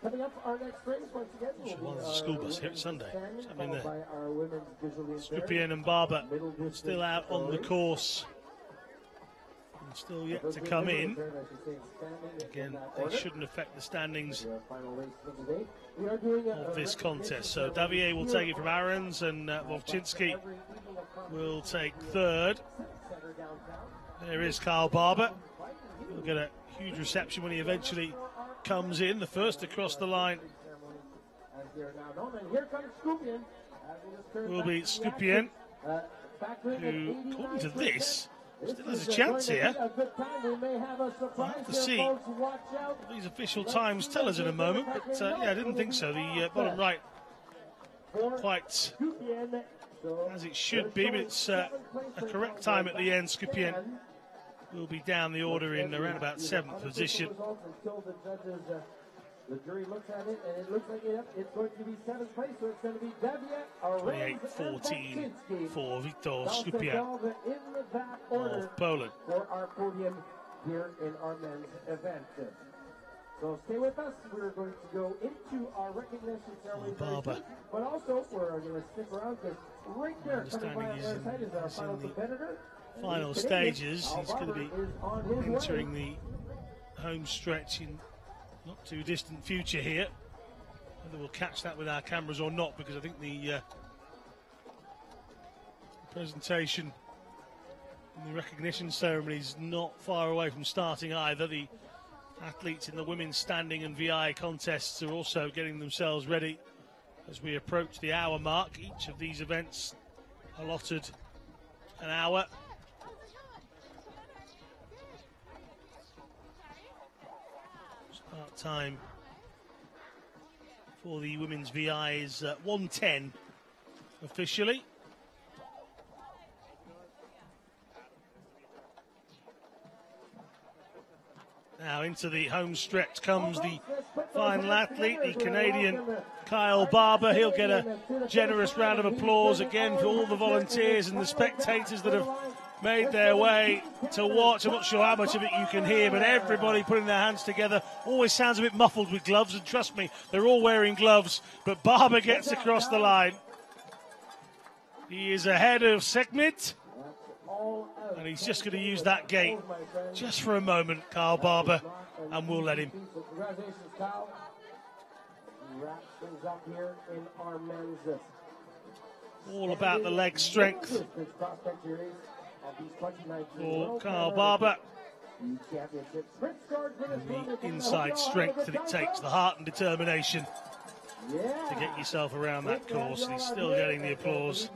Coming up, our next race once again. Well, there's a school bus here. It's Sunday. I mean, Scripian and Barber still out on the course. And still yet to come in. Again, they shouldn't affect the standings of this contest. So Davier will take it from Aarons, and Wojcinski will take third. There is Carl Barber. He'll get a huge reception when he eventually comes in, the first across the line will be Scripian, who, according to this, still has a chance here. We'll have to see what these official times tell us in a moment, but yeah, I didn't think so. The bottom right quite as it should be, but it's a correct time at the end. Scripian will be down the order in around about 7th position. The jury looks at it, and it looks like it's going to be 7th place, so it's going to be Davier, 28-14 for Victor Scripian of Poland. For our podium here in our men's event. So stay with us. We're going to go into our recognition ceremony, but also we're going to stick around because right there, coming by our side is our final competitor. Final stages. He's going to be entering the home stretch in not too distant future here. Whether we'll catch that with our cameras or not, because I think the presentation and the recognition ceremony is not far away from starting either. The athletes in the women's standing and VI contests are also getting themselves ready as we approach the hour mark. Each of these events allotted an hour. Start time for the women's VI is 1:10 officially. Now into the home stretch comes the final athlete, the Canadian Kyle Barber. He'll get a generous round of applause again for all the volunteers and the spectators that have made their way to watch. I'm not sure how much of it you can hear, but everybody putting their hands together. Always sounds a bit muffled with gloves, and trust me, they're all wearing gloves. But Barber gets across the line. He is ahead of Segmit, and he's just going to use that gate just for a moment, Carl Barber, and we'll let him. Congratulations, Kyle. Wrap things up here in our men's. All about the leg strength for Carl Barber. And the inside strength that it takes, the heart and determination to get yourself around that course. And he's still getting the applause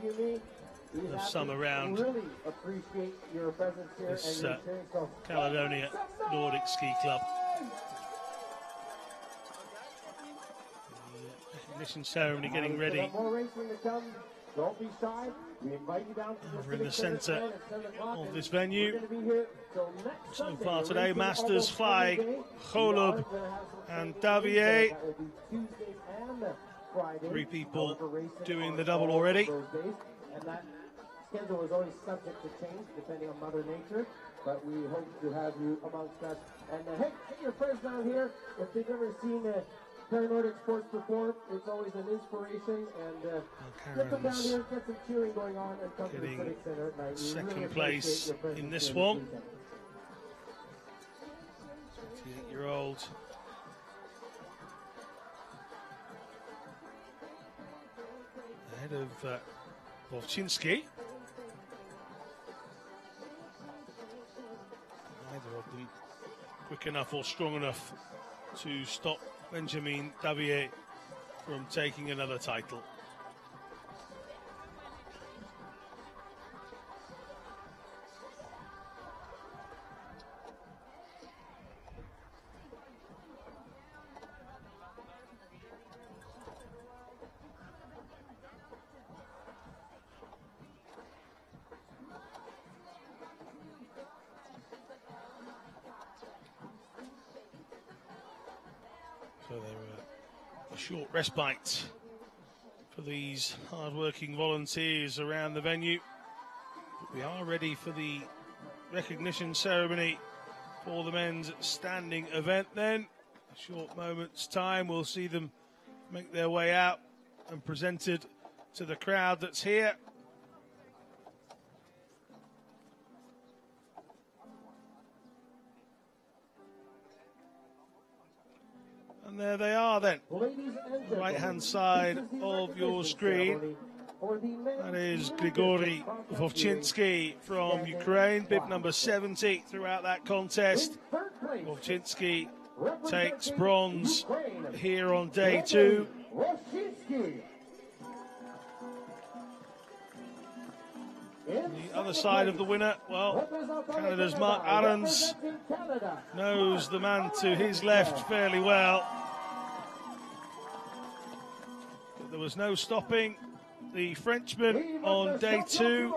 of some around this Caledonia Nordic Ski Club. The recognition ceremony getting ready over in the centre of this venue. So far today, Masters, Fly, Golub and Davier. 3 people doing the double already. And that schedule is always subject to change depending on Mother Nature, but we hope to have you amongst us. And hey, get your friends down here. If they've ever seen Nordic sports perform, it's always an inspiration. And get them down here, get some cheering going on, and come to the Civic Center at night. Second place in this one. 28-year-old. Ahead of Wojcinski. Neither of them quick enough or strong enough to stop Benjamin Davier from taking another title. So they were a short respite for these hard-working volunteers around the venue. We are ready for the recognition ceremony for the men's standing event then. A short moment's time, we'll see them make their way out and presented to the crowd that's here. And there they are then, right-hand side of your screen. That is Grigory Vovchinsky from Ukraine, bib number 70 throughout that contest. Vovchinsky takes bronze here on day 2. The other side of the winner, well, Canada's Mark Arons knows the man to his left fairly well. But there was no stopping the Frenchman on day 2,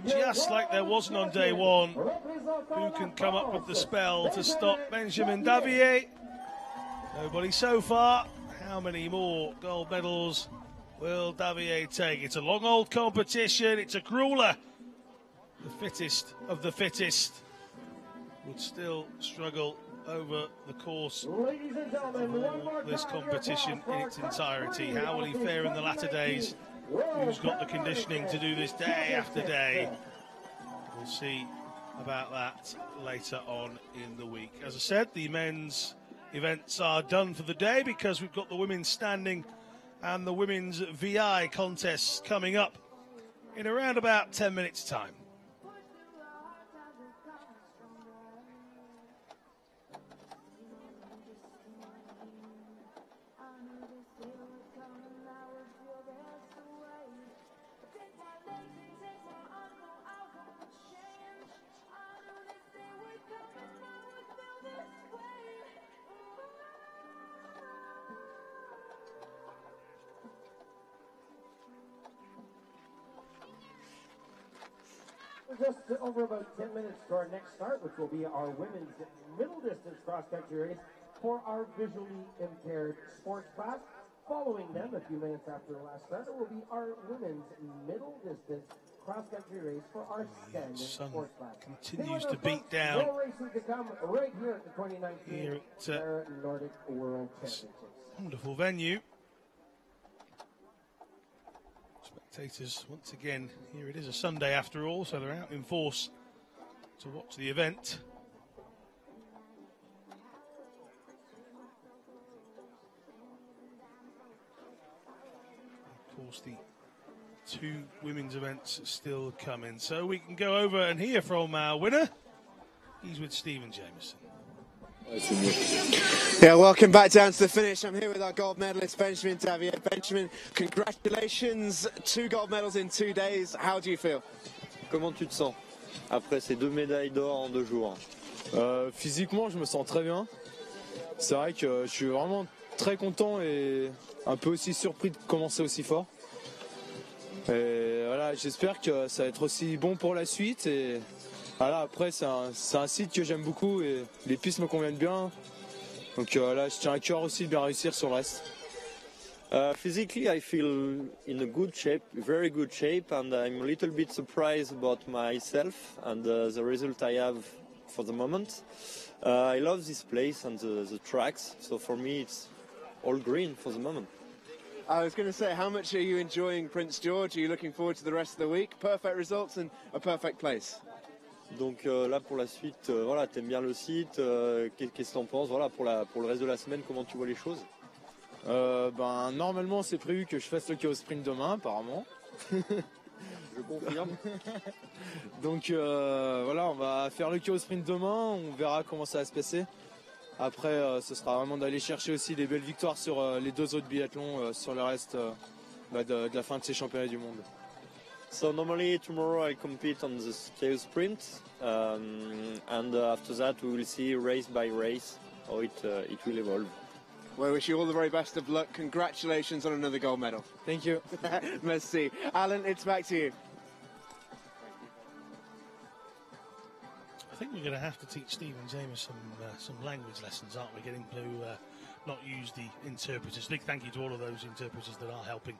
just like there wasn't on day 1. Who can come up with the spell to stop Benjamin Davier? Nobody so far. How many more gold medals will Davier take? It's a long old competition, it's a grueler. The fittest of the fittest would still struggle over the course of this competition in its entirety. How will he fare in the latter days? Who's got the conditioning to do this day after day? We'll see about that later on in the week. As I said, the men's events are done for the day because we've got the women's standing and the women's VI contests coming up in around about 10 minutes' time. Just over about 10 minutes to our next start, which will be our women's middle distance cross-country race for our visually impaired sports class. Following them, a few minutes after the last start, will be our women's middle distance cross-country race for our standing sports class. Continues to beat down. More racing to come right here at the 2019 Nordic World Championships. Wonderful venue. Spectators, once again, here it is a Sunday after all, so they're out in force to watch the event. Of course, the 2 women's events still coming, so we can go over and hear from our winner. He's with Stephen Jameson. Yeah, welcome back down to the finish. I'm here with our gold medalist, Benjamin Davier. Benjamin, congratulations. 2 gold medals in 2 days. How do you feel? Comment tu te sens après ces 2 médailles d'or en 2 jours? Physiquement, je me sens très bien. C'est vrai que je suis vraiment très content et un peu aussi surpris de commencer aussi fort. Et voilà, j'espère que ça va être aussi bon pour la suite. Et voilà, après, c'est un site que j'aime beaucoup et les pistes me conviennent bien. Donc là, je tiens à cœur aussi de bien réussir sur le reste. Physically, I feel in a good shape, very good shape, and I'm a little bit surprised about myself and the result I have for the moment. I love this place and the tracks, so for me it's all green for the moment. I was going to say, how much are you enjoying Prince George? Are you looking forward to the rest of the week? Perfect results and a perfect place. Donc là pour la suite, voilà, t'aimes bien le site, qu'est-ce que t'en penses, voilà, pour le reste de la semaine, comment tu vois les choses? Normalement c'est prévu que je fasse le chaos sprint demain apparemment. Je confirme. Donc voilà, on va faire le chaos sprint demain, on verra comment ça va se passer. Après ce sera vraiment d'aller chercher aussi des belles victoires sur les 2 autres biathlons sur le reste de la fin de ces championnats du monde. So normally tomorrow I compete on the chaos sprint, and after that we will see race by race how it will evolve. Well, I wish you all the very best of luck. Congratulations on another gold medal. Thank you. Merci. Alan, it's back to you. I think we're going to have to teach Stephen James some language lessons, aren't we? Getting to not use the interpreters. Big thank you to all of those interpreters that are helping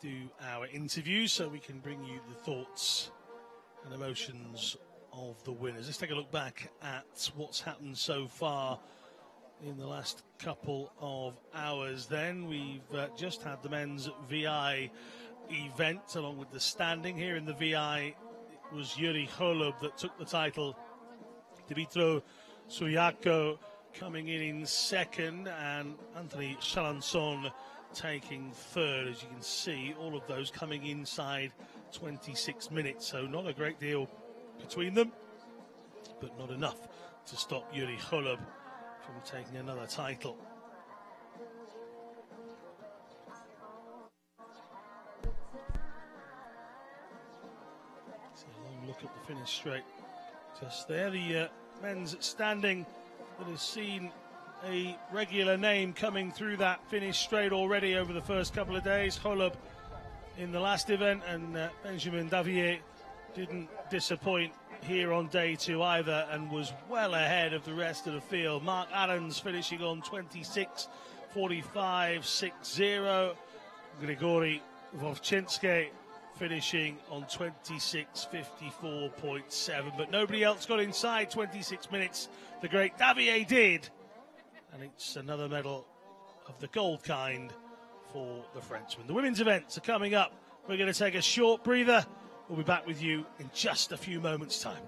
do our interview so we can bring you the thoughts and emotions of the winners. Let's take a look back at what's happened so far in the last couple of hours. Then we've just had the men's VI event along with the standing. Here in the VI, it was Yuri Holub that took the title. Dimitro Suyako coming in second, and Anthony Chalanson taking third. As you can see, all of those coming inside 26 minutes, so not a great deal between them, but not enough to stop Yuri Holub from taking another title. So a long look at the finish straight just there. The men's standing that has seen a regular name coming through that finish straight already over the first couple of days. Holub in the last event, and Benjamin Davier didn't disappoint here on day two either, and was well ahead of the rest of the field. Mark Adams finishing on 26:45.60. Grigory Vovchinski finishing on 26:54.7, but nobody else got inside 26 minutes. The great Davier did, and it's another medal of the gold kind for the Frenchman. The women's events are coming up. We're going to take a short breather. We'll be back with you in just a few moments' time.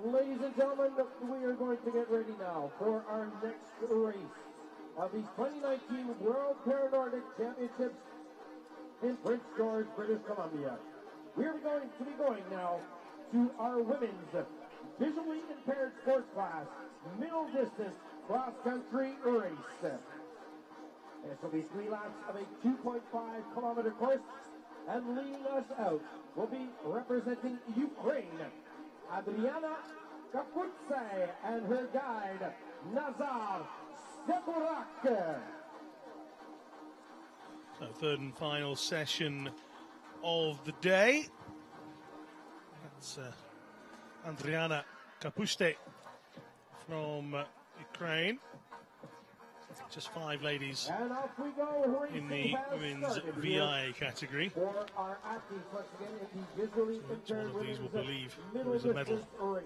Ladies and gentlemen, we are going to get ready now for our next race of the 2019 World Nordic Championships in Prince George, British Columbia. We are going to be going now to our women's visually impaired sports class, middle distance cross-country race. This will be 3 laps of a 2.5-kilometer course, and leading us out will be representing Ukraine, Adriana Kaputse, and her guide, Nazar Stepurak. So third and final session of the day. That's Adriana Kapuste from Ukraine. Just 5 ladies in the women's VI category. For our athletes, once again, in the visually impaired one of these will women's believe middle there is a medal distance race.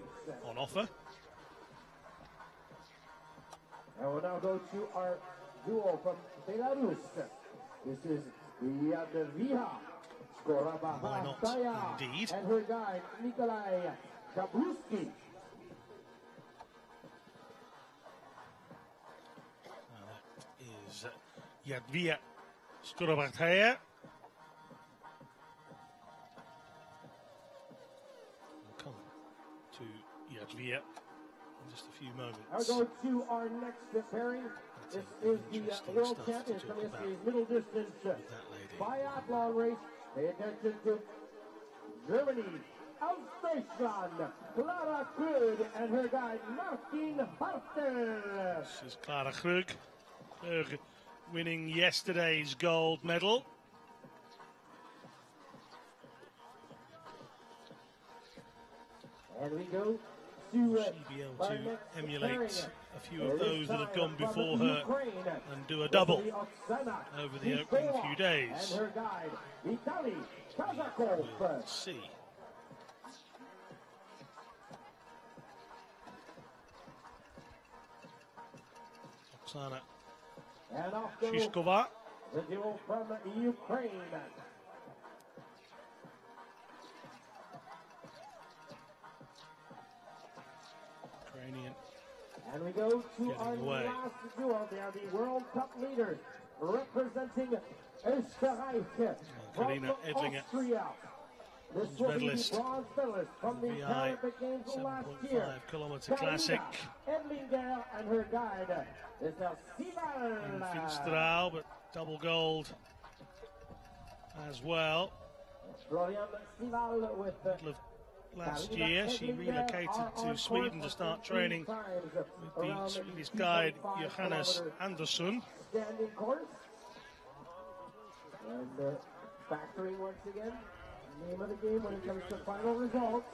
on offer. And we'll now go to our duo from Belarus. This is Yadviha Skorabahataya indeed. and her guide, Nikolai Kabruski. Is Yadviha Skorabahataya. We'll come to Yadviha in just a few moments. I'll go to our next pairing. This is the world champion from yesterday's middle distance biathlon race. Pay attention to Germany, Deutschland, Clara Krug and her guide Martin Hartel. This is Clara Krug. Krug winning yesterday's gold medal. And we go to be able to emulate a few of those that have gone before her and do a double over the opening few days. And her guide, Vitaly Kazakov. We'll see. Oksana And off goes Shishkova. the duo from Ukraine. Ukrainian. And we go to Getting our away. last duo. They are the World Cup leaders representing Österreich from Karina Edlinger, Austria. This will be the medalist. bronze medalist from the VI Paralympic Games last year. 7.5-kilometer classic. Edlinger and her guide is In Sival. Finstrau, but double gold as well. Florian Sival with Middle of last year, she relocated to Sweden to start training with the Swedish guide Johannes Andersson. standing course. And factoring once again. Name of the game when it comes to final results.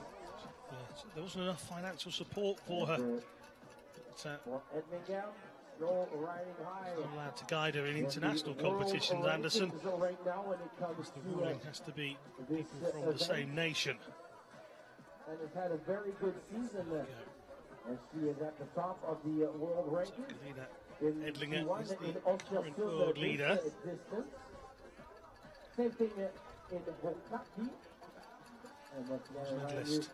Yeah, so there wasn't enough financial support for her. But, For Edlinger, still riding high. not allowed to guide her in international competitions, Anderson. So right now when it comes The to ruling has to be this people from the event, same nation. and has had a very good season as she is at the top of the world rankings. Karina In Edlinger Q1 is the in current Ostersund, world leader. Distance. Same thing in Bukaki. And that's Medalist.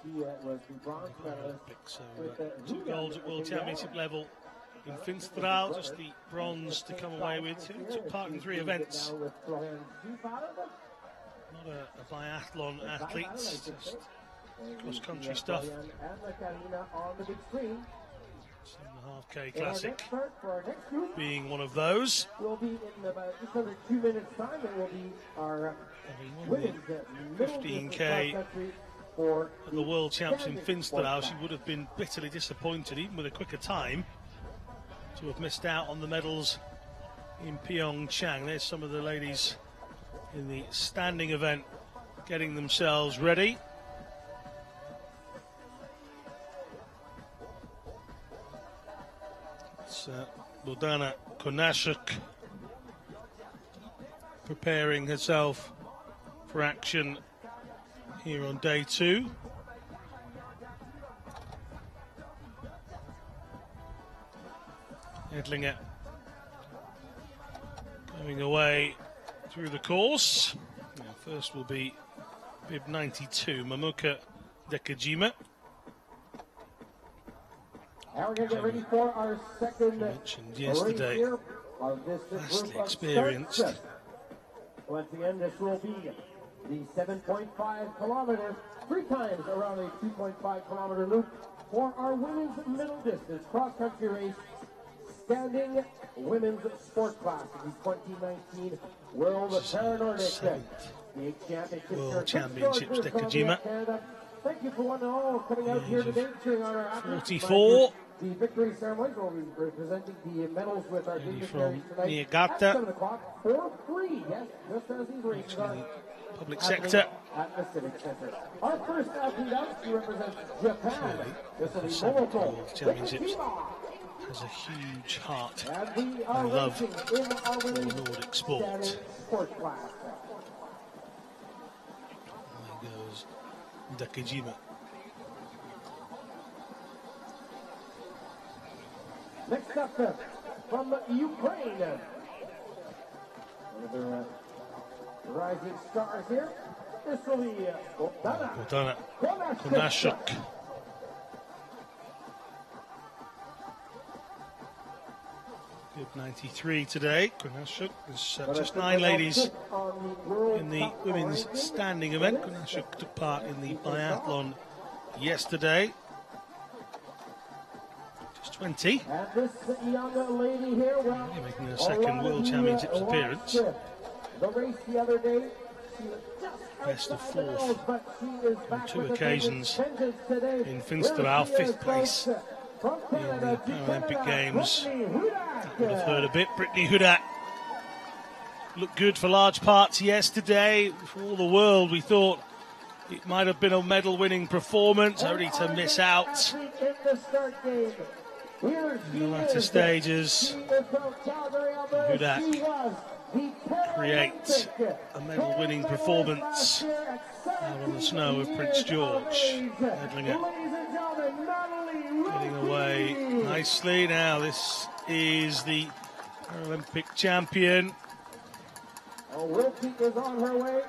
she was the bronze medalist. So with 2 golds at World Championship level in Finstrau, just the bronze to come away with. Took part in 3 events. Now with Florian Sival. Not a biathlon athlete, just cross-country stuff. Florian and Karina on the big screen. 7.5K And our classic next start for our next group being one of those. will be in about just under 2 minutes time. It will be our women's middle 15K country for at the World Champs in standing Finstrau. sports She would have been bitterly disappointed, even with a quicker time, to have missed out on the medals in Pyeongchang. There's some of the ladies in the standing event getting themselves ready. It's Bogdana Konashuk preparing herself for action here on day 2. Edlinger going away through the course. Now first will be bib 92, Mamuka Dekajima. And we're going to get ready for our second mentioned yesterday, race of this vastly group of experienced. starts. Once again, this will be the 7.5 kilometer, 3 times around a 2.5 kilometer loop for our women's middle distance cross-country race, standing women's sport class in the 2019 World Nordic World Championships, Dekajima. Thank you for one and all coming out here today, cheering on our athletes. 44. The victory ceremony will be presenting the medals with our dignitaries From tonight Niigata. at 7 o'clock for free. Yes, just as these races are Public happening sector. at the Civic Center. Our first athlete out, she represents Japan. This will be Momoko World Championships has a huge heart and and love in our for women's Nordic sport. sport class. There goes Dekajima. Next up from Ukraine, one of their rising stars here. This will be Bogdana Konashuk. Good 93 today. Konashuk is just 9 ladies in the women's standing event. Konashuk took part in the biathlon yesterday. Just 20. And this young lady here, well, Making her second World Championships appearance. The race the other day, she was just Best of outside the 4th medals, but she is on back 2 with a occasions vengeance today. in Finsterau, Here she is, 5th place folks, from in Canada the to Paralympic Canada, Games. Brittany Hudak. Would have heard a bit. Brittany Hudak looked good for large parts yesterday. For all the world, we thought it might have been a medal-winning performance, only to miss out In the start game. Here in the latter stages. She is from Calgary, Alberta. Hudak She was the create Paralympic a medal-winning performance out on the snow of Prince George. Medlinger getting away nicely. Now this is the Paralympic champion. Wilkie is on her way.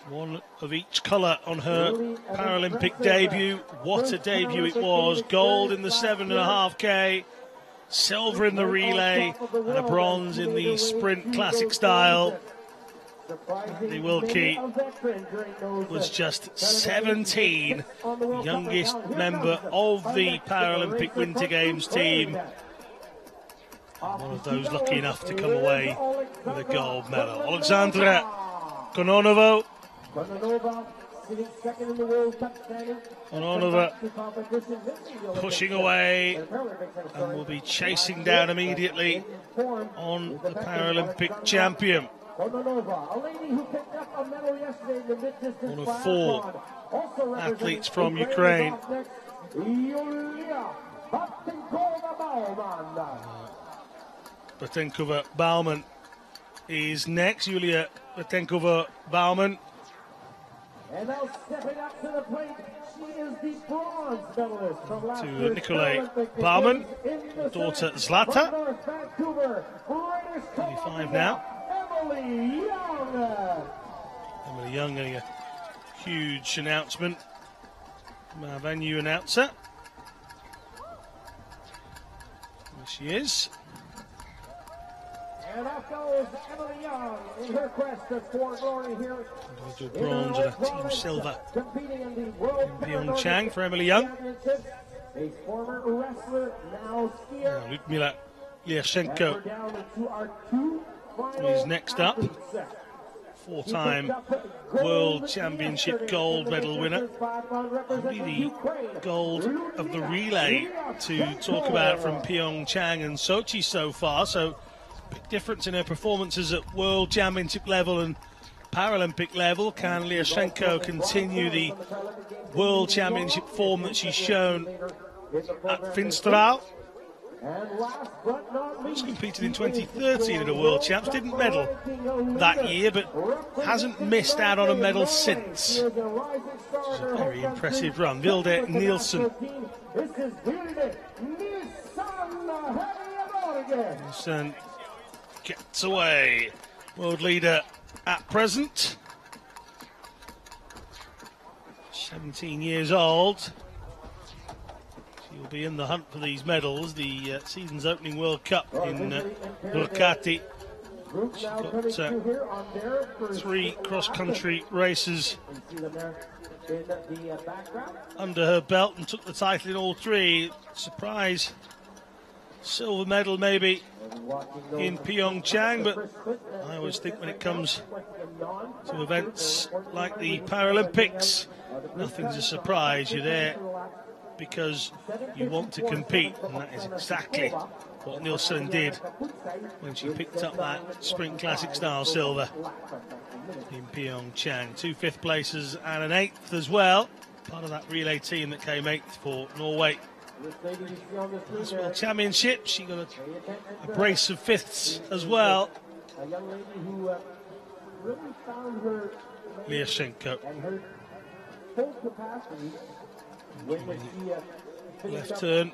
One of each colour on her Paralympic debut. What a debut it was. Gold in the 7.5K, silver in the relay, and a bronze in the sprint classic style. The Wilkie was just 17, youngest member of the Paralympic Winter Games team. One of those lucky enough to come away with a gold medal. Alexandra Kononova. Kononova pushing away and will be chasing down immediately on the Paralympic champion. One of 4 athletes from Ukraine. Batenkova-Bauman is next. Yulia Batenkova-Bauman. And now stepping up to the plate, she is the bronze medalist from last To year's Nikolai Paralympic Bauman, in the daughter Senate, Zlata, from North Vancouver, British 25 now. Emily Young. Emily Young getting a huge announcement from our venue announcer. There she is. And off goes Emily Young in her quest for glory here. Individual bronze and a team silver Competing in the World in Pyeongchang for Emily Young. A former wrestler, now skier. Now Lyudmila Lyashenko We're down to our 2 final is next up. athletes. 4-time World Championship gold medal winner. Only the gold of the relay to talk about from Pyeongchang and Sochi so far. So big difference in her performances at World Championship level and Paralympic level. Can Lyashenko continue the World Championship form that she's shown at Finsterau? She competed in 2013 at a World Champs, didn't medal that year, but hasn't missed out on a medal since. It's a very impressive run. Vilde Nielsen. Nielsen gets away. World leader at present. 17 years old. She'll be in the hunt for these medals. The season's opening World Cup in Ducati. She's got 3 cross-country races under her belt and took the title in all 3. Surprise silver medal maybe in Pyeongchang, but I always think when it comes to events like the Paralympics, nothing's a surprise. You're there because you want to compete, and that is exactly what Nielsen did when she picked up that Sprint Classic style silver in Pyeongchang. 2 5th places and an 8th as well, part of that relay team that came 8th for Norway. This World Championship, she got a brace of 5ths as well. Lyashenko. Left turn.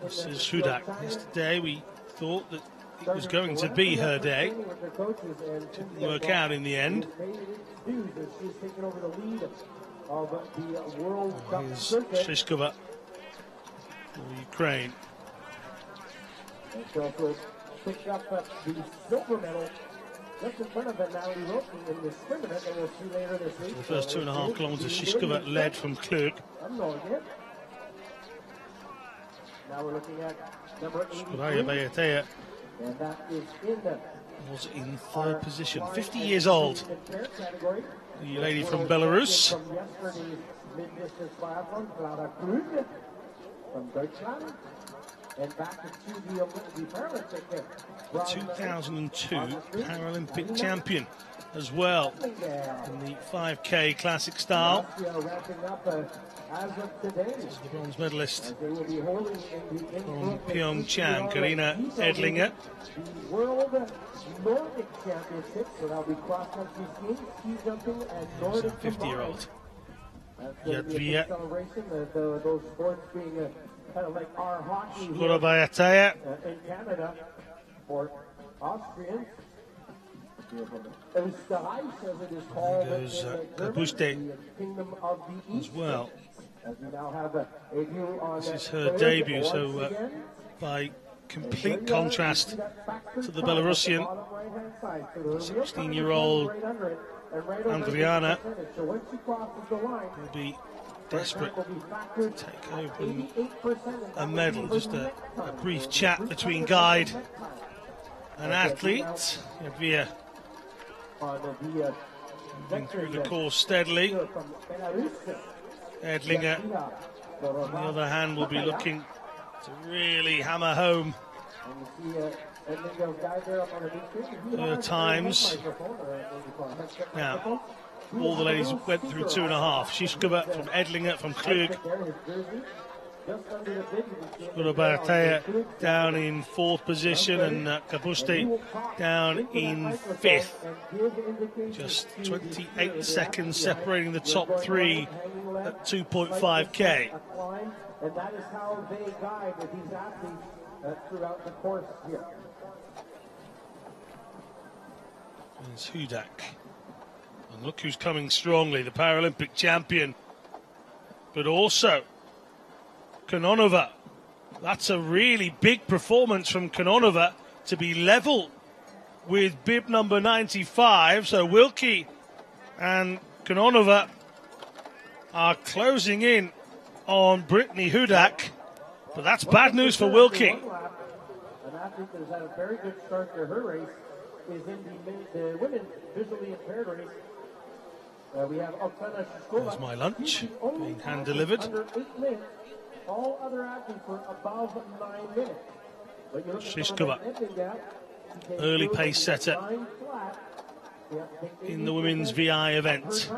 This is Hudak. Yesterday we thought that it was going to be her day. Didn't work out in the end. Here's Shishkova for Ukraine. She also picked up the silver medal just in front of Natalie Roten in the sprint event that we'll see later this week. The first 2.5 kilometers, Shishkova led from Klug. Now we're looking at number 8. Bayatea And that is in the was in 3rd position. 50 years old. The lady from Belarus. From yesterday's mid-distance biathlon, Clara Krug from Deutschland. And back to the Paralympic. 2002 Paralympic champion as well in the 5K classic style. This is the bronze medalist from Pyeongchang, Karina Edlinger. World Nordic Championship, so that'll be cross-country skiing, ski jumping, and Nordic 50-year-old. Yadvia. Those sports being kind of like our hockey Bayatea. in Canada for Austrians. Österreich, as it is called, There goes Kabuste as well. This is her debut, so by complete contrast to the Belarusian, 16-year-old Andriana will be desperate to take home a medal. Just a brief chat between guide and athlete. Yadvia moving through the course steadily. Edlinger, on the other hand, will be looking to really hammer home her times. Now, all the ladies went through 2.5. Shishkova from Edlinger, from Klug. Bayatea down in 4th position, and Kabuste down in 5th. Just 28 seconds separating the top 3 at 2.5k. And that is how they guide these athletes throughout the course here. There's Hudak. And look who's coming strongly, the Paralympic champion. But also Kononova. That's a really big performance from Kononova to be level with bib number 95. So Wilkie and Kononova are closing in on Brittany Hudak. But that's bad news for Wilkie. An athlete that has had a very good start to her race is in the women's visually impaired race. We have Oksana Shishkova. There's my lunch being hand-delivered. Under 8 minutes. All other athletes were above 9 minutes. Shishkova, early pace setter in the women's VI event.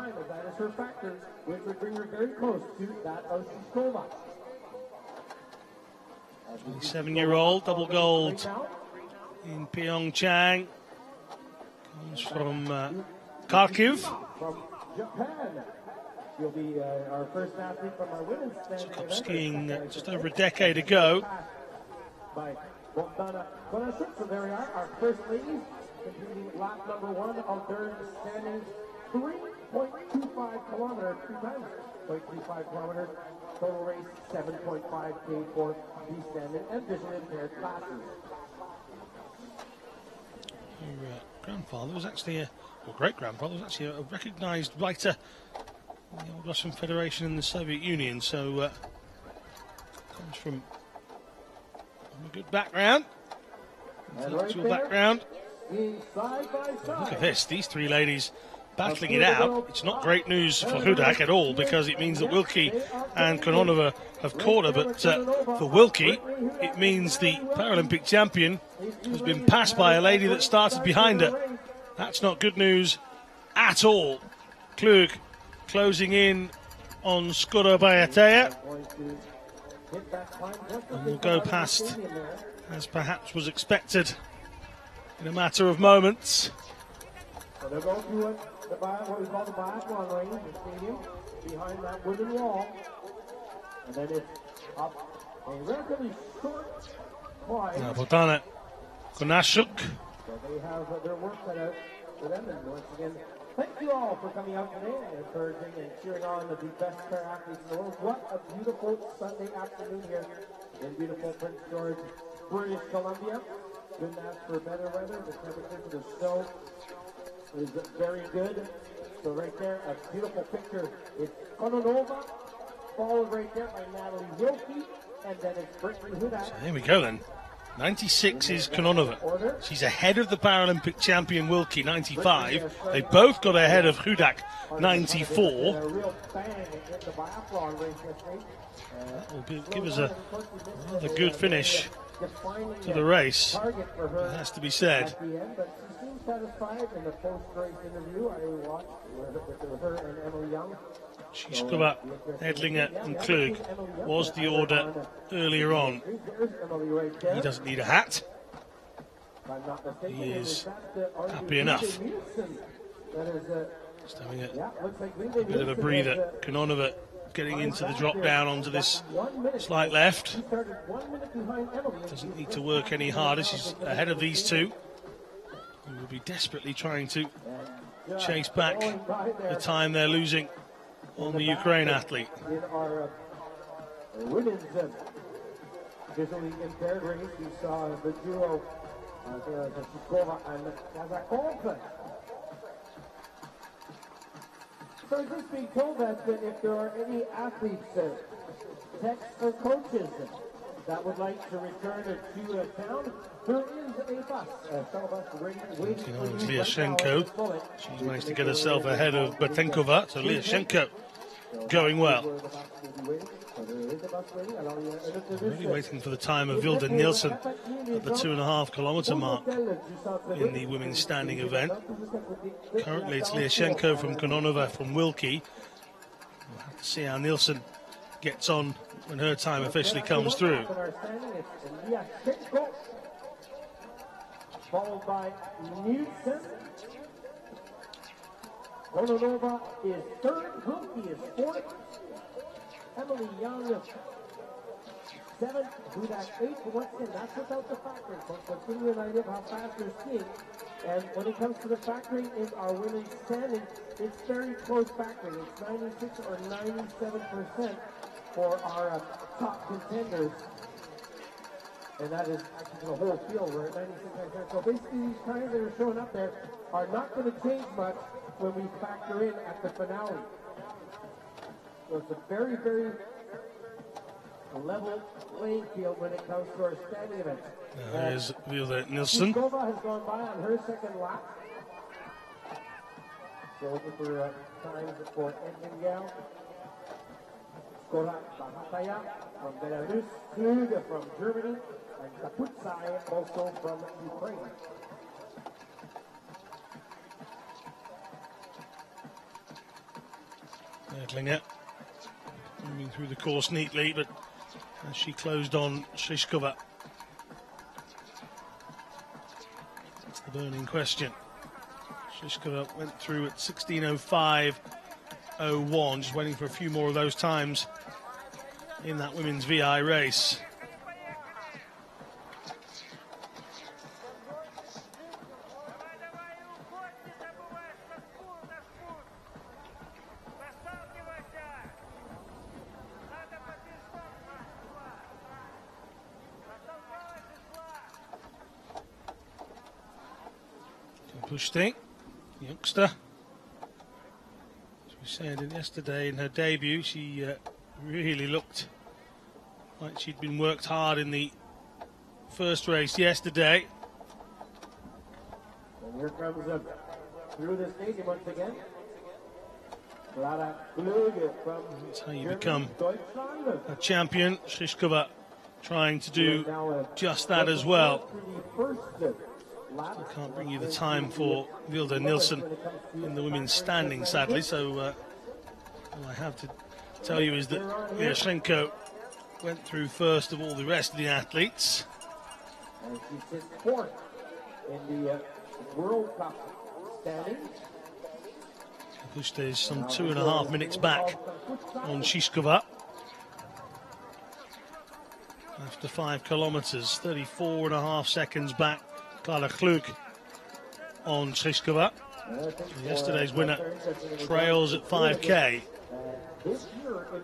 27-year-old, double gold in Pyeongchang. Comes from Kharkiv. From Japan. She'll be our first athlete from our women's Took up skiing just over a decade ago. By Bogdana Konashuk. So there we are, our first ladies completing lap number 1 of their standing 3.25 kilometers 3 times. 0.35 kilometers. Total race 7.5K for the standard and visually impaired classes. Her grandfather was actually great-grandfather was actually a recognised writer in the old Russian Federation in the Soviet Union, so comes from a good background, intellectual background. Look at this, these three ladies battling it out. It's not great news for Hudak at all, because it means that Wilkie and Kononova have caught her, but for Wilkie, it means the Paralympic champion has been passed by a lady that started behind her. That's not good news at all. Klug closing in on Skora Bayatea, and will go past, as perhaps was expected, in a matter of moments. So they're going through what we call the biathlon ring, the stadium, behind that wooden wall. And then it's up a relatively short climb. Now Bogdana Konashuk. So they have their work cut out for them. And once again, thank you all for coming out today and encouraging and cheering on the best pair athletes in the world. What a beautiful Sunday afternoon here in beautiful Prince George, British Columbia. Couldn't ask for better weather. The temperature for the snow is very good. So right there, a beautiful picture. It's Kononova, followed right there by Natalie Wilkie, and then it's Brittany Hudak. So there we go then. 96 is Kononova. She's ahead of the Paralympic champion Wilkie, 95. They both got ahead of Hudak, 94. That will give us a rather good finish to the race. It has to be said. Satisfied in the post-race interview I watched with her and Emily Young. Schiskova, Edlinger and Klug was the order earlier on. He doesn't need a hat. He is happy enough. Just having a bit of a breather. Kononova getting into the drop down onto this slight left. Doesn't need to work any harder. She's ahead of these two. We will be desperately trying to chase back the time they're losing on the Ukraine athlete. In our women's visually impaired race, we saw the duo Zhukova and Kazakov. So just being told that if there are any athletes, techs or coaches that would like to return to town, there is a bus, shuttle bus waiting for you. Lyashenko. She's managed to get herself ahead of Batenkova, so Lyashenko going well. Really waiting for the time of Vilda Nielsen at the 2.5 kilometre mark in the women's standing event. Currently it's Lyashenko from Kononova from Wilkie. We'll have to see how Nielsen gets on when her time officially comes through. Followed by Nielsen. Kononova is third, Wilkie is fourth, Emily Young 7th, Hudak 8th. Once again, that's without the factoring, folks. Let's give you an idea of how fast they're skiing. And when it comes to the factoring in our women's standing, it's very close factoring. It's 96 or 97% for our top contenders. And that is actually the whole field. We're at 96%. So basically, these times that are showing up there are not going to change much when we factor in at the finale. So it's a very, very level playing field when it comes to our standing event. There's Vilda Nielsen. Schiskova has gone by on her second lap. So looking for times for Edmund Gal. Skora Bahataya from Belarus, Klug from Germany, and Kaputsai also from Ukraine. Edlinger moving through the course neatly, but as she closed on Schiskova, that's the burning question. Schiskova went through at 16:05.01, just waiting for a few more of those times in that women's VI race. Kapuste, youngster. As we said yesterday in her debut, she really looked like she'd been worked hard in the first race yesterday. And here comes through the stadium once again. That's how you become a champion. Shishkova trying to do just that as well. Still can't bring you the time for Vilda Nilsson in the women's standing, sadly. So all I have to tell you is that Lyashenko went through first of all the rest of the athletes. And she sits fourth in the World Cup standings. Kapuste is some 2.5 minutes back on Shishkova. After 5 kilometres, 34.5 seconds back. Klara Klug on Shishkova. Yesterday's winner trails at 5K. This year she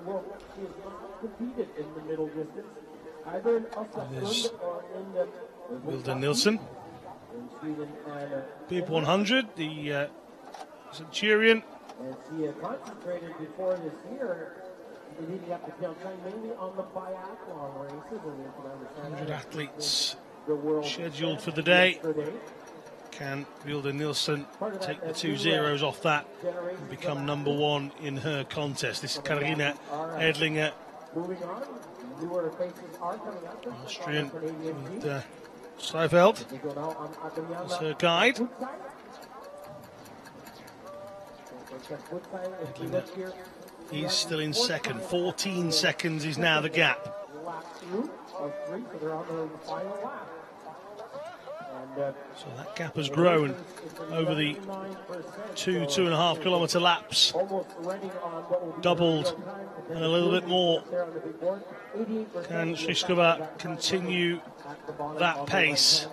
has not competed in the middle distance, either in Östersund or in the Vilda Nilsson. Bib 100, the Centurion. And she concentrated before this year, leading up to Pyeongchang, mainly on the biathlon races. 100 athletes scheduled for the day. Can Vilda Nilsson take the 2 zeros off that and become number 1 in her contest? This is Karina Edlinger, Austrian, with Seifeld as her guide. Edlinger, he's still in second. 14 seconds is now the gap. So that gap has grown over the 2.5 kilometre laps. Doubled and a little bit more. Can Shishkova continue that pace?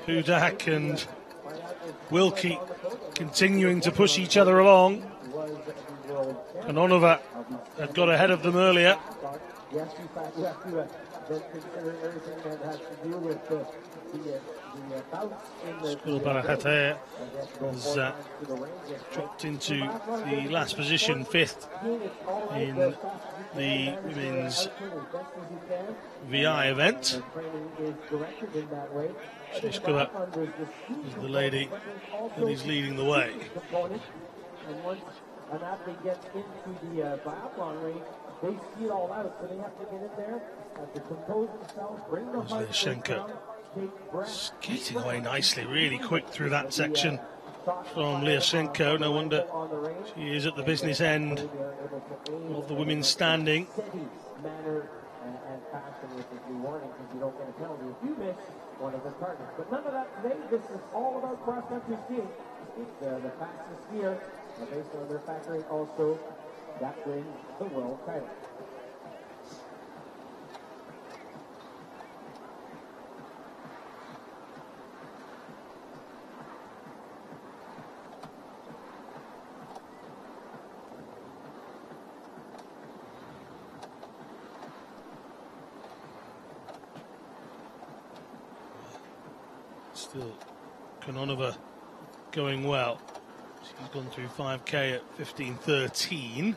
Hudak and Wilkie continuing to push each other along. Kononova had got ahead of them earlier. Consider everything that has to do with the bouts in the Skulbarahater has dropped into the last position, 5th in the women's VI event. Shishkova is the lady that is leading the way. And once an athlete gets into the biathlon race, they see it all out, so they have to get in there, have to compose themselves, bring the heart rate down, take breath. Skating away nicely, really quick through that section from Lyashenko. No wonder she is at the business end of the women's standing. Manner and passion, which is rewarding because you don't get a penalty if you miss one of the targets. But none of that today. This is all about cross-country skiing. The fastest skier, based on their factory, also that wins the world title. Still, Kononova going well. She's gone through 5K at 15:13.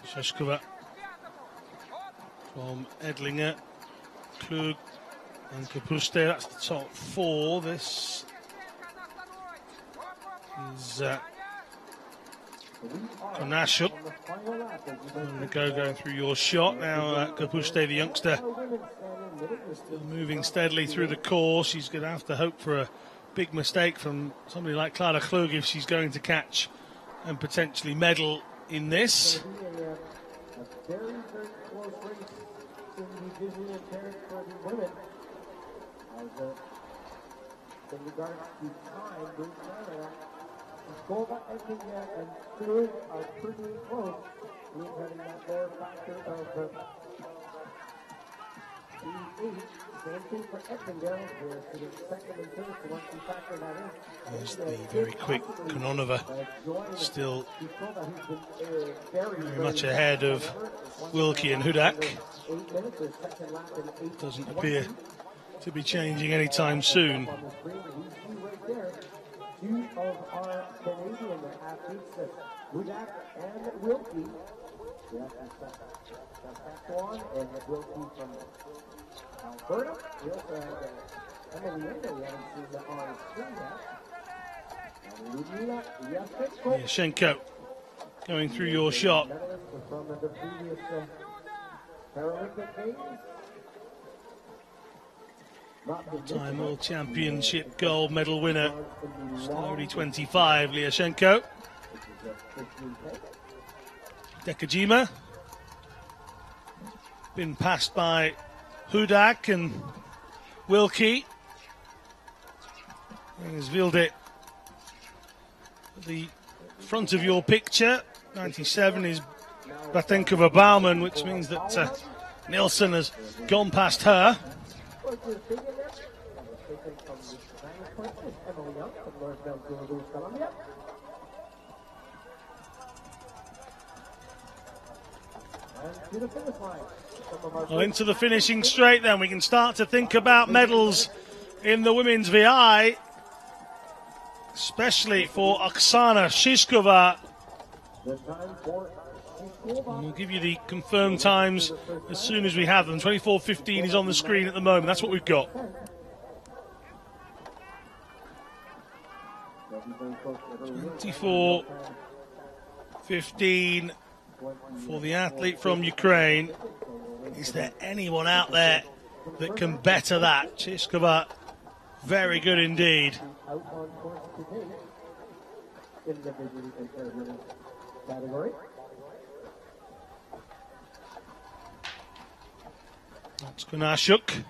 Shishkova from Edlinger, Klug and Kapuste. That's the top 4. This is Konashuk. Going through your shot. Now Kapuste, the youngster, still moving steadily through the course. She's going to have to hope for a big mistake from somebody like Klara Klug if she's going to catch and potentially medal in this. A very, very close race in the visually impaired for the women. As in regards to time, Bruce Canada, Skova, Edlinger, and Klug are pretty close. There's the very quick Kononova, still very much ahead of Wilkie and Hudak. Doesn't appear to be changing anytime soon. Two of our Canadian athletes, Hudak and Wilkie. Saskatchewan and Wilkie from Alberta. We also have Emily Linda, we haven't seen that on screen yet. Yashenko going through your shot. From the previous Paralympic Games. Time World Championship gold medal winner, still only 25, Lyashenko. Dekajima, been passed by Hudak and Wilkie. Here's Vilde at the front of your picture. 97 is Batenkova Bauman, which means that Nilsson has gone past her. Well, into the finishing straight then. We can start to think about medals in the women's VI, especially for Oksana Shishkova. We'll give you the confirmed times as soon as we have them. 24:15 is on the screen at the moment. That's what we've got. 24:15 for the athlete from Ukraine. Is there anyone out there that can better that? Shishkova, very good indeed. That's Konashuk.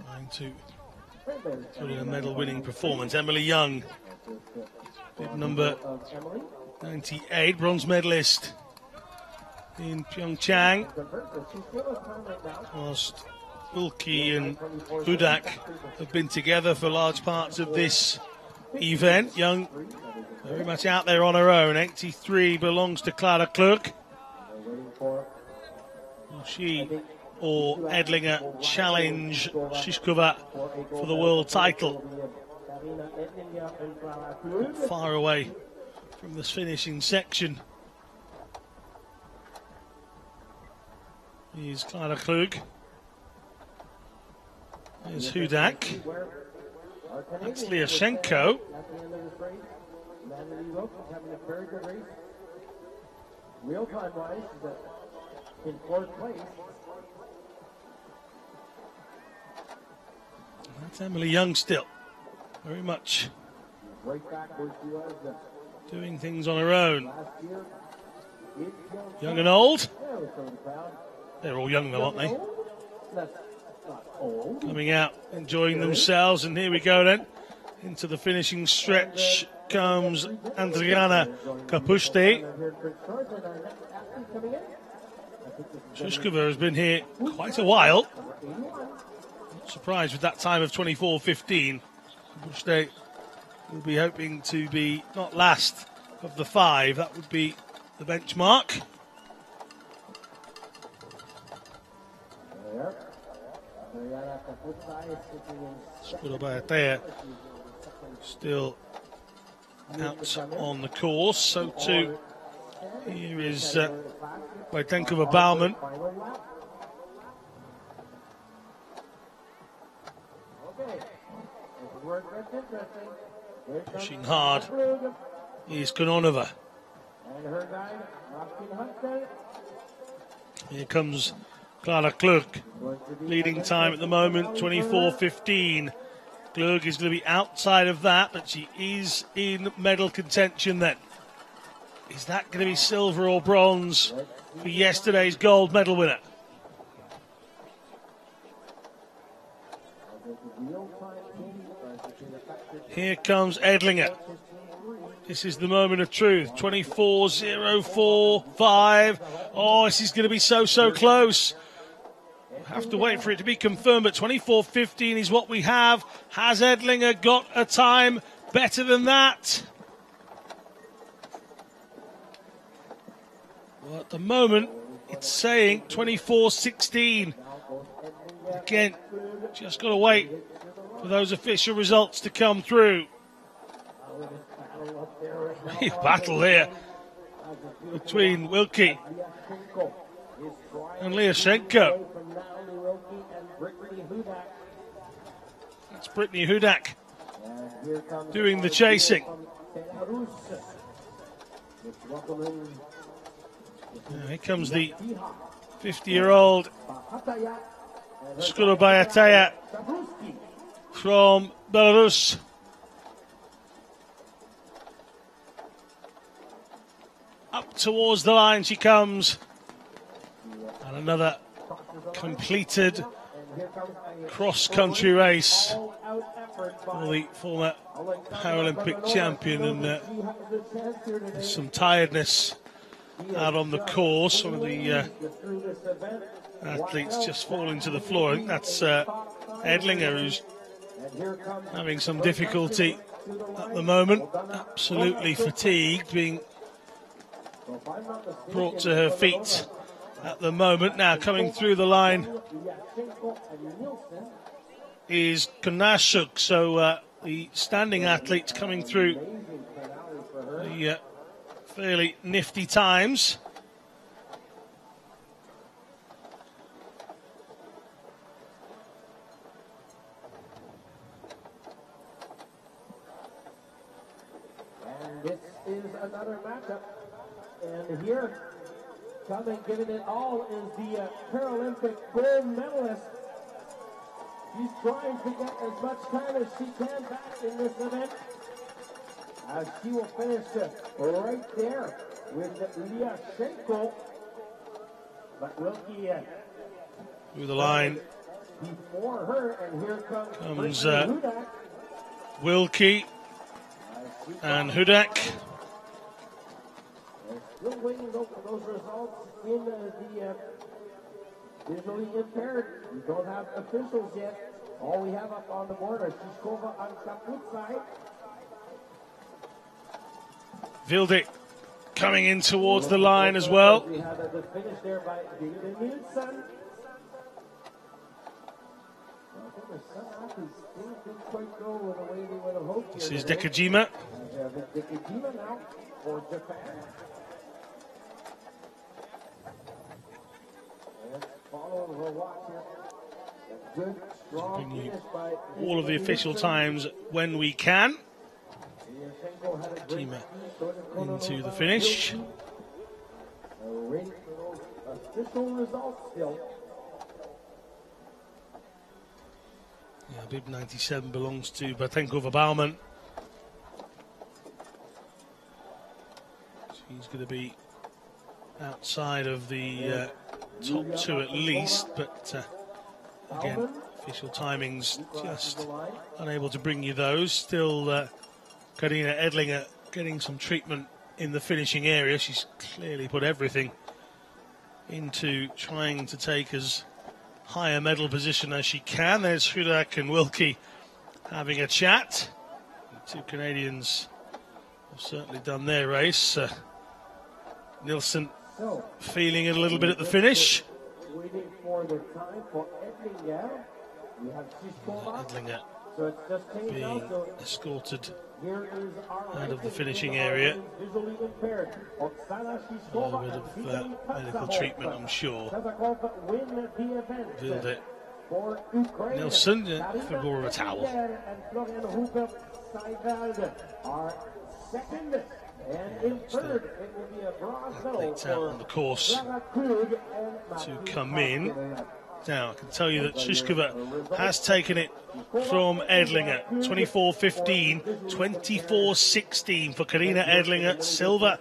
Trying to put in a medal-winning performance. Emily Young, bib number 98, bronze medalist in Pyeongchang. Whilst Wilkie and Hudak have been together for large parts of this event. Young very much out there on her own. 83 belongs to Clara Klug. She or Edlinger challenge Shishkova for the world title. Far away from this finishing section is Clara Klug. There's Hudak. That's Lyashenko. Real-time wise, in fourth place. That's Emily Young still. Very much doing things on her own. Young and old. They're all young though, aren't they? Coming out, enjoying themselves, and here we go then. Into the finishing stretch comes Andriana Kapuste. Shishkova has been here quite a while. Not surprised with that time of 24:15. Kapuste will be hoping to be not last of the five. That would be the benchmark. Still out on the course. So too, here is Batenkova Bauman. Pushing hard is Kononova. Here comes Clara Klug. Leading time at the moment, 24:15. Klug is going to be outside of that, but she is in medal contention then. Is that going to be silver or bronze for yesterday's gold medal winner? Here comes Edlinger. This is the moment of truth. 24.045. Oh, this is going to be so close. Have to wait for it to be confirmed, but 24.15 is what we have. Has Edlinger got a time better than that? Well, at the moment, it's saying 24.16. Again, just got to wait for those official results to come through. Battle here between Wilkie and Lyashenko. That's Brittany Hudak doing the chasing. Here comes the 50-year-old Skorobayataya from Belarus. Up towards the line she comes. And another completed cross-country race for the former Paralympic champion. And there's some tiredness out on the course. Some of the athletes just falling to the floor. I think that's Edlinger, who's having some difficulty at the moment. Absolutely fatigued, being brought to her feet at the moment. Now coming through the line is Konashuk, so the standing athletes coming through the fairly nifty times. And this is another matchup. And here, coming, giving it all, is the Paralympic gold medalist. She's trying to get as much time as she can back in this event, as she will finish right there with Lyashenko. But Wilkie through the line before her, and here comes Wilkie and Hudak. Still waiting for those results in the visually impaired. We don't have officials yet. All we have up on the board are Shishkova on Kaputsai. Vildik coming in towards the line as well. We have the finish there by David Nielsen. This is Dekajima. Dekajima now for Japan. Bring you all of the official times when we can. Dekajima into the finish. Official results still. Yeah, bib 97 belongs to Batenkova Bauman. She's going to be outside of the top two at least, but again, official timings just unable to bring you those. Still, Karina Edlinger getting some treatment in the finishing area. She's clearly put everything into trying to take as high a medal position as she can. There's Hudak and Wilkie having a chat. The two Canadians have certainly done their race. Nielsen feeling it a little bit at the finish. Waiting for the time for Edlinger. We have Edlinger being escorted out of the finishing area. A little bit of medical treatment, I'm sure. Vilde Nielsen, for a towel. Athletes out on the course to come in. Now, I can tell you that Shishkova has taken it from Edlinger. 24.15, 24.16 for Karina Edlinger. Silver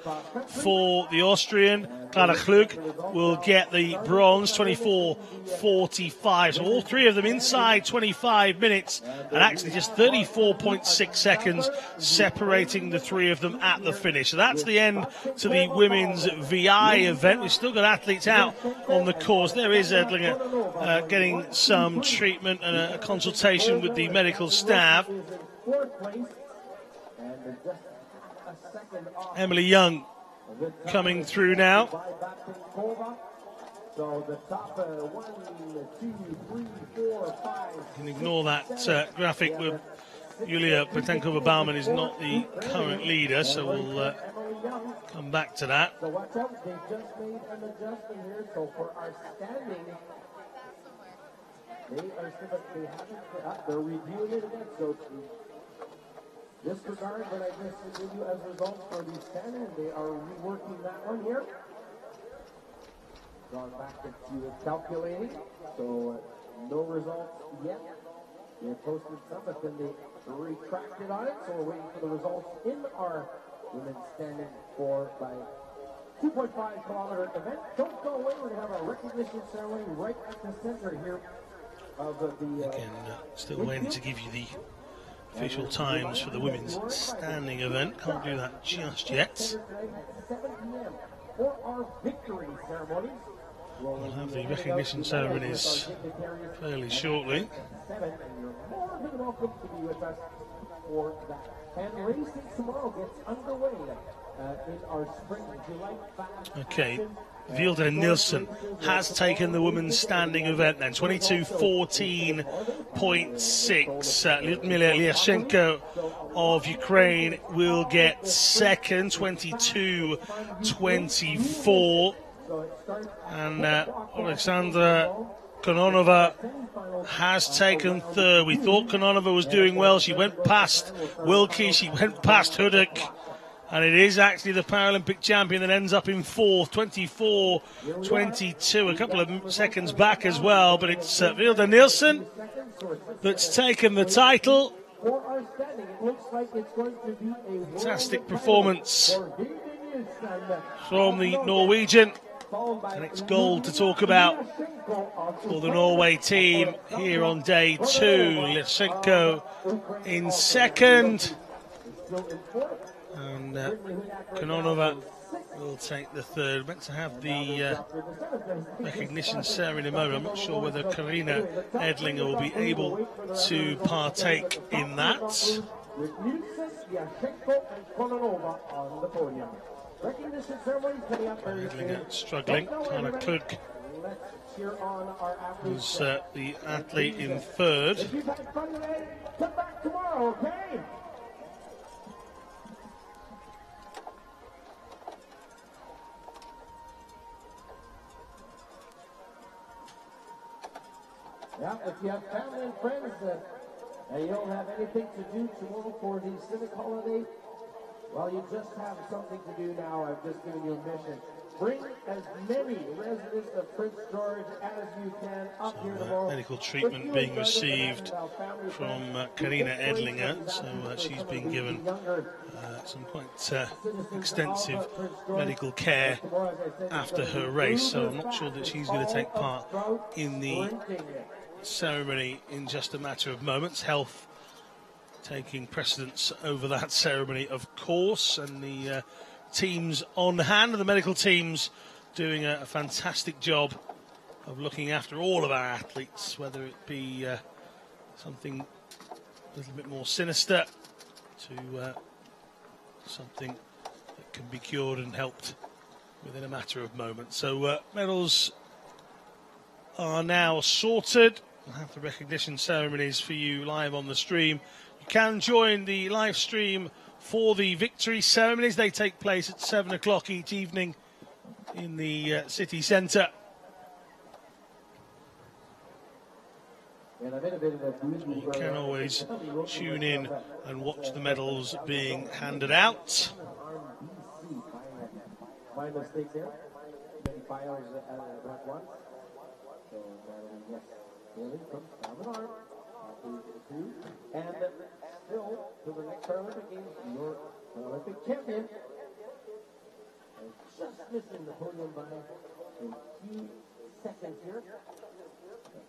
for the Austrian. Clara Klug will get the bronze, 24:45. So all three of them inside 25 minutes, and actually just 34.6 seconds separating the three of them at the finish. So that's the end to the women's VI event. We've still got athletes out on the course. There is Edlinger getting some treatment and a consultation with the medical staff. Emily Young coming through now. So the top 1, 2, 3, 4, 5. You can ignore that graphic with Yulia Petenkova-Baumann is not the current leader, so we'll come back to that. So watch out, they just made an adjustment here. So for our standing, they're reviewing it again. So disregard what I just gave you as results for the standing. They are reworking that one here. Gone back into calculating. So no results yet. They posted some, but then they retracted on it. So we're waiting for the results in our women's standing by 2.5 kilometer event. Don't go away. We're going to have our recognition ceremony right at the center here of the. Again, still waiting to give you the official times for the women's standing event. Can't do that just yet. 7 p.m. for our victory ceremonies. We'll have the recognition ceremonies fairly shortly. And you're more than welcome to be with us for that. And racing tomorrow gets underway in our spring July fast. Okay, Vilda Nilsson has taken the women's standing event then, 22:14.6. Lyudmila Lyashenko of Ukraine will get second, 22:24. And Alexandra Kononova has taken third. We thought Kononova was doing well. She went past Wilkie, she went past Hudek. And it is actually the Paralympic champion that ends up in fourth, 24:22, a couple of seconds back as well. But it's Vilda Nilsson that's taken the title. Fantastic performance from the Norwegian. And it's gold to talk about for the Norway team here on day two. Lyashenko in second. And Kononova will take the third. Meant to have the recognition ceremony in a moment. I'm not sure whether Karina Edlinger will be able to partake in that. Edlinger struggling. Clara Klug, who's the athlete in third. Come back tomorrow, okay? Yeah, if you have family and friends and you don't have anything to do tomorrow for the civic holiday, well, you just have something to do now. I've just given you a mission. Bring as many residents of Prince George as you can up here tomorrow. Medical treatment being received from Karina Edlinger, so she's been given some quite extensive medical care after her race, so I'm not sure that she's going to take part in the ceremony in just a matter of moments. Health taking precedence over that ceremony, of course, and the teams on hand, the medical teams doing a fantastic job of looking after all of our athletes, whether it be something a little bit more sinister to something that can be cured and helped within a matter of moments. So medals are now sorted. We'll have the recognition ceremonies for you live on the stream. You can join the live stream for the victory ceremonies. They take place at 7 o'clock each evening in the city centre. You can always tune in and watch the medals being handed out. And still, to the next Paralympic Games, your Olympic champion. Just missing the podium by a few seconds here.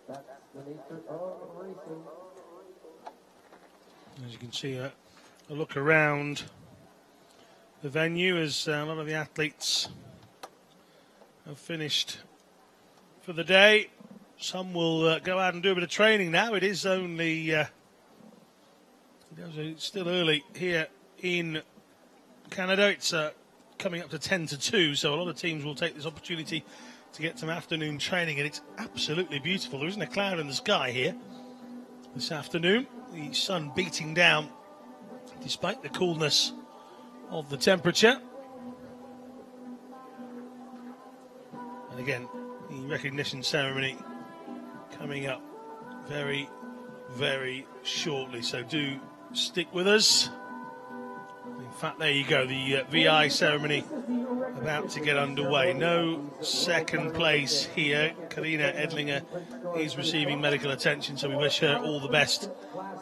That's the nature of racing. As you can see, a look around the venue as a lot of the athletes have finished for the day. Some will go out and do a bit of training now. It is only it's still early here in Canada. It's coming up to 10 to 2, so a lot of teams will take this opportunity to get some afternoon training, and it's absolutely beautiful. There isn't a cloud in the sky here this afternoon. The sun beating down despite the coolness of the temperature. And again, the recognition ceremony coming up very, very shortly, so do stick with us. In fact, there you go, the VI ceremony about to get underway. No second place here. Karina Edlinger is receiving medical attention, so we wish her all the best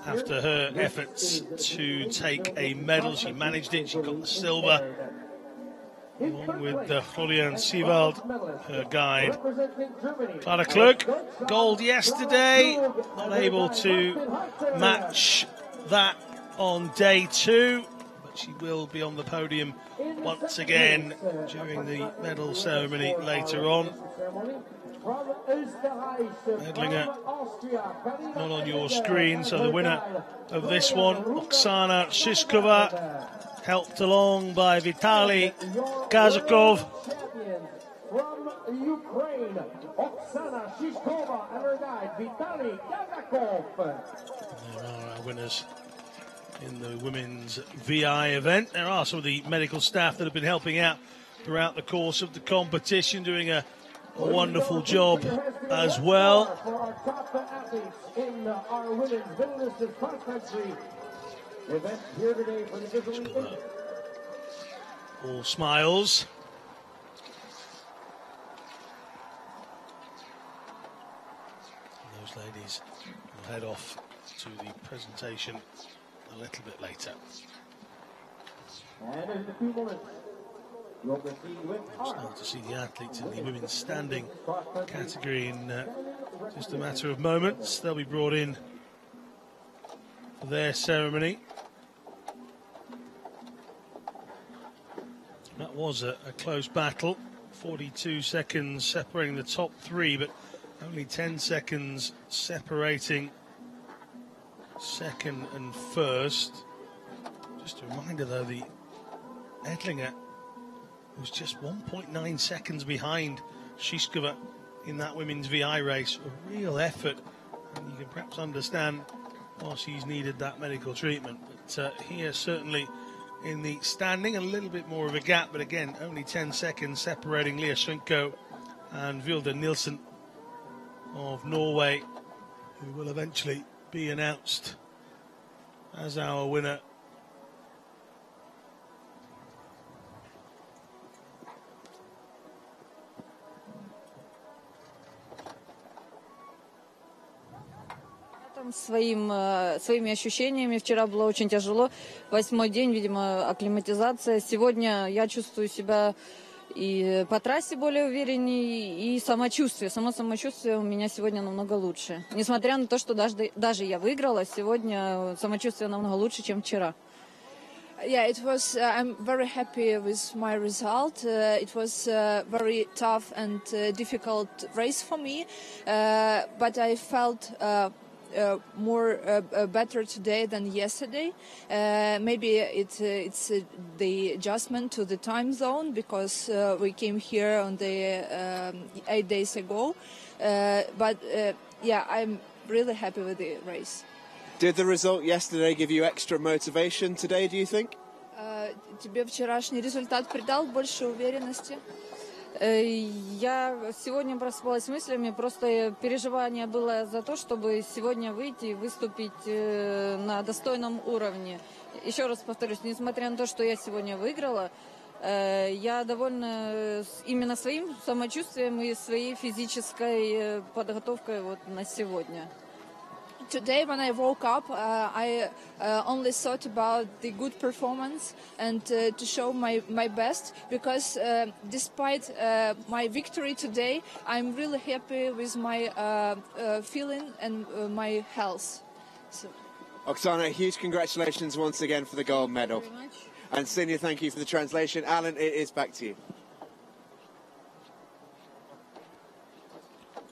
after her efforts to take a medal. She managed it, she got the silver, along with Florian Siewald, her guide. Clara Klug, gold yesterday, not able to match that on day 2. She will be on the podium once again during the medal ceremony later on. Edlinger not on your screen, so the winner of this one, Oksana Shishkova, helped along by Vitaly Kazakov. From Ukraine, Oksana Shishkova and her guide, Vitaly Kazakov. There are our winners in the women's VI event. There are some of the medical staff that have been helping out throughout the course of the competition, doing a wonderful job as well. For our top athletes in our women's medalists cross-country event here today for the visually all smiles. And those ladies will head off to the presentation a little bit later. And in the 2 minutes, you'll proceed with Start to see the athletes in the women's standing category in just a matter of moments. They'll be brought in for their ceremony. That was a close battle. 42 seconds separating the top 3, but only 10 seconds separating second and first. Just a reminder though, the Edlinger was just 1.9 seconds behind Shishkova in that women's VI race. A real effort, and you can perhaps understand why she's needed that medical treatment. But here certainly in the standing, a little bit more of a gap, but again only 10 seconds separating Leah Shrinko and Vilde Nielsen of Norway, who will eventually be announced as our winner. Своими ощущениями. Вчера было очень тяжело. 8-й день, видимо, акклиматизация. Сегодня я чувствую себя и по трассе более увереннее, и самочувствие. Само самочувствие у меня сегодня намного лучше. Несмотря на то, что даже я выиграла, сегодня самочувствие намного лучше, чем вчера. Yeah, it was. I'm very happy with my result. It was a very tough and difficult race for me, but I felt more better today than yesterday. Maybe it's the adjustment to the time zone, because we came here on the 8 days ago. But yeah, I'm really happy with the race. Did the result yesterday give you extra motivation today, do you think? Тебе вчерашний результат придал больше уверенности? Я сегодня просыпалась с мыслями, просто переживание было за то, чтобы сегодня выйти и выступить на достойном уровне. Еще раз повторюсь, несмотря на то, что я сегодня выиграла, я довольна именно своим самочувствием и своей физической подготовкой вот на сегодня. today when I woke up, I only thought about the good performance and to show my best, because despite my victory today, I'm really happy with my feeling and my health. So. Oksana, huge congratulations once again for the gold medal. Thank you very much. And Sinja, thank you for the translation. Alan, it is back to you.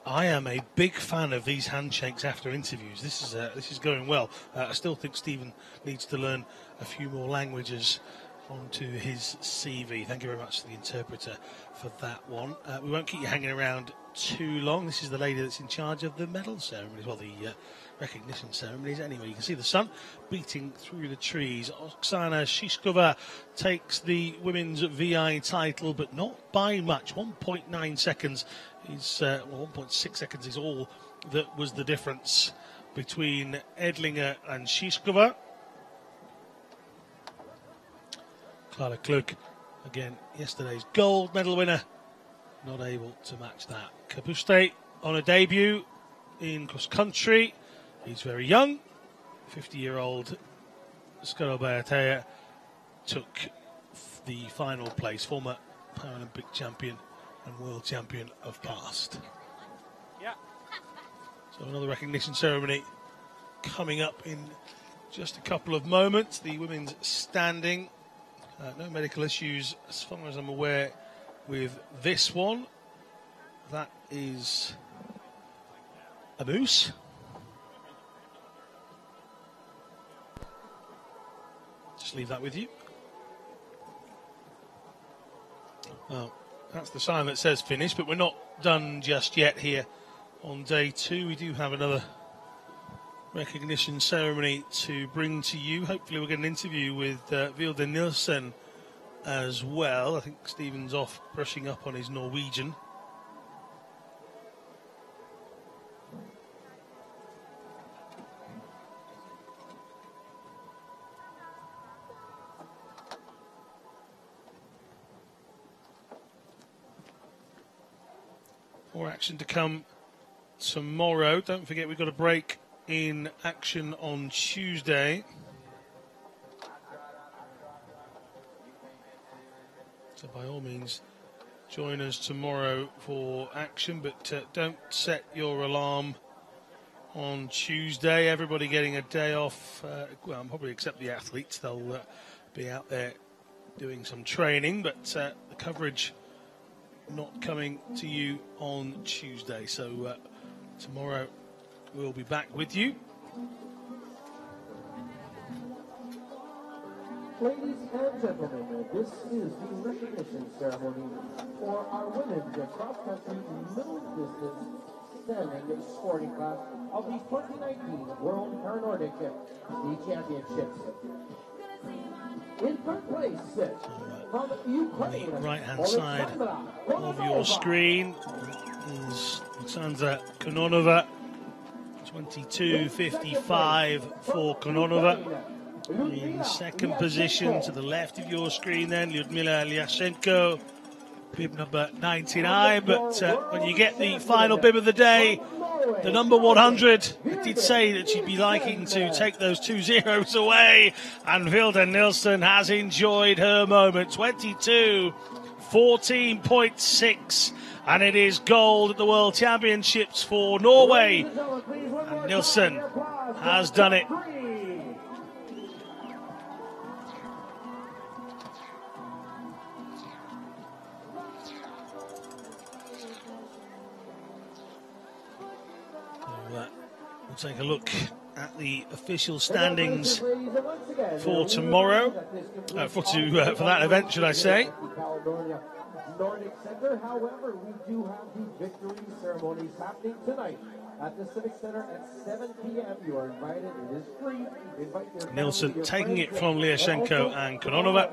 I am a big fan of these handshakes after interviews. This is going well. I still think Stephen needs to learn a few more languages onto his CV. Thank you very much to the interpreter for that one. We won't keep you hanging around too long. This is the lady that's in charge of the medal ceremonies, well, the recognition ceremonies. Anyway, you can see the sun beating through the trees. Oksana Shishkova takes the women's VI title, but not by much. 1.9 seconds is, 1.6 seconds is all that was the difference between Edlinger and Shishkova. Clara Klug, again, yesterday's gold medal winner, not able to match that. Kapuste on a debut in cross country. He's very young. 50-year-old Skorobayatea took the final place, former Paralympic champion and world champion of past. Yeah. So another recognition ceremony coming up in just a couple of moments. The women's standing. No medical issues as far as I'm aware with this one. That is a moose. Just leave that with you. Well, that's the sign that says finish, but we're not done just yet here on day 2. We do have another recognition ceremony to bring to you. Hopefully we'll get an interview with Vilde Nielsen as well. I think Stephen's off brushing up on his Norwegian. More action to come tomorrow. Don't forget we've got a break in action on Tuesday. So by all means, join us tomorrow for action, but don't set your alarm on Tuesday. Everybody getting a day off, well, probably except the athletes. They'll be out there doing some training, but the coverage not coming to you on Tuesday. So tomorrow we'll be back with you. Ladies and gentlemen, this is the recognition ceremony for our women's cross-country middle distance standing sporting class of the 2019 World Nordic Championships. In third place, from Ukraine, on the right-hand side of your screen is Alexandra Kononova, 22.55 for Kononova. In second position to the left of your screen then, Lyudmila Lyashenko, bib number 99, but when you get the final bib of the day, the number 100, I did say that she'd be liking to take those 2 zeros away, and Vilde Nielsen has enjoyed her moment. 22.14.6, and it is gold at the World Championships for Norway, and Nielsen has done it. We'll take a look at the official standings for tomorrow, for that event, should I say. Nordic Center. However, we do have the victory ceremonies happening tonight at the Civic Center at 7 p.m. You are invited. It is free. Nielsen taking it from Lyashenko and Kononova.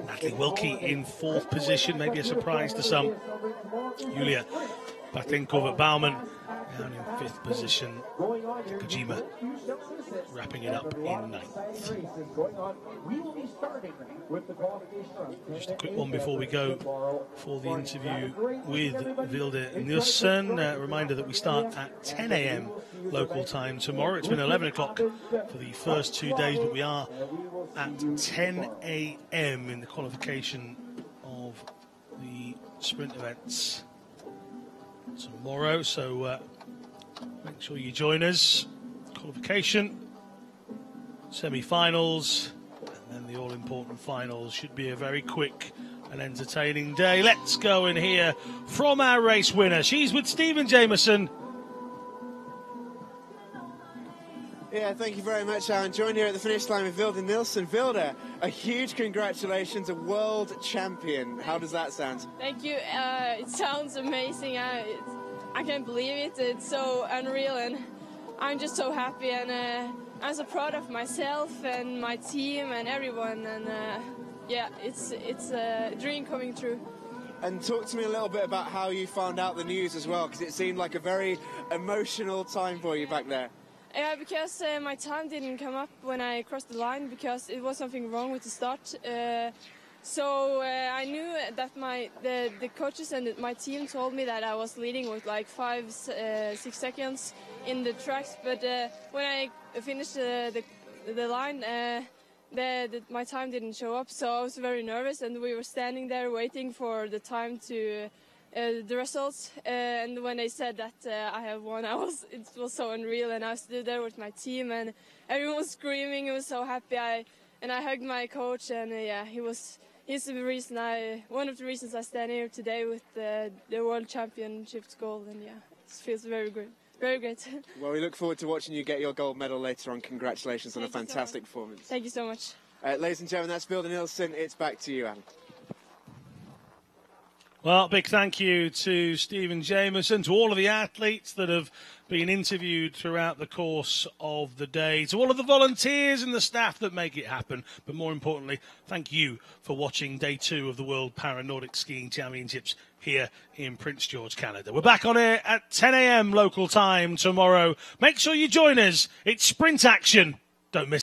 Natalie Wilkie in 4th position, maybe a surprise to some. Julia Patenkova Baumann down in 5th position. Kojima wrapping it up in 9th. Just a quick one before we go for the interview with Vilde Nielsen. Reminder that we start at 10 a.m. local time tomorrow. It's been 11 o'clock for the first 2 days, but we are at 10 a.m. in the qualification of the sprint events tomorrow. So make sure you join us. Qualification, semi-finals, and then the all-important finals. Should be a very quick and entertaining day. Let's go and hear from our race winner. She's with Stephen Jameson. Yeah, thank you very much, Alan. Joined here at the finish line with Vilde Nielsen. Vilde, a huge congratulations, a world champion. How does that sound? Thank you. It sounds amazing. I can't believe it. It's so unreal, and I'm just so happy, and I'm so proud of myself and my team and everyone. And yeah, it's a dream coming true. And talk to me a little bit about how you found out the news as well, because it seemed like a very emotional time for you back there. Yeah, because my time didn't come up when I crossed the line because it was something wrong with the start. So I knew that the coaches and my team told me that I was leading with like 5-6 seconds in the tracks. But when I finished the line, my time didn't show up. So I was very nervous, and we were standing there waiting for the time to. The results, and when they said that I have won, it was so unreal, and I stood there with my team, and everyone was screaming. I was so happy. I hugged my coach, and yeah, he's the reason one of the reasons I stand here today with the World Championships gold, and yeah, it feels very good. Very great. Well, we look forward to watching you get your gold medal later on. Congratulations on a fantastic performance. Thank you so much. Ladies and gentlemen, that's Vilde Nielsen. It's back to you, Alan. Well, big thank you to Stephen Jameson, to all of the athletes that have been interviewed throughout the course of the day, to all of the volunteers and the staff that make it happen. But more importantly, thank you for watching day 2 of the World Para-Nordic Skiing Championships here in Prince George, Canada. We're back on air at 10 a.m. local time tomorrow. Make sure you join us. It's sprint action. Don't miss